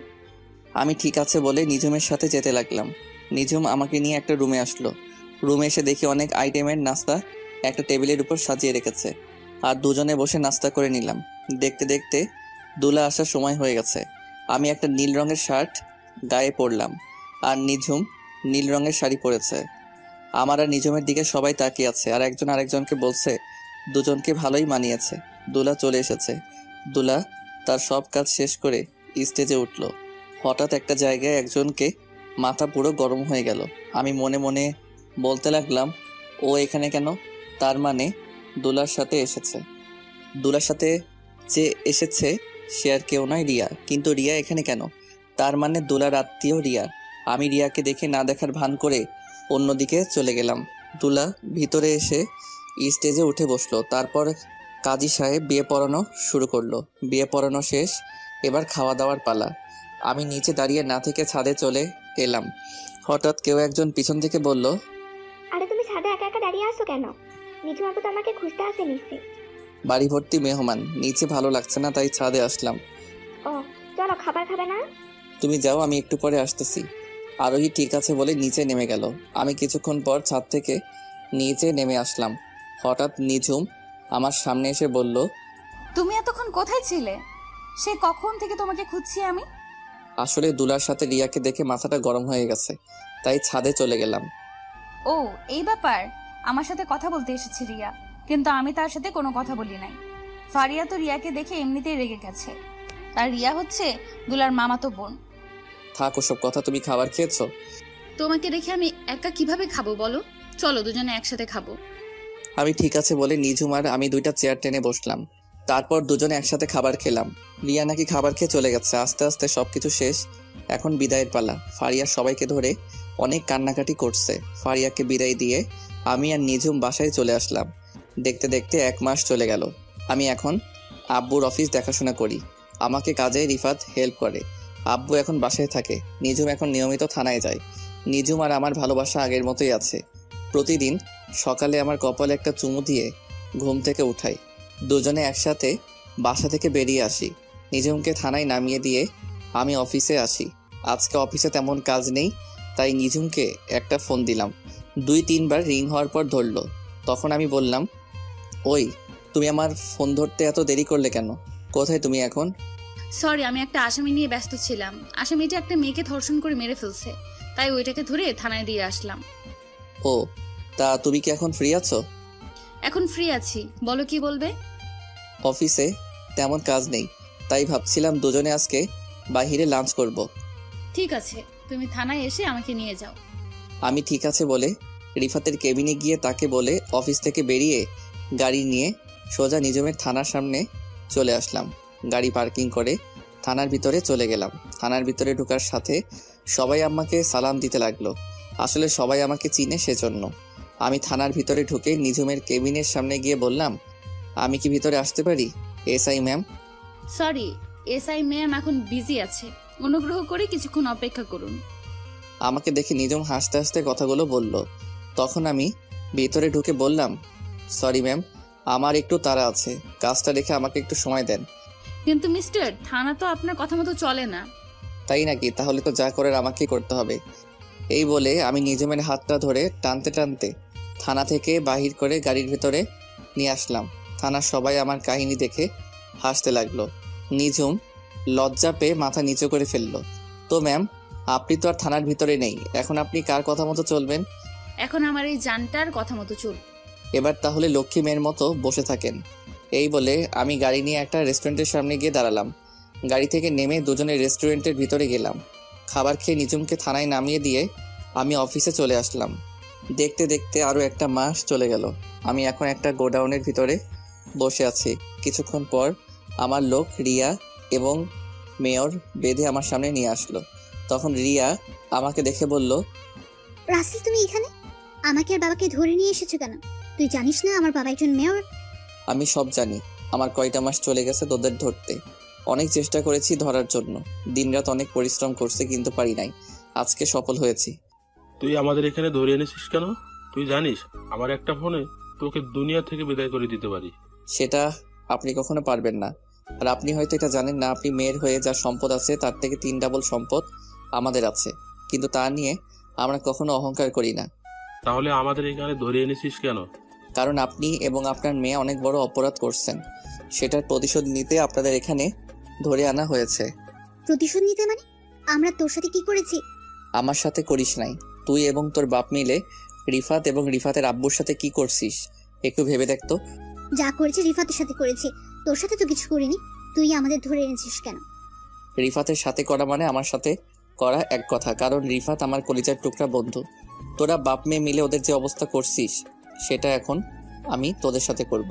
আমি ঠিক আছে বলে নিঝুমের সাথে যেতে লাগলাম। নিঝুম আমাকে নিয়ে একটা রুমে আসলো। রুমে এসে দেখি অনেক আইটেমের নাস্তা একটা টেবিলের উপর সাজিয়ে রেখেছে, আর দুজনে বসে নাস্তা করে নিলাম। দেখতে দেখতে দুলা আসার সময় হয়ে গেছে। আমি একটা নীল রঙের শার্ট গায়ে পরলাম, আর নিঝুম নীল রঙের শাড়ি পরেছে। আমার আর নিঝুমের দিকে সবাই তাকিয়ে আছে, আর একজন আরেকজনকে বলছে দুজনকে ভালোই মানিয়েছে। দুলা চলে এসেছে। দুলা তার সব কাজ শেষ করে স্টেজে উঠল। হঠাৎ একটা জায়গায় একজনকে মাথা পুরো গরম হয়ে গেল। আমি মনে মনে বলতে লাগলাম, ও এখানে কেন? তার মানে দুলার সাথে এসেছে। দুলার সাথে যে এসেছে সে আর কেউ নয়, রিয়া। কিন্তু রিয়া এখানে কেন? তার মানে দুলার আত্মীয় রিয়া। আমি রিয়াকে দেখে না দেখার ভান করে অন্যদিকে চলে গেলাম। দুলা ভিতরে এসে স্টেজে উঠে বসলো। তারপর কাজী সাহেব বিয়ে পড়ানো শুরু করলো। বিয়ে পড়ানো শেষ, এবার খাওয়া দাওয়ার পালা। আমি নিচে দাঁড়িয়ে না থেকে ছাদে চলে এলাম। হঠাৎ কেউ একজন পিছন থেকে বলল, আরে তুমি ছাদে একা একা দাঁড়িয়ে আছো কেন? নিচু আপু তো আমাকে খুঁজতে আসে নিশ্চয়ই। বাড়ি ভর্তি মেহমান, নিচে ভালো লাগছে না তাই ছাদে আসলাম। ও চলো, খাবার খাবে না? তুমি যাও, আমি একটু পরে আসতেছি। আরোহী ঠিক আছে বলে নিচে নেমে গেল। আমি কিছুক্ষণ পর ছাদ থেকে নিচে নেমে আসলাম। হঠাৎ নিঝুম আমার সামনে এসে বলল, তুমি এতক্ষণ কোথায় ছিলে? সে কখন থেকে তোমাকে খুঁজছি আমি। আসলে দুলার সাথে রিয়াকে দেখে মাথাটা গরম হয়ে গেছে, তাই ছাদে চলে গেলাম। ও এই ব্যাপার। আমার সাথে কথা বলতে এসেছে রিয়া, কিন্তু আমি তার সাথে কোনো কথা বলি নাই। ফারিয়া তো রিয়াকে দেখে এমনিতেই রেগে গেছে। আর রিয়া হচ্ছে দুলার মামাতো বোন। থাক ওসব কথা, তুমি খাবার খেয়েছো? তোমাকে রেখে আমি একা কিভাবে খাবো বলো? চলো দুজনে একসাথে খাবো। আমি ঠিক আছে বলে নিঝুম আর আমি দুইটা চেয়ার টেনে বসলাম। তারপর দুজনে একসাথে খাবার খেলাম। রিয়া নাকি খাবার খেয়ে চলে গেছে। আস্তে আস্তে সবকিছু শেষ, এখন বিদায়ের পালা। ফারিয়া সবাইকে ধরে অনেক কান্নাকাটি করছে। ফারিয়াকে বিদায় দিয়ে আমি আর নিঝুম বাসায় চলে আসলাম। দেখতে দেখতে 1 মাস চলে গেল। আমি এখন আব্বুর অফিস দেখাশোনা করি। আমাকে কাজে রিফাত হেল্প করে। আব্বু এখন বাসায় থাকে। নিঝুম এখন নিয়মিত থানায় যায়। নিঝুম আর আমার ভালোবাসা আগের মতোই আছে। প্রতিদিন সকালে আমার কপালে একটা চুমু দিয়ে ঘুম থেকে উঠাই। দুজনে একসাথে বাসা থেকে বেরিয়ে আসি। নিঝুমকে থানায় নামিয়ে দিয়ে আমি অফিসে আসি। আজকে অফিসে তেমন কাজ নেই, তাই নিঝুমকে একটা ফোন দিলাম। 2-3 বার রিং হওয়ার পর ধরলো। তখন আমি বললাম, ওই তুমি আমার ফোন ধরতে এত দেরি করলে কেন? কোথায় তুমি এখন? সরি, আমি একটা আসামি নিয়ে ব্যস্ত ছিলাম। আসামিটা একটা মেয়েকে ধর্ষণ করে মেরে ফেলছে, তাই ওইটাকে ধরে থানায় দিয়ে আসলাম। ও তা তুমি কি এখন ফ্রি আছো? এখন ফ্রি আছি, বলো কি বলবে? অফিসে তেমন কাজ নেই, তাই ভাবছিলাম দুজনে আজকে বাইরে লাঞ্চ করব। ঠিক আছে, তুমি থানায় এসে আমাকে নিয়ে যাও। আমি ঠিক আছে বলে রিফাতের কেবিনে গিয়ে তাকে বলে অফিস থেকে বেরিয়ে গাড়ি নিয়ে সোজা নিঝুমের থানার সামনে চলে আসলাম। গাড়ি পার্কিং করে থানার ভিতরে চলে গেলাম। থানার ভিতরে ঢোকার সাথে সবাই আমাকে সালাম দিতে লাগলো। আসলে সবাই আমাকে চিনে, সেজন্য। আমি থানার ভিতরে ঢুকে নিঝুমের কেবিনের সামনে গিয়ে বললাম, আমি কি ভিতরে আসতে পারি? SI ma'am. Sorry, SI ma'am এখন বিজি আছে, অনুগ্রহ করে কিছুক্ষণ অপেক্ষা করুন। আমাকে দেখে নিঝুম হাসতে হাসতে কথাগুলো বলল। তখন আমি ভিতরে ঢুকে বললাম, সরি ম্যাম, আমার একটু তাড়া আছে, কাজটা রেখে আমাকে একটু সময় দেন। কিন্তু মিস্টার, থানা তো আপনার কথা মতো চলে না। তাই নাকি? তাহলে তো যা করার আমাকেই করতে হবে। এই বলে আমি নিঝুমের হাতটা ধরে টানতে টানতে থানা থেকে বাহির করে গাড়ির ভিতরে নিয়ে আসলাম। থানার সবাই আমার কাহিনী দেখে হাসতে লাগলো। নিঝুম লজ্জা পেয়ে মাথা নিচু করে ফেললো। তো ম্যাম, আপনি তো আর থানার ভিতরে নেই, এখন আপনি কার কথা মতো চলবেন? এখন আমার এই জানটার কথা মতো চল। এবার তাহলে লক্ষ্মী মেয়ের মতো বসে থাকেন। এই বলে আমি গাড়ি নিয়ে একটা রেস্টুরেন্টের সামনে গিয়ে দাঁড়ালাম। গাড়ি থেকে নেমে দুজনে রেস্টুরেন্টের ভিতরে গেলাম। খাবার খেয়ে নিঝুমকে থানায় নামিয়ে দিয়ে আমি অফিসে চলে আসলাম। দেখতে দেখতে আরও 1 মাস চলে গেল। আমি এখন একটা গোডাউনের ভিতরে বসে আছি। কিছুক্ষণ পর আমার লোক রিয়া এবং মেয়র বেঁধে আমার সামনে নিয়ে আসলো। তখন রিয়া আমাকে দেখে বলল, রাসেল তুমি এখানে? আমাকে আর বাবাকে ধরে নিয়ে এসেছো কেন? তুই জানিস না আমার বাবা একজন মেয়র? আমি সব জানি। আমার কয়টা মাস চলে গেছে তোদের ধরতে। অনেক চেষ্টা করেছি ধরার জন্য, দিনরাত অনেক পরিশ্রম করছি, কিন্তু পারি নাই। আজকে সফল হয়েছি। তুই আমাদের এখানে ধরে এনেছিস কেন? তুই জানিস আমার একটা ফোনে তোকে দুনিয়া থেকে বিদায় করে দিতে পারি। সেটা আপনি কখনো পারবেন না। আর আপনি হয়তো এটা জানেন না, আপনি মেয়ের হয়ে যা সম্পদ আছে তার থেকে 3 ডাবল সম্পদ আমাদের আছে, কিন্তু তা নিয়ে আমরা কখনো অহংকার করি না। তাহলে আমাদের এখানে ধরে এনেছিস কেন? কারণ আপনি এবং আপনার মেয়ে অনেক বড় অপরাধ করছেন। সেটার প্রতিশোধ নিতে আপনাদের এখানে ধরে আনা হয়েছে। প্রতিশোধ নিতে মানে? আমরা তোর সাথে কি করেছি? আমার সাথে করিস নাই, তুই এবং তোর বাপ মিলে রিফাত এবং রিফাতের আব্বুর সাথে কি করছিস একটু ভেবে দেখ তো। যা করেছি রিফাতের সাথে করেছি, তোর সাথে তো কিছু করিনি। তুই আমাদের ধরে এনেছিস কেন? রিফাতের সাথে করা মানে আমার সাথে করা এক কথা, কারণ রিফাত আমার কলিজার টুকরা বন্ধু। তোরা বাপ মেয়ে মিলে ওদের যে অবস্থা করছিস সেটা এখন আমি তোদের সাথে করব।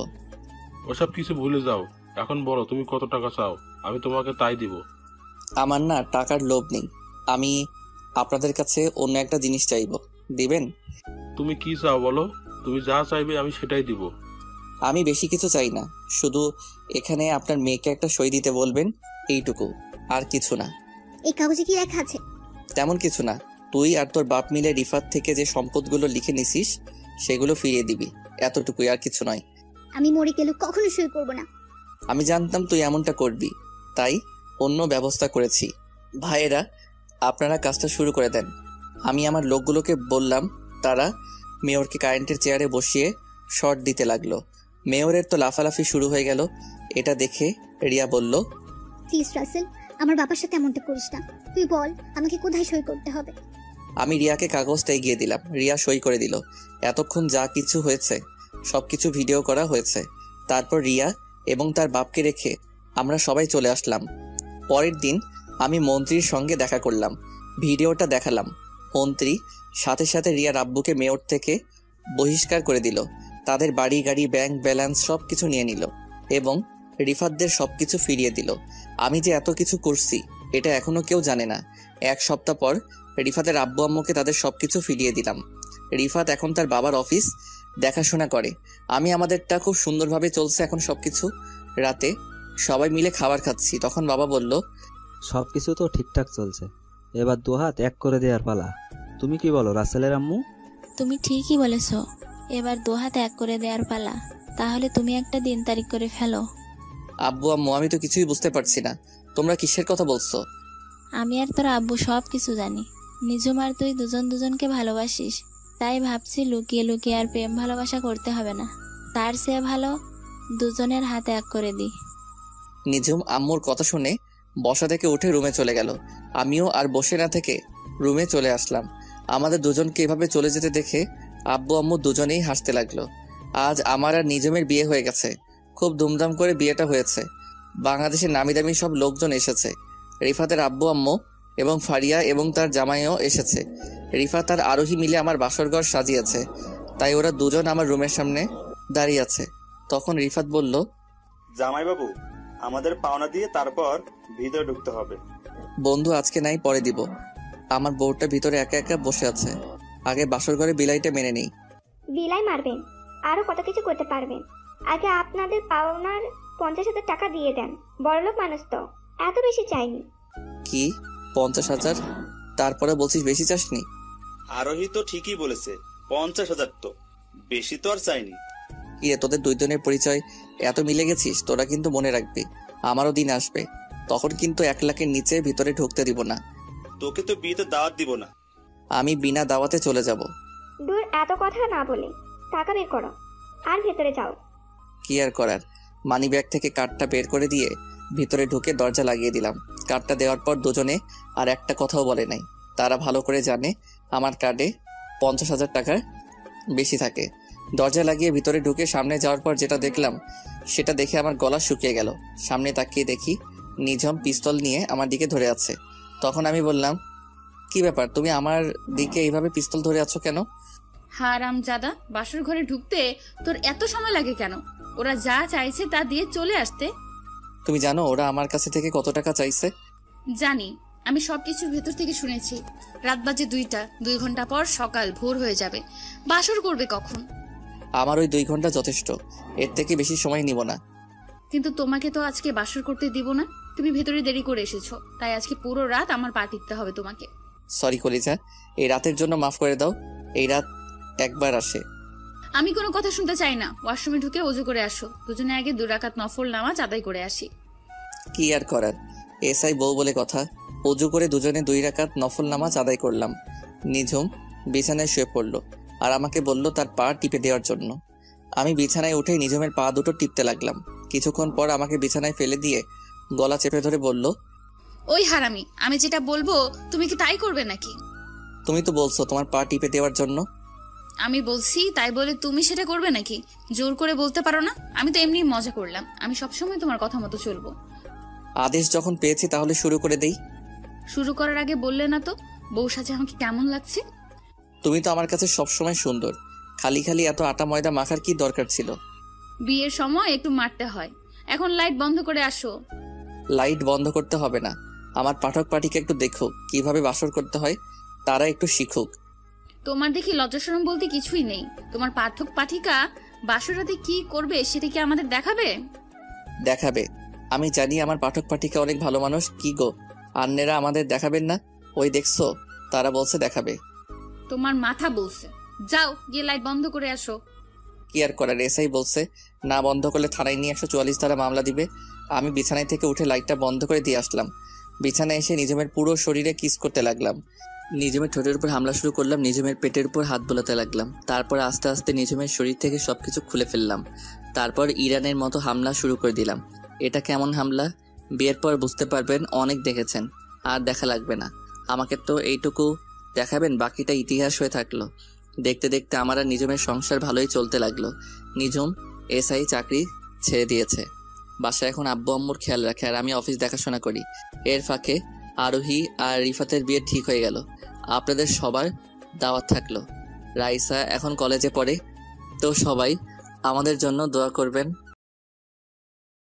ওসব কিছু ভুলে যাও, এখন বলো তুমি কত টাকা চাও, আমি তোমাকে তাই দিব। আমার না টাকার লোভ নেই, আমি আপনাদের কাছে অন্য একটা জিনিস চাইব, দিবেন? তুমি কি চাও বলো, তুমি যা চাইবে আমি সেটাই দিব। আমি বেশি কিছু চাই না, শুধু এখানে আপনার মেয়েকে একটা সই দিতে বলবেন, এইটুকু, আর কিছু না। এই কাগজে কি লেখা আছে? তেমন কিছু না, তুই আর তোর বাপ মিলে রিফাত থেকে যে সম্পদগুলো লিখে নিছিস সেগুলো ফিরিয়ে দিবি, এতটুকুই, আর কিছু নয়। আমি মরে গেলেও কখনো সই করব না। আমি জানতাম তুই এমনটা করবি, তাই অন্য ব্যবস্থা করেছি। ভাইয়েরা, আপনারা কাজটা শুরু করে দেন। আমি আমার লোকগুলোকে বললাম, তারা মেয়রকে কারেন্টের চেয়ারে বসিয়ে শর্ট দিতে লাগলো। মেয়রের তো লাফালাফি শুরু হয়ে গেল। এটা দেখে রিয়া বলল, প্লিজ রাসেল, আমার বাবার সাথে এমনটা করিস না। তুই বল আমাকে কোথায় সই করতে হবে। আমি রিয়াকে কাগজটা এগিয়ে দিলাম, রিয়া সই করে দিল। এতক্ষণ যা কিছু হয়েছে সবকিছু ভিডিও করা হয়েছে। তারপর রিয়া এবং তার বাপকে রেখে আমরা সবাই চলে আসলাম। পরের দিন আমি মন্ত্রীর সঙ্গে দেখা করলাম, ভিডিওটা দেখালাম। মন্ত্রী সাথে সাথে রিয়ার আব্বুকে মেয়র থেকে বহিষ্কার করে দিল, তাদের বাড়ি গাড়ি ব্যাংক ব্যালেন্স সব কিছু নিয়ে নিল এবং রিফাতদের সব কিছু ফিরিয়ে দিল। আমি যে এত কিছু করছি এটা এখনো কেউ জানে না। এক সপ্তাহ পর রিফাতের আব্বু আম্মুকে তাদের সব কিছু ফিরিয়ে দিলাম। রিফাত এখন তার বাবার অফিস দেখাশোনা করে। আমি আমাদেরটা খুব সুন্দরভাবে চলছে এখন সবকিছু। রাতে সবাই মিলে খাবার খাচ্ছি, তখন বাবা বলল, সব কিছু তো ঠিকঠাক চলছে, এবার দুহাত এক করে দেওয়ার পালা। তুমি কি বলো রাসেলের আম্মু? তুমি ঠিকই বলেছ, এবার দুহাত এক করে দেওয়ার পালা। তাহলে তুমি একটা দিন তারিখ করে ফেলো। আব্বু আম্মু, আমি তো কিছুই বুঝতে পারছি না, তোমরা কিসের কথা বলছো? আমি আর তোর আব্বু সব কিছু জানি। নিজুম আর তুই দুজন দুজনকে ভালোবাসিস, তাই ভাবছি লুকিয়ে লুকিয়ে আর প্রেম ভালোবাসা করতে হবে না, তার চেয়ে ভালো দুজনের হাতে এক করে দিই। নিজুম আম্মুর কথা শুনে বসা থেকে উঠে রুমে চলে গেল। আমিও আর বসে না থেকে রুমে চলে আসলাম। আমাদের দুজনকে এভাবে চলে যেতে দেখে আব্বু আম্মু দুজনেই হাসতে লাগলো। আজ আমার আর নিজুমের বিয়ে হয়ে গেছে, খুব ধুমধাম করে বিয়েটা হয়েছে। বাংলাদেশের নামি দামি সব লোকজন এসেছে। রিফাতের আব্বু আম্মু এবং ফারিয়া এবং তার জামাইও এসেছে। রিফাত আর আরোহী মিলে আমার বাসরঘর সাজিয়েছে, তাই ওরা দুজন আমার রুমের সামনে দাঁড়িয়ে আছে। তখন রিফাত বলল, জামাইবাবু, আমাদের পাওনা দিয়ে তারপর ভিতরে ঢুকতে হবে। বন্ধু আজকে নাই, পরে দিব। আমার বউটা ভিতরে একা একা বসে আছে, আগে বাসর ঘরে বিলাইটা মেনে নেই। বিলাই মারবেন, আরো কত কিছু করতে পারবেন। আগে আপনাদের পাওনার 50,000 টাকা দিয়ে দেন। বড়লোক মানুষ তো, এত বেশি চাইনি। কি 50,000? তারপরে বলছিস বেশি চাসনি? আরোহী তো ঠিকই বলেছে, 50,000 তো বেশি তো আর চাইনি। কি রে, তোদের দুই জনের পরিচয় এত মিলে গেছিস, তোরা কিন্তু মনে রাখবি আমারও দিন আসবে, তখন কিন্তু 1 লাখের নিচে ভিতরে ঢুকতে দিব না। তোকে তো বিয়েতে দাওয়াত দিব না। আমি বিনা দাওয়াতে চলে যাব। দূর, এত কথা না বলে টাকা বের করো আর ভেতরে যাও। কি আর করার, মানি ব্যাগ থেকে কার্ডটা বের করে দিয়ে ভিতরে ঢুকে দরজা লাগিয়ে দিলাম। কার্ডটা দেওয়ার পর দুজনে আর একটা কথাও বলে নাই। তারা ভালো করে জানে আমার কার্ডে 50,000 টাকার বেশি থাকে। দরজা লাগিয়ে ভিতরে ঢুকে সামনে যাওয়ার পর যেটা দেখলাম সেটা দেখে আমার গলা শুকিয়ে গেল। সামনে তাকিয়ে দেখি নিঝুম পিস্তল নিয়ে আমার দিকে ধরে আছে। তখন আমি বললাম, কি ব্যাপার, তুমি আমার দিকে এইভাবে পিস্তল ধরে আছো কেন? হারামজাদা, বাসর ঘরে ঢুকতে তোর এত সময় লাগে কেন? ওরা যা চাইছে তা দিয়ে চলে আসতে। তুমি জানো ওরা আমার কাছে থেকে কত টাকা চাইছে? জানি, আমি সবকিছু ভেতর থেকে শুনেছি। রাত বাজে 2টা, 2 ঘন্টা পর সকাল ভোর হয়ে যাবে। বাসর করবে কখন? আমার ওই 2 ঘন্টা যথেষ্ট, এর থেকে বেশি সময় নিব না। কিন্তু তোমাকে তো আজকে বাসর করতে দিব না, তুমি ভেতরে দেরি করে এসেছো, তাই আজকে পুরো রাত আমার পা টিপতে হবে তোমাকে। সরি কলিজা, এই রাতের জন্য মাফ করে দাও। এই রাত একবার আসে। আমি কোনো কথা শুনতে চাই না। ওয়াশরুমে ঢুকে ওযু করে আসো, দুজনে আগে 2 রাকাত নফল নামাজ আদায় করে আসি। কি আর করার, এসআই বউ বলে কথা। ওযু করে দুজনে 2 রাকাত নফল নামাজ আদায় করলাম। নিঝুম বিছানায় শুয়ে পড়লো আর আমাকে বলল তার পা টিপে দেওয়ার জন্য। আমি বিছানায় উঠে নিজমের পা দুটো টিপতে লাগলাম। কিছুক্ষণ পর আমাকে বিছানায় ফেলে দিয়ে গলা চেপে ধরে বলল, ওই হারামি, আমি যেটা বলবো তুমি কি তাই করবে নাকি? তুমি তো বলছো তোমার পা টিপে দেওয়ার জন্য। আমি বলছি তাই বলে তুমি সেটা করবে নাকি? জোর করে বলতে পারো না? আমি তো এমনি মজা করলাম, আমি সবসময় তোমার কথা মতো চলবো। আদেশ যখন পেয়েছি তাহলে শুরু করে দেই। শুরু করার আগে বললে না তো বউ সাজে আমাকে কেমন লাগছে? তুমি তো আমার কাছে সবসময় সুন্দর, খালি খালি এত আটা ময়দা মাখার কি দরকার ছিল? বিয়ের সময় একটু মারতে হয়। এখন লাইট বন্ধ করে আসো। লাইট বন্ধ করতে হবে না, আমার পাঠক পাঠিকা একটু দেখুক কিভাবে বাসর করতে হয়, তারা একটু শিখুক। তোমার দেখি লজ্জাশরম বলতে কিছুই নেই। তোমার পাঠক পাঠিকা বাসরাতে কি করবে সেটা কি আমাদের দেখাবে? দেখাবে। আমি জানি আমার পাঠক পাঠিকা অনেক ভালো মানুষ। কি গো, আন্নেরা আমাদের দেখাবেন না? ওই দেখছো, তারা বলছে দেখাবে। তোমার মাথা বলছে। যাও গিয়ে লাইট বন্ধ করে আসো। কি আর করার, এসআই বলছে না বন্ধ করলে থানায় নিয়ে 144 ধারা মামলা দিবে। আমি বিছানায় থেকে উঠে লাইটটা বন্ধ করে দিয়ে আসলাম। বিছানায় এসে নিজমের পুরো শরীরে কিস করতে লাগলাম। নিজমের ঠোঁটের উপর হামলা শুরু করলাম, নিজমের পেটের উপর হাত বোলাতে লাগলাম। তারপর আস্তে আস্তে নিজমের শরীর থেকে সবকিছু খুলে ফেললাম। তারপর ইরানের মতো হামলা শুরু করে দিলাম। এটা কেমন হামলা বিয়ের পর বুঝতে পারবেন, অনেক দেখেছেন, আর দেখা লাগবে না। আমাকে তো এইটুকু দেখাবেন, বাকিটা ইতিহাস হয়ে থাকলো। দেখতে দেখতে আমার আর নিজমের সংসার ভালোই চলতে লাগলো। নিজম এসআই চাকরি ছেড়ে দিয়েছে, বাসায় এখন আব্বু আম্মুর খেয়াল রাখে, আর আমি অফিস দেখাশোনা করি। এর ফাঁকে আরোহী আর রিফাতের বিয়ে ঠিক হয়ে গেল। আপনাদের সবার দাওয়াত থাকলো। রাইসা এখন কলেজে পড়ে, তো সবাই আমাদের জন্য দোয়া করবেন।